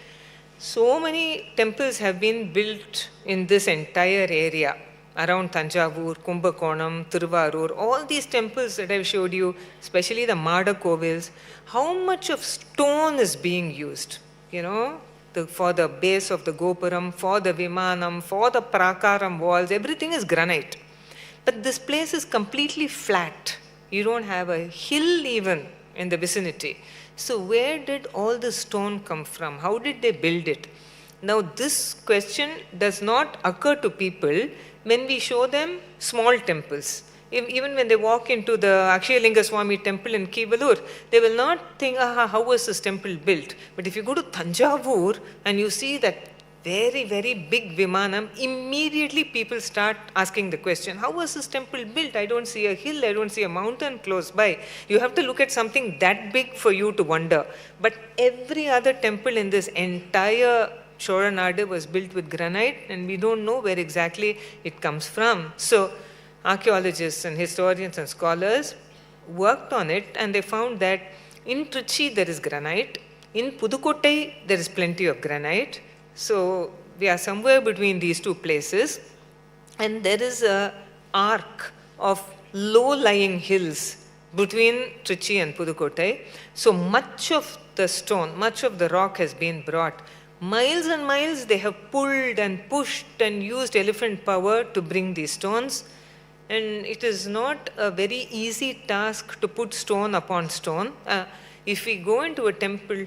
C: So many temples have been built in this entire area, around Thanjavur, Kumbakonam, Thiruvarur, all these temples that I've showed you, especially the Mada Kovils, how much of stone is being used, for the base of the Gopuram, for the Vimanam, for the Prakaram walls, everything is granite. But this place is completely flat. You don't have a hill even in the vicinity. So where did all the stone come from? How did they build it? Now this question does not occur to people when we show them small temples. Even when they walk into the Akshayalinga Swami temple in Kivalur, they will not think, how was this temple built? But if you go to Thanjavur and you see that very, very big Vimanam, immediately people start asking the question, how was this temple built? I don't see a hill, I don't see a mountain close by. You have to look at something that big for you to wonder. But every other temple in this entire Chola Nadu was built with granite, and we don't know where exactly it comes from. So archaeologists and historians and scholars worked on it, and they found that in Trichy there is granite, in Pudukottai there is plenty of granite. So we are somewhere between these 2 places, and there is an arc of low-lying hills between Trichy and Pudukottai. So much of the stone, much of the rock has been brought. Miles and miles they have pulled and pushed and used elephant power to bring these stones. And it is not a very easy task to put stone upon stone. If we go into a temple,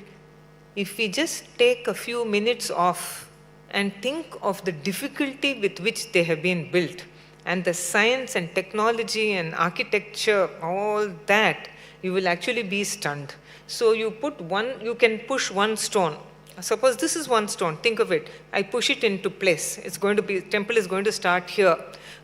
C: if we just take a few minutes off and think of the difficulty with which they have been built, and the science and technology and architecture, all that, you will actually be stunned. So you can push one stone. Suppose this is one stone, think of it. I push it into place. Temple is going to start here.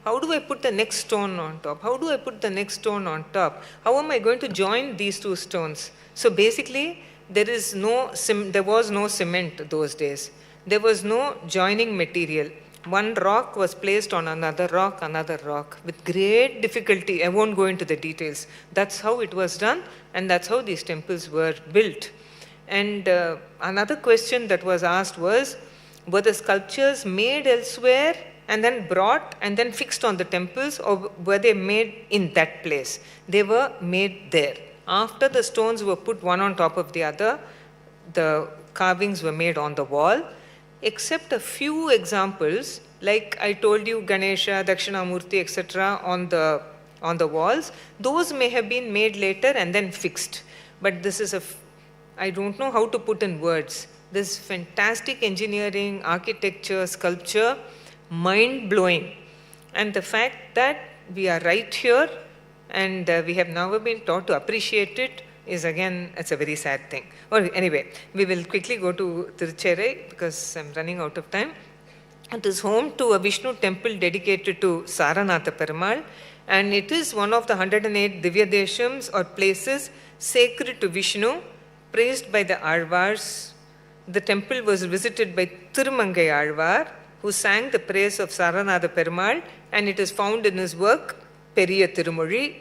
C: How do I put the next stone on top? How do I put the next stone on top? How am I going to join these two stones? So basically, there was no cement those days. There was no joining material. One rock was placed on another rock, with great difficulty. I won't go into the details. That's how it was done, and that's how these temples were built. And another question that was asked was, were the sculptures made elsewhere and then brought and then fixed on the temples, or were they made in that place? They were made there. After the stones were put one on top of the other, the carvings were made on the wall, except a few examples, like I told you, Ganesha, Dakshinamurti, etc. on the walls. Those may have been made later and then fixed. But this is I don't know how to put in words. This fantastic engineering, architecture, sculpture, mind-blowing. And the fact that we are right here and we have never been taught to appreciate it is, again, it's a very sad thing. Well, anyway, we will quickly go to Tirucherai because I'm running out of time. It is home to a Vishnu temple dedicated to Saranatha Perumal, and it is one of the 108 Divya Deshams or places sacred to Vishnu, praised by the Alvars. The temple was visited by Thirumangai Alvar, who sang the praise of Saranatha Perumal, and it is found in his work, Periya Tirumozhi.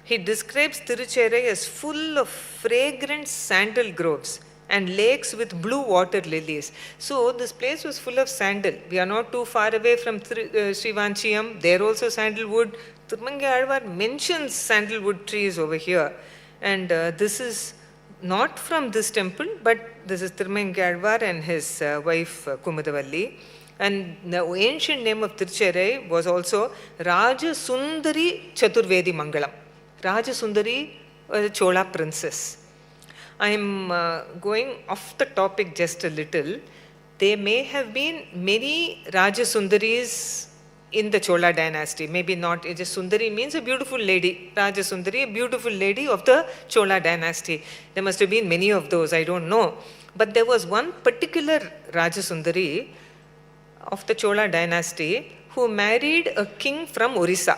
C: He describes Tirucherai as full of fragrant sandal groves and lakes with blue water lilies. So this place was full of sandal. We are not too far away from Srivanchiyam. There also sandalwood. Thirumangai Alvar mentions sandalwood trees over here. And this is not from this temple, but this is Thirumangai Alvar and his wife Kumudavalli. And the ancient name of Tirucherai was also Rajasundari Chaturvedi Mangalam. Rajasundari was a Chola princess. I am going off the topic just a little. There may have been many Rajasundaris in the Chola dynasty. Maybe not. Just Sundari means a beautiful lady. Rajasundari, a beautiful lady of the Chola dynasty. There must have been many of those. I don't know. But there was one particular Rajasundari of the Chola dynasty who married a king from Orissa.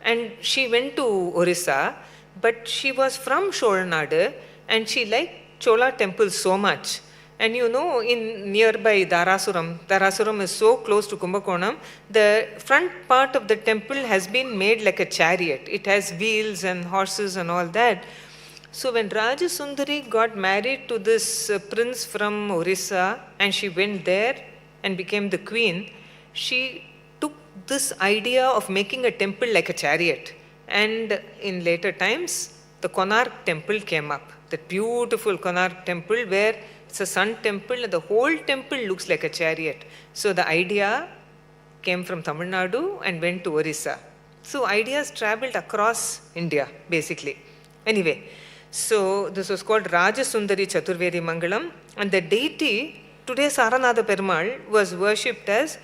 C: And she went to Orissa, but she was from Sholanadu, and she liked Chola temples so much. And you know, in nearby Dharasuram is so close to Kumbakonam, the front part of the temple has been made like a chariot. It has wheels and horses and all that. So when Rajasundari got married to this prince from Orissa, and she went there and became the queen, she took this idea of making a temple like a chariot. And in later times, the Konark temple came up. That beautiful Konark temple where it's a sun temple and the whole temple looks like a chariot. So the idea came from Tamil Nadu and went to Orissa. So ideas traveled across India, basically. Anyway, so this was called Rajasundari Chaturvedi Mangalam, and the deity, today Saranatha Perumal, was worshipped as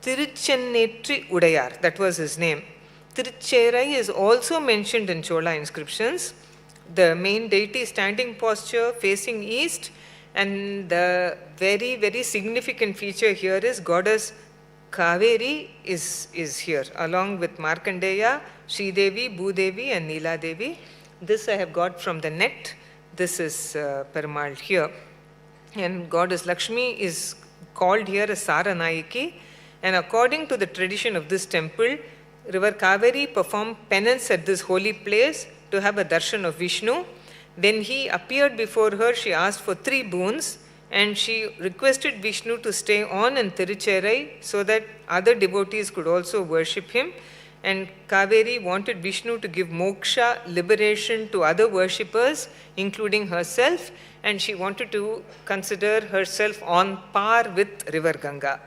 C: Tiruchennetri Udayar. That was his name. Tirucherai is also mentioned in Chola inscriptions. The main deity standing posture facing east, and the very, very significant feature here is goddess Kaveri is here, along with Markandeya, Sridevi, Bhudevi and Neela Devi. This I have got from the net. This is Perumal here. And goddess Lakshmi is called here as Saranayaki. And according to the tradition of this temple, River Kaveri performed penance at this holy place to have a darshan of Vishnu. When he appeared before her, she asked for 3 boons, and she requested Vishnu to stay on in Tirucherai so that other devotees could also worship him. And Kaveri wanted Vishnu to give moksha, liberation to other worshippers, including herself, and she wanted to consider herself on par with river Ganga.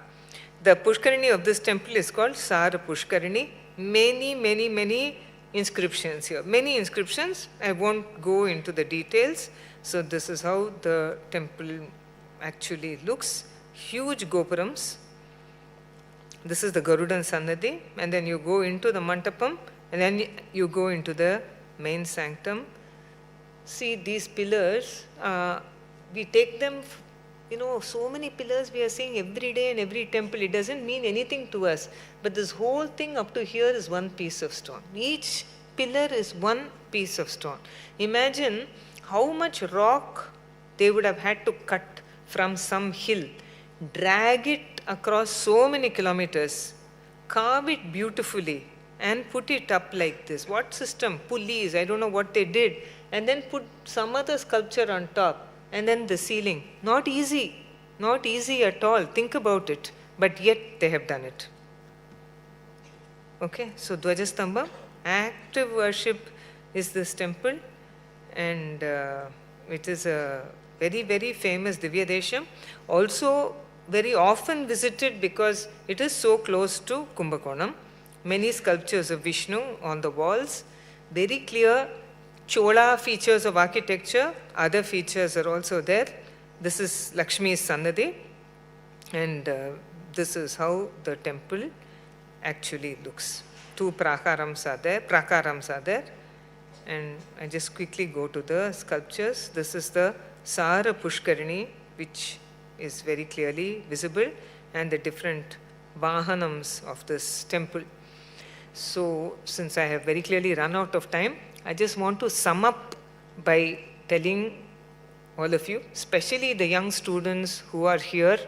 C: The Pushkarini of this temple is called Sara Pushkarini. Many, many, many inscriptions here. Many inscriptions. I won't go into the details. So this is how the temple actually looks. Huge gopurams. This is the Garudan Sannadhi, and then you go into the Mantapam, and then you go into the main sanctum. see these pillars, we take them, so many pillars we are seeing every day in every temple. It doesn't mean anything to us. But this whole thing up to here is one piece of stone. Each pillar is one piece of stone. Imagine how much rock they would have had to cut from some hill, drag it across so many kilometers, carve it beautifully, and put it up like this. What system? Pulleys, I don't know what they did. And then put some other sculpture on top. And then the ceiling. Not easy. Not easy at all. Think about it. But yet they have done it. Okay, so Dvajastambha, active worship is this temple. And it is a very, very famous Divya Desham. Also very often visited because it is so close to Kumbakonam. Many sculptures of Vishnu on the walls. Very clear Chola features of architecture. Other features are also there. This is Lakshmi's Sannadhi. And this is how the temple actually looks. 2 prakarams are there. And I just quickly go to the sculptures. This is the Sara Pushkarini, which is very clearly visible, and the different vahanams of this temple. So, since I have very clearly run out of time, I just want to sum up by telling all of you, especially the young students who are here,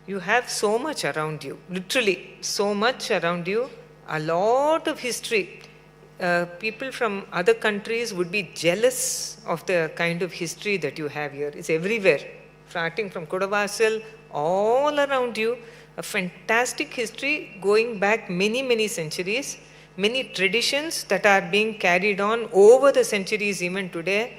C: you have so much around you, literally so much around you, a lot of history. People from other countries would be jealous of the kind of history that you have here. It's everywhere, starting from Kodavasal, all around you, a fantastic history going back many, many centuries, many traditions that are being carried on over the centuries even today,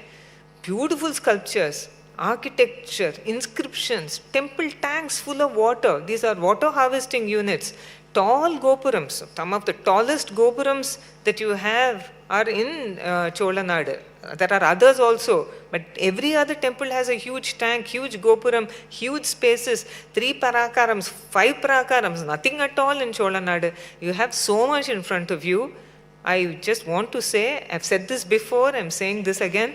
C: beautiful sculptures, architecture, inscriptions, temple tanks full of water. These are water harvesting units. Tall gopurams, some of the tallest gopurams that you have are in Chola Nadu. There are others also, but every other temple has a huge tank, huge gopuram, huge spaces, 3 parakarams, 5 parakarams, nothing at all in Chola Nadu. You have so much in front of you. I just want to say, I've said this before, I'm saying this again,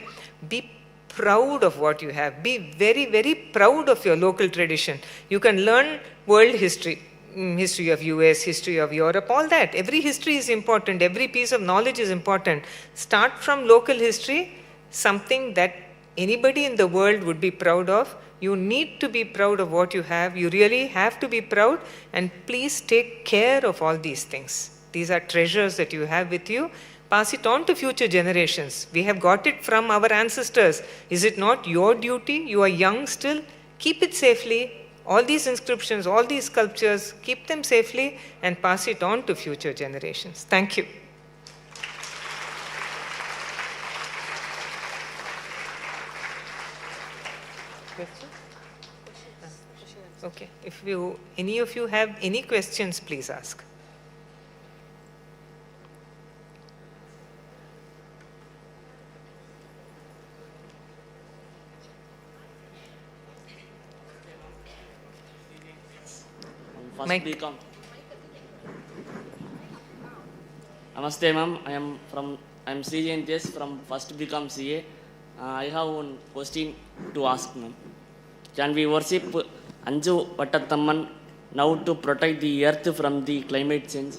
C: be proud of what you have. Be very, very proud of your local tradition. You can learn world history. History of US, history of Europe, all that. Every history is important. Every piece of knowledge is important. Start from local history, something that anybody in the world would be proud of. You need to be proud of what you have. You really have to be proud, and please take care of all these things. These are treasures that you have with you. Pass it on to future generations. We have got it from our ancestors. Is it not your duty? You are young still. Keep it safely. All these inscriptions, all these sculptures, keep them safely and pass it on to future generations. Thank you. Okay, if any of you have any questions, please ask.
D: First BCom. Namaste, ma'am. I am Sri Jayantes from first BCom CA. I have one question to ask, ma'am. Can we worship Anju Vattathamman now to protect the earth from the climate change?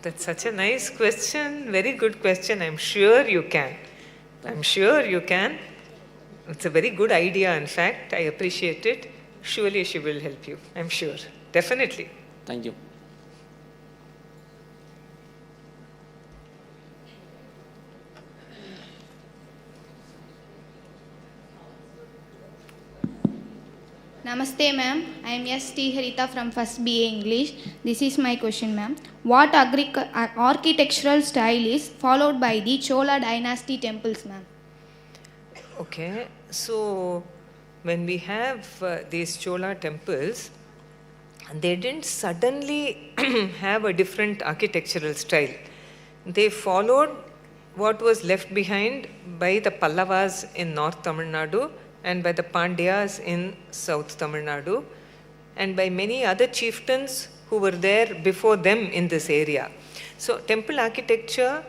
C: That's such a nice question. Very good question. I'm sure you can. I'm sure you can. It's a very good idea, in fact. I appreciate it. Surely she will help you. I'm sure. Definitely.
D: Thank you.
E: Namaste, ma'am. I am S. T. Harita from First BA English. This is my question, ma'am. What architectural style is followed by the Chola dynasty temples, ma'am?
C: Okay, so when we have these Chola temples, they didn't suddenly have a different architectural style. They followed what was left behind by the Pallavas in North Tamil Nadu and by the Pandyas in South Tamil Nadu and by many other chieftains who were there before them in this area. So temple architecture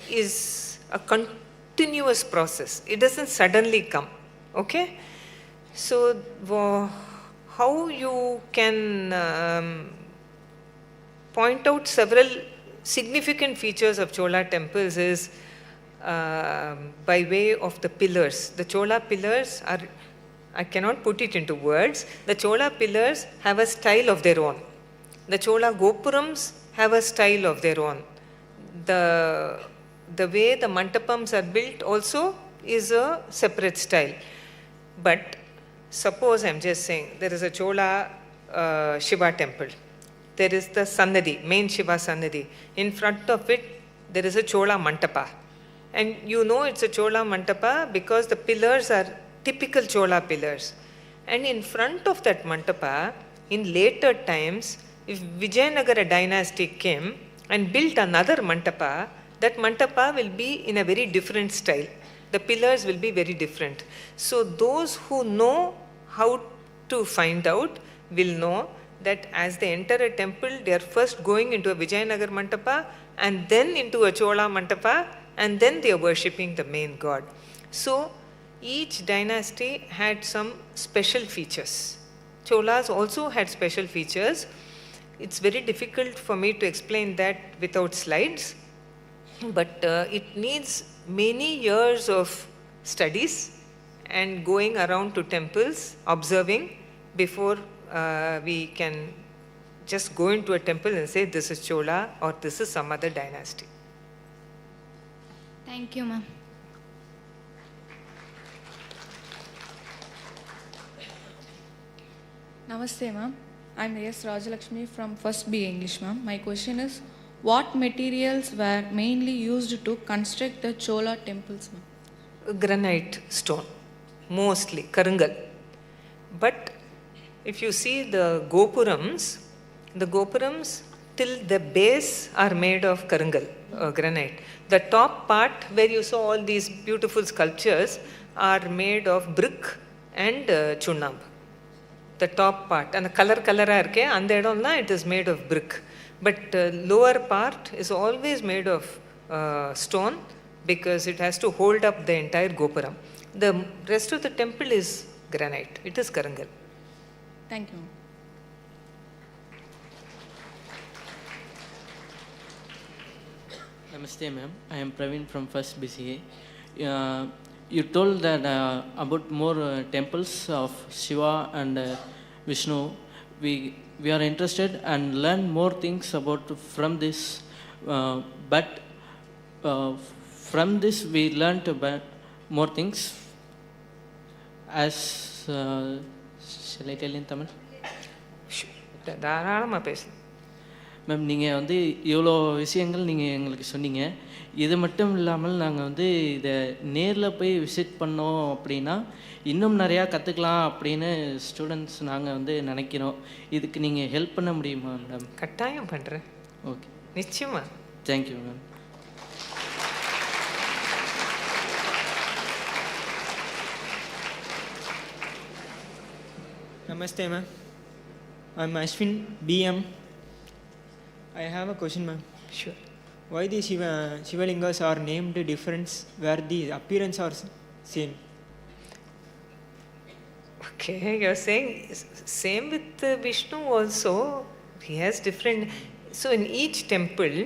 C: is a continuous process. It doesn't suddenly come. Okay? So, how you can point out several significant features of Chola temples is by way of the pillars. The Chola pillars are, I cannot put it into words, the Chola pillars have a style of their own. The Chola gopurams have a style of their own. The way the mantapams are built also is a separate style. But suppose I'm just saying there is a Chola Shiva temple. There is the Sannadhi, main Shiva Sannadhi. In front of it, there is a Chola Mantapa. And you know it's a Chola Mantapa because the pillars are typical Chola pillars. And in front of that Mantapa, in later times, if Vijayanagara dynasty came and built another Mantapa, that Mantapa will be in a very different style. The pillars will be very different. So those who know how to find out will know that as they enter a temple, they are first going into a Vijayanagar Mantapa and then into a Chola Mantapa and then they are worshipping the main god. So each dynasty had some special features. Cholas also had special features. It's very difficult for me to explain that without slides, but it needs many years of studies and going around to temples, observing before we can just go into a temple and say this is Chola or this is some other dynasty.
E: Thank you, ma'am.
F: Namaste, ma'am. I'm S. Rajalakshmi from First B English, ma'am. My question is, what materials were mainly used to construct the Chola temples, ma'am?
C: Granite stone, mostly, Karangal. But if you see the gopurams till the base are made of Karangal, granite. The top part where you saw all these beautiful sculptures are made of brick and chunam. The top part and the color irke and it is made of brick. But lower part is always made of stone because it has to hold up the entire gopuram. The rest of the temple is granite. It is Karangal.
F: Thank you.
G: Namaste, ma'am. I am Praveen from First BCA. You told that about more temples of Shiva and Vishnu. We are interested and learn more things about from this. But from this we learned about more things. As shall I tell in Tamil? Ma'am நீங்கள் வந்து இவ்வளோ விஷயங்கள் நீங்கள் எங்களுக்கு சொன்னீங்க. இது மட்டும் இல்லாமல் நாங்கள் வந்து இதை நேரில் போய் விசிட் பண்ணோம் அப்படின்னா இன்னும் நிறையா கற்றுக்கலாம் அப்படின்னு ஸ்டூடெண்ட்ஸ் நாங்கள் வந்து நினைக்கிறோம். இதுக்கு நீங்கள் ஹெல்ப் பண்ண முடியுமா மேடம்?
C: கட்டாயம் பண்ணுறேன்.
G: ஓகே,
C: நிச்சயமா.
G: Thank you ma'am.
H: Namaste, ma'am. I'm Ashwin, BM. I have a question, ma'am.
C: Sure.
H: Why the Shivalingas are named different where the appearance are same?
C: Okay, you're saying same with Vishnu also. He has different. So in each temple,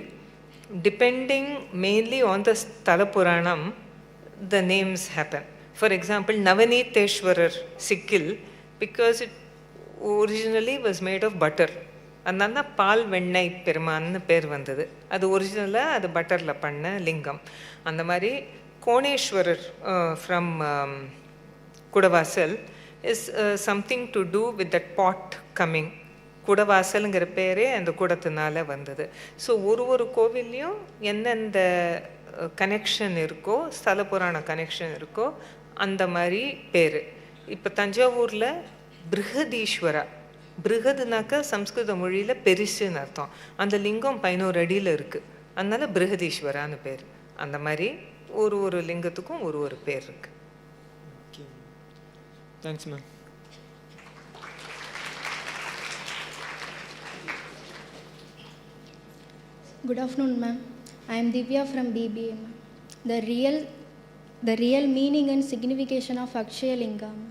C: depending mainly on the Sthala Puranam, the names happen. For example, Navaniteshwarar Sikil, because it originally was made of butter. அதனால பால் வெண்ணெய் பெருமான்னு பேர் வந்தது. அது ஒரிஜினலாக அது பட்டரில் பண்ண லிங்கம். அந்த மாதிரி Koneswarar from Kudavasal is something to do with that pot coming. குடவாசலுங்கிற பேரே அந்த குடத்தினால வந்தது. ஸோ ஒரு கோவில்லையும் எந்தெந்த கனெக்ஷன் இருக்கோ, ஸ்தல புராண கனெக்ஷன் இருக்கோ அந்த மாதிரி பேர். இப்போ தஞ்சாவூரில் பிருஹதீஸ்வரா, பிருகதுனாக்கா சம்ஸ்கிருத மொழியில் பெருசுன்னு அர்த்தம். அந்த லிங்கம் 11 அடியில் இருக்குது. அதனால பிருஹதீஸ்வரான்னு பேர். அந்த மாதிரி ஒரு லிங்கத்துக்கும் ஒரு பேர் இருக்குது.
H: Okay. Thanks, ma'am.
E: Good afternoon, ma'am. I am Divya from BBA, ma'am. The real the real meaning and signification of Akshaya Lingam?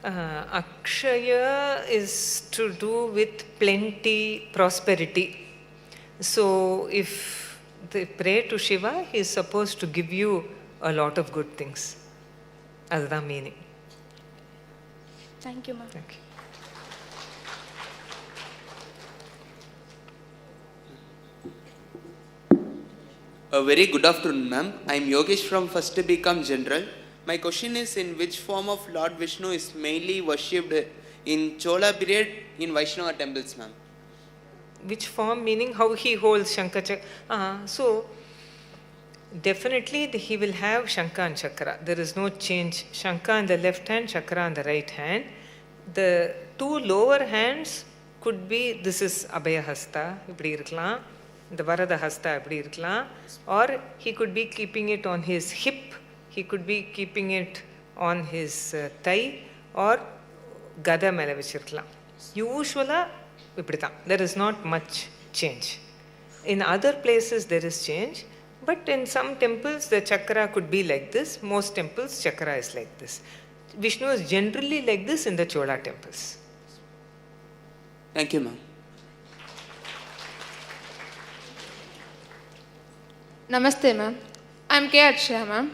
C: Akshaya is to do with plenty, prosperity. So if they pray to Shiva, he is supposed to give you a lot of good things. That's the meaning.
E: Thank you, ma'am.
C: Thank you.
I: A very good afternoon, ma'am. I am Yogesh from First BCom General. My question is, in which form of Lord Vishnu is mainly worshipped in Chola period in Vaishnava temples, ma'am?
C: Which form, meaning how he holds Shankha Chakra? So, definitely he will have Shankha and Chakra. There is no change. Shankha on the left hand, Chakra on the right hand. The two lower hands could be, this is Abhaya Hasta, இப்படி இருக்கலாம். The Varada Hasta அப்படி இருக்கலாம். Or he could be keeping it on his hip. He could be keeping it on his thigh. Or Gada மேல வச்சிருக்கலாம். Usually இப்படிதான். There is not much change. In other places there is change. But in some temples the chakra could be like this. Most temples chakra is like this. Vishnu is generally like this in the Chola temples.
I: Thank you, ma'am.
F: Namaste, ma'am. I'm K. Akshaya, ma'am.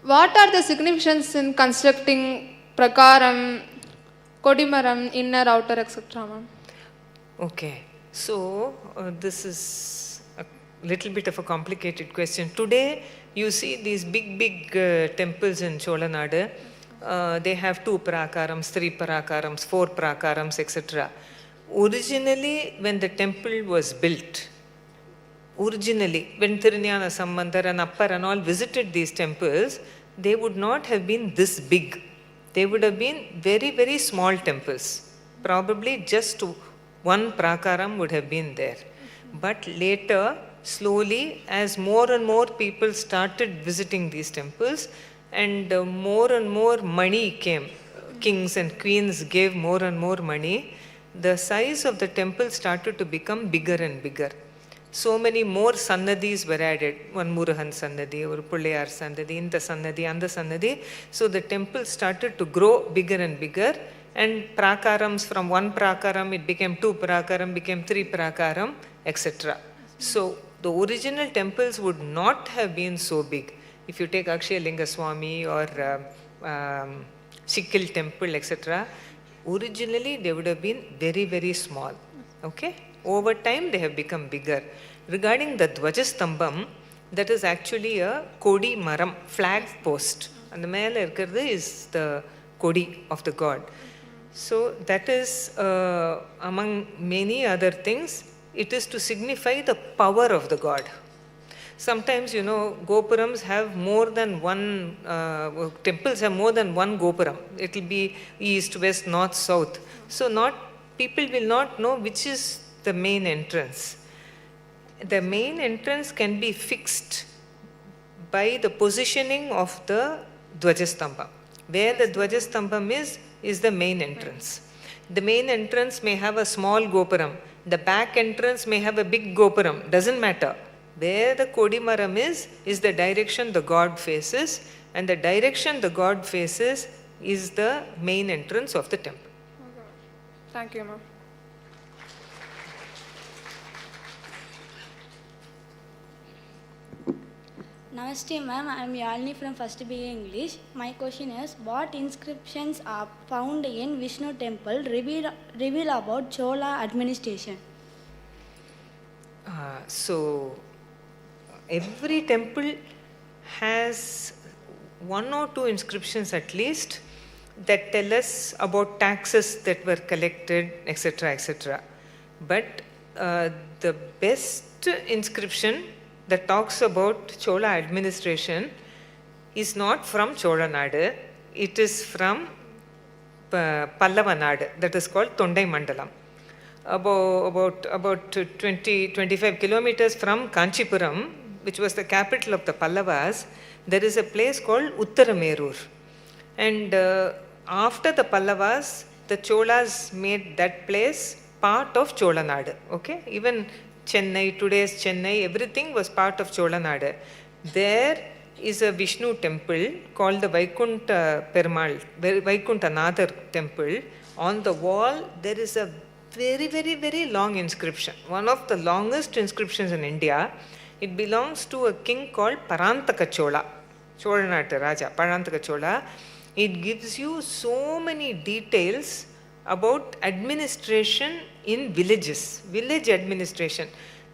F: What are the significance in constructing prakaram, kodimaram, inner, outer, etc., ma'am?
C: Okay. So, this is a little bit of a complicated question. Today, you see these big temples in Chola Nadu. They have 2 prakarams, 3 prakarams, 4 prakarams, etc. Originally, when the temple was built, when Thirunyana Sambandar and Appar and all visited these temples, they would not have been this big. They would have been very, very small temples. Probably just 1 prakaram would have been there. But later, slowly, as more and more people started visiting these temples, and more money came, kings and queens gave more and more money, the size of the temple started to become bigger and bigger. So many more sannadhis were added. One Murugan sannadhi, or Pullayar sannadhi, Inta sannadhi, Anda sannadhi. So the temple started to grow bigger and bigger, and prakarams, from 1 prakaram it became 2 prakaram, became 3 prakaram, etc. So the original temples would not have been so big. If you take Akshaya Linga Swami or Sikil temple, etc., originally they would have been very, very small. Okay? Over time they have become bigger. Regarding the Dvajastambam, that is actually a Kodi Maram, flag post. And the mele irukkiradhu is the Kodi of the god. So that is among many other things, it is to signify the power of the god. Sometimes, Gopurams have more than one, temples have more than one Gopuram. It will be east, west, north, south. So people will not know which is the main entrance. The main entrance can be fixed by the positioning of the Dvajastambam. Where the Dvajastambam is the main entrance. The main entrance may have a small Gopuram. The back entrance may have a big Gopuram. Doesn't matter. Where the Kodimaram is the direction the god faces, and the direction the god faces is the main entrance of the temple.
F: Okay. Thank you, ma'am.
J: Namaste, ma'am. I am Yalini from First BA English. My question is, what inscriptions are found in Vishnu temple reveal about Chola administration?
C: So, every temple has 1 or 2 inscriptions at least that tell us about taxes that were collected, etc., etc. But the best inscription that talks about Chola administration is not from Chola Nadu. It is from Pallava Nadu, that is called Tondai Mandalam. About 20-25 kilometers from Kanchipuram, which was the capital of the Pallavas, there is a place called Uttaramerur. And after the Pallavas, the Cholas made that place part of Chola Nadu. Okay? Even Chennai, today's Chennai, everything was part of Chola Nadu. There is a Vishnu temple called the Vaikunta Perumal, Vaikunta Nadar temple. On the wall, there is a very, very, very long inscription, one of the longest inscriptions in India. It belongs to a king called Parantaka Chola, Cholanattu Raja, Parantaka Chola. It gives you so many details about administration in villages, village administration.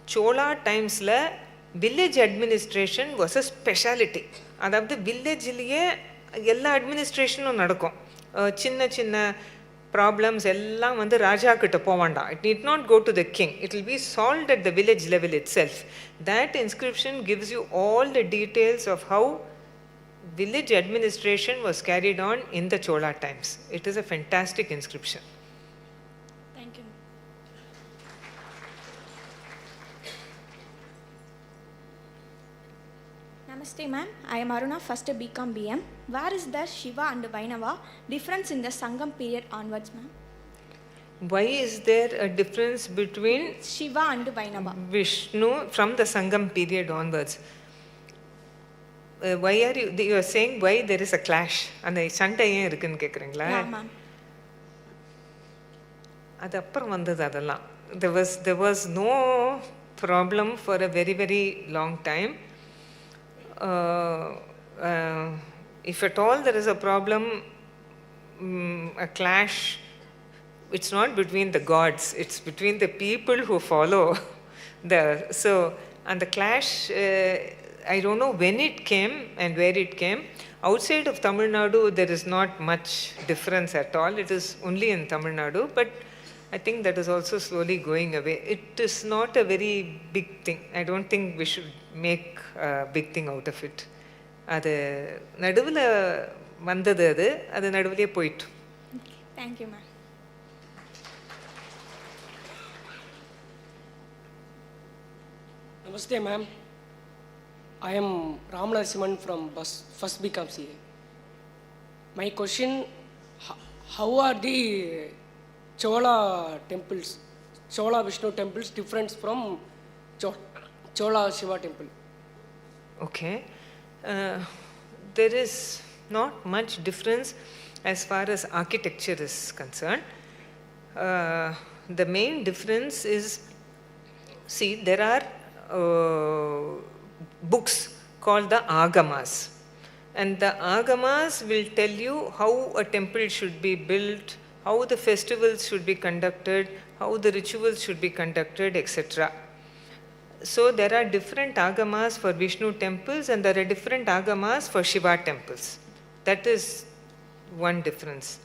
C: Chola times la village administration was a speciality. அதாவது வில்லேஜ்லேயே எல்லா அட்மினிஸ்ட்ரேஷனும் நடக்கும். சின்ன சின்ன problems எல்லாம் வந்து ராஜா கிட்ட போவாண்டாம். It need not go to the king. It will be solved at the village level itself. That inscription gives you all the details of how village administration was carried on in the Chola times. It is a fantastic inscription.
J: Thank you.
K: Namaste ma'am, I am Aruna, first BCom BM. Where is the Shiva and Vainava difference in the Sangam period onwards ma'am?
C: Why is there a difference between
K: Shiva and Vainava?
C: Vishnu from the Sangam period onwards? Why are you are saying why there is a clash? அந்த சண்டை ஏன் இருக்குன்னு கேக்குறீங்களா?
K: Yeah ma'am.
C: அது அப்புறம் வந்தது அதெல்லாம். There was no problem for a very, very long time. If at all there is a problem, a clash, it's not between the gods, it's between the people who follow. And the clash, I don't know when it came and where it came. Outside of Tamil Nadu, there is not much difference at all. It is only in Tamil Nadu, but I think that is also slowly going away. It is not a very big thing. I don't think we should make a big thing out of it. அது நடுவில் வந்தது, அது நடுவிலே போயிட்டு.
K: Thank you ma'am.
L: Namaste ma'am. I am Ramanarsiman from first BCom CA. My question, how are the Chola temples, Chola Vishnu temples different from Chola Shiva temple?
C: Okay. There is not much difference as far as architecture is concerned. The main difference is, see, there are books called the Agamas. And the Agamas will tell you how a temple should be built, how the festivals should be conducted, how the rituals should be conducted, etc. So there are different Agamas for Vishnu temples and there are different Agamas for Shiva temples. That is one difference.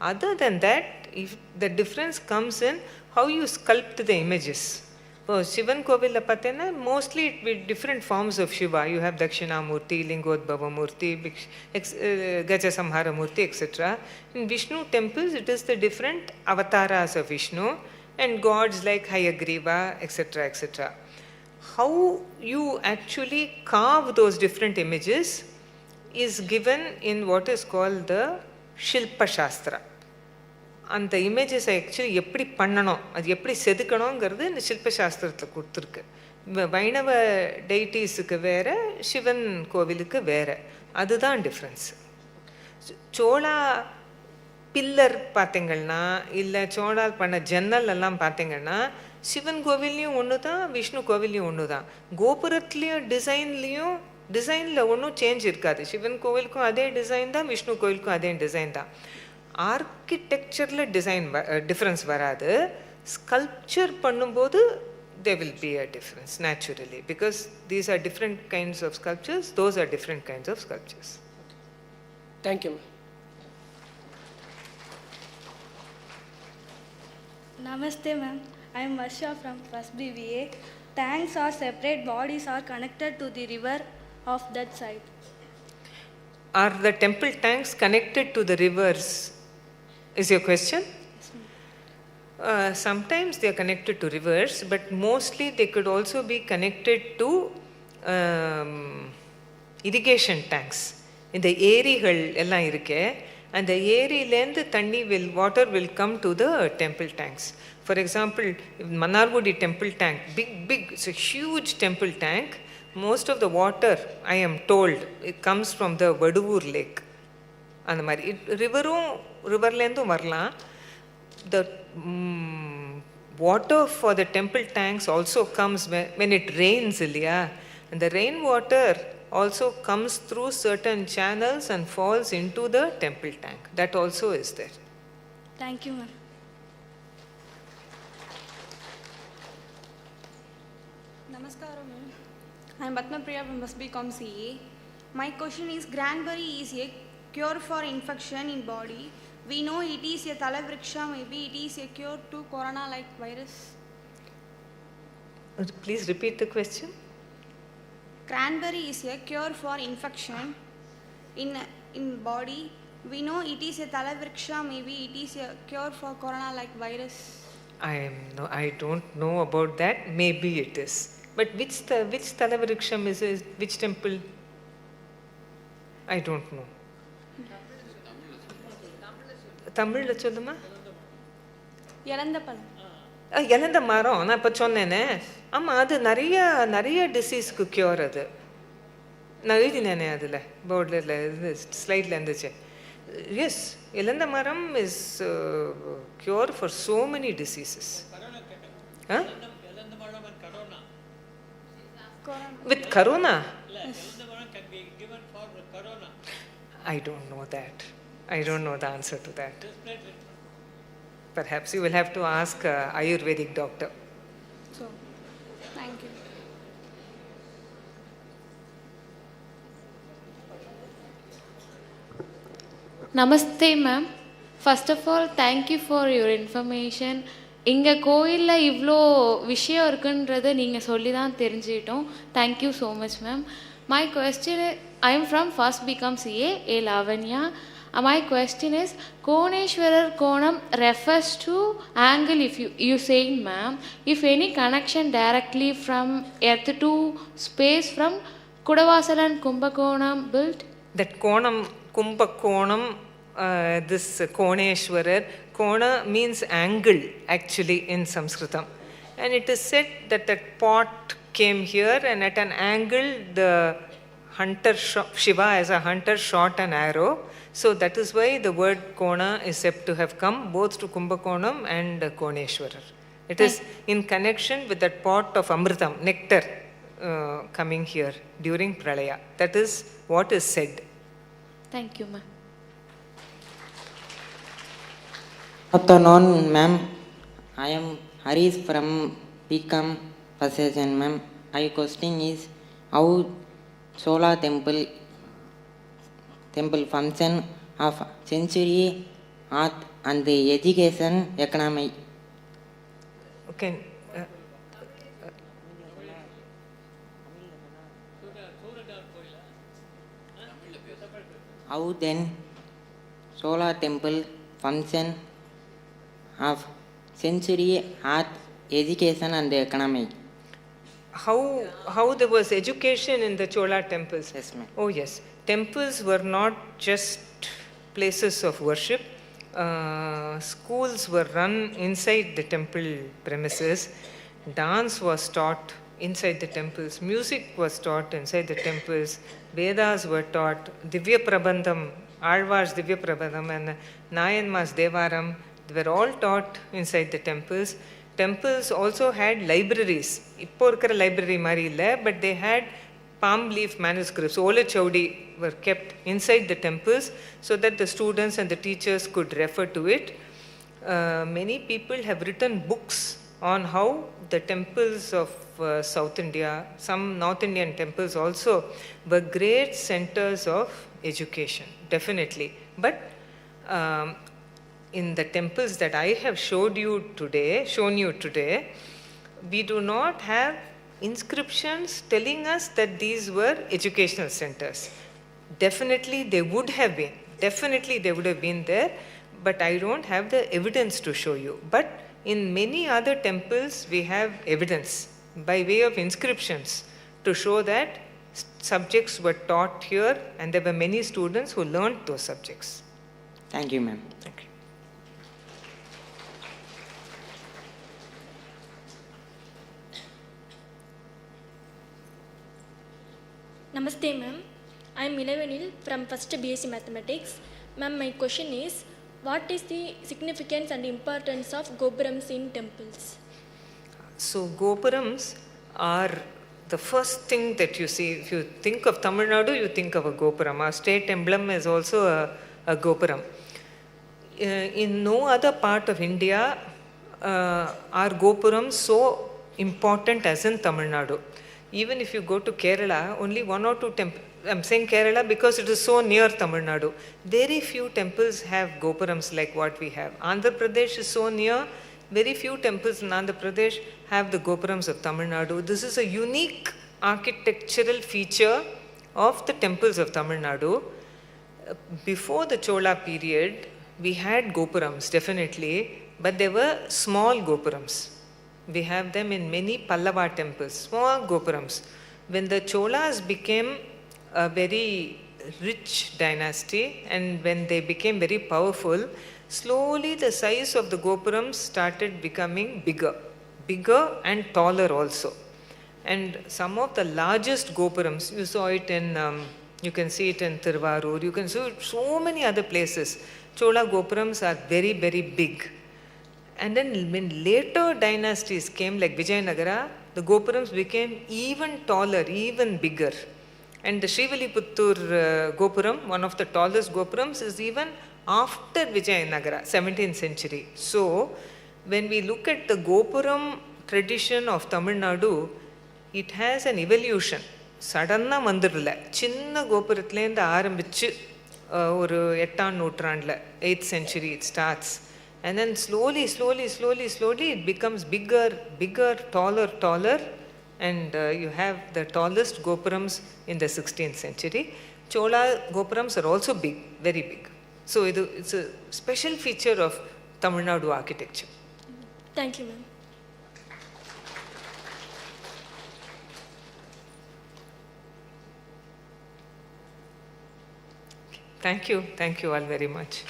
C: Other than that, if the difference comes in how you sculpt the images. For Shivan Kovil Patena, mostly it will be different forms of Shiva. You have Dakshinamurti, Lingodbhava Murti, Gajasamhara Murti, etc. In Vishnu temples, it is the different avatars of Vishnu and gods like Hayagriva, etc., etc. How you actually carve those different images is given in what is called the Shilpa Shastra. அந்த இமேஜஸை actually எப்படி பண்ணணும், அது எப்படி செதுக்கணுங்கிறது இந்த சில்ப சாஸ்திரத்தில் கொடுத்துருக்கு. வைணவ டெய்டிஸுக்கு வேறு, சிவன் கோவிலுக்கு வேறு. அதுதான் டிஃப்ரென்ஸ். சோளா பில்லர் பார்த்தீங்கன்னா, இல்லை சோளா பண்ண ஜன்னல் எல்லாம் பார்த்தீங்கன்னா, சிவன் கோவில்லையும் ஒன்று தான், விஷ்ணு கோவில்லையும் ஒன்று தான். கோபுரத்துலேயும் டிசைனில் ஒன்றும் சேஞ்ச் இருக்காது. சிவன் கோவிலுக்கும் அதே டிசைன் தான், விஷ்ணு கோவிலுக்கும் அதே டிசைன் தான். ஆர்கிடெக்சரில் டிஃப்ரென்ஸ் வராது. ஸ்கல்ப்சர் பண்ணும்போது there will be a difference naturally because these are different kinds of sculptures, those are different kinds of sculptures.
L: Thank you.
J: Namaste ma'am, I am Varsha from first BBA. Tanks are separate, bodies are connected to the river of that side.
C: Are the temple tanks connected to the rivers is your question?
J: Yes ma'am.
C: Sometimes they are connected to rivers, but mostly they could also be connected to irrigation tanks. இந்த ஏரிகள் எல்லாம் இருக்கே, அந்த ஏரியிலேருந்து water will come to the temple tanks. For example, Manargudi temple tank, big, it's a huge temple tank. most of the water, I am told, it comes from the Vaduvur lake. அந்த மாதிரி ரிவர்லேருந்தும் வரலாம். The water for the temple tanks also comes when it rains, இல்லையா? And the rain water also comes through certain channels and falls into the temple tank. That also is there.
J: Thank you, ma'am.
K: Namaskaram, ma'am. I am Batmapriya from BCom CA. My question is, cranberry is a cure for infection in body. We know it is a Talavriksha, maybe it is a cure to corona-like virus.
C: Please repeat the question.
K: Cranberry is a cure for infection in body. We know it is a Talavriksha, maybe it is a cure for corona-like virus.
C: I don't know about that. Maybe it is. But which Talavriksham is it? Which temple? I don't know. தமிழில் சொல்லுமா?
K: இறந்த பழம்.
C: இறந்த மரம் நான் இப்போ சொன்னேனே. ஆமாம், அது நிறைய டிசீஸ்க்கு க்யூர். அது நான் எழுதினேனே அதில் போர்டில் ஸ்லைடில் இருந்துச்சு. எஸ், இழந்த மரம் is cure for so many diseases. With corona? I don't know that. I don't know the answer to that. Perhaps you will have to ask Ayurvedic doctor.
K: So, thank you.
M: Namaste, ma'am. First of all, thank you for your information. எங்கள் கோயிலில் இவ்வளோ விஷயம் இருக்குன்றதை நீங்கள் சொல்லி தான் தெரிஞ்சுக்கிட்டோம். Thank you so much ma'am. My question, I am from first BCom CA, A. Lavanya. My question is, Koneshwarar Konam refers to angle, if you saying ma'am, if any connection directly from earth to space from Kudavasal and Kumbakonam built?
C: That Konam, Kumbakonam, this Koneshwarar, Kona means angle actually in Sanskritam. And it is said that pot came here and at an angle the hunter, Shiva as a hunter shot an arrow. So that is why the word Kona is said to have come both to Kumbakonam and Koneshwarar. It is in connection with that pot of Amritam, nectar, coming here during Pralaya. That is what is said.
M: Thank you, ma'am.
N: Afternoon, ma'am. I am Haris from BCom first section, ma'am. My question is, how Chola temple function of century, art and the education economy?
C: Okay.
N: How then Chola temple function of century, art, education and the economy?
C: How there was education in the Chola temples?
N: Yes, ma'am.
C: Oh yes. Temples were not just places of worship. Schools were run inside the temple premises. Dance was taught inside the temples. Music was taught inside the temples. Vedas were taught. Divya Prabandham, Alvar's Divya Prabandham and Nayanma's Devaram, they were all taught inside the temples. Temples also had libraries. இப்போ இருக்கிற library மாதிரி இல்லை, but they had palm leaf manuscripts. Ola Chaudi were kept inside the temples so that the students and the teachers could refer to it. Many people have written books on how the temples of South India, some North Indian temples also, were great centers of education, definitely. But in the temples that I have shown you today, we do not have inscriptions telling us that these were educational centers. Definitely they would have been there, but I don't have the evidence to show you. But in many other temples we have evidence by way of inscriptions to show that subjects were taught here and there were many students who learned those subjects.
N: Thank you, ma'am.
C: Thank you.
O: Namaste, ma'am. I am Ilavanil from first BSc Mathematics. Ma'am, my question is, what is the significance and importance of gopurams in temples?
C: So gopurams are the first thing that you see. If you think of Tamil Nadu, you think of a gopuram. Our state emblem is also a gopuram. In no other part of India are gopurams so important as in Tamil Nadu. Even if you go to Kerala, only one or two temples, I'm saying Kerala because it is so near Tamil Nadu. Very few temples have gopurams like what we have. Andhra Pradesh is so near, very few temples in Andhra Pradesh have the gopurams of Tamil Nadu. This is a unique architectural feature of the temples of Tamil Nadu. Before the Chola period, we had gopurams definitely, but they were small gopurams. We have them in many Pallava temples, small gopurams. When the Cholas became a very rich dynasty and when they became very powerful, slowly the size of the gopurams started becoming bigger and taller also. And some of the largest gopurams, you saw it in, you can see it in Thiruvarur, you can see it so many other places. Chola gopurams are very, very big. And then when later dynasties came like Vijayanagara, the gopurams became even taller, even bigger. And the Sriviliputtur gopuram, one of the tallest gopurams, is even after Vijayanagara, 17th century. So when we look at the gopuram tradition of Tamil Nadu, it has an evolution. Suddenly vandirilla. Chinna gopurathilenda ஆரம்பிச்சு ஒரு 8ஆம் நூற்றாண்டுல 8th century it starts. And then slowly it becomes bigger, taller, and you have the tallest gopurams in the 16th century. Chola gopurams are also big, very big. So it's a special feature of Tamil Nadu architecture.
O: Thank you, ma'am.
C: Thank you all very much.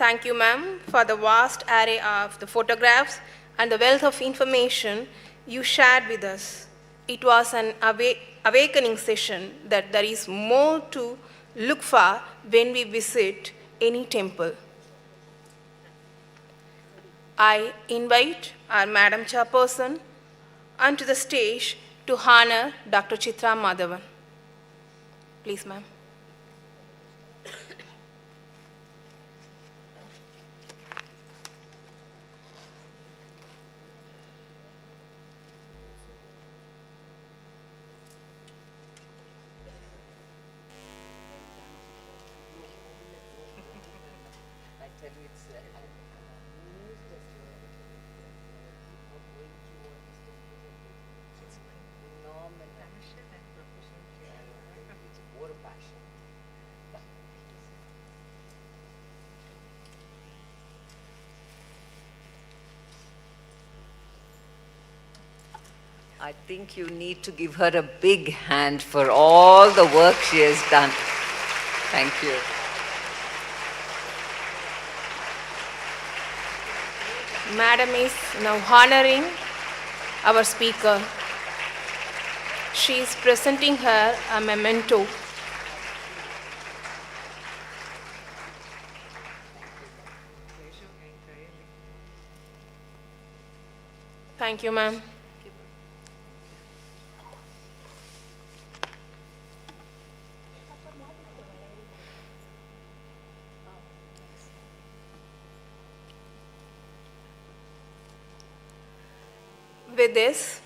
B: Thank you, ma'am, for the vast array of the photographs and the wealth of information you shared with us. It was an awakening session that there is more to look for when we visit any temple. I invite our Madam Chairperson onto the stage to honor Dr. Chithra Madhavan. Please, ma'am.
P: I think you need to give her a big hand for all the work she has done. Thank you.
B: Madam is now honoring our speaker. She is presenting her a memento. Thank you, ma'am. With this,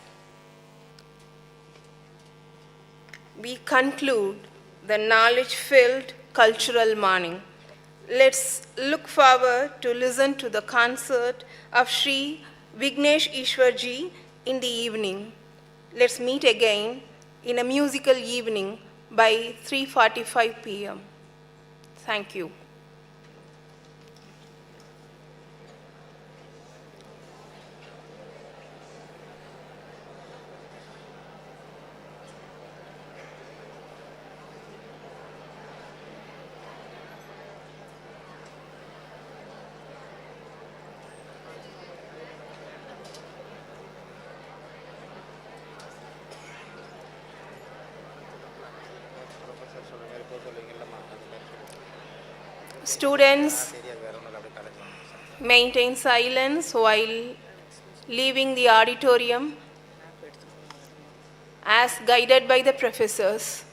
B: we conclude the knowledge-filled cultural morning. Let's look forward to listen to the concert of Sri Vignesh Ishwarji in the evening. Let's meet again in a musical evening by 3:45 p.m. Thank you. Students maintain silence while leaving the auditorium as guided by the professors.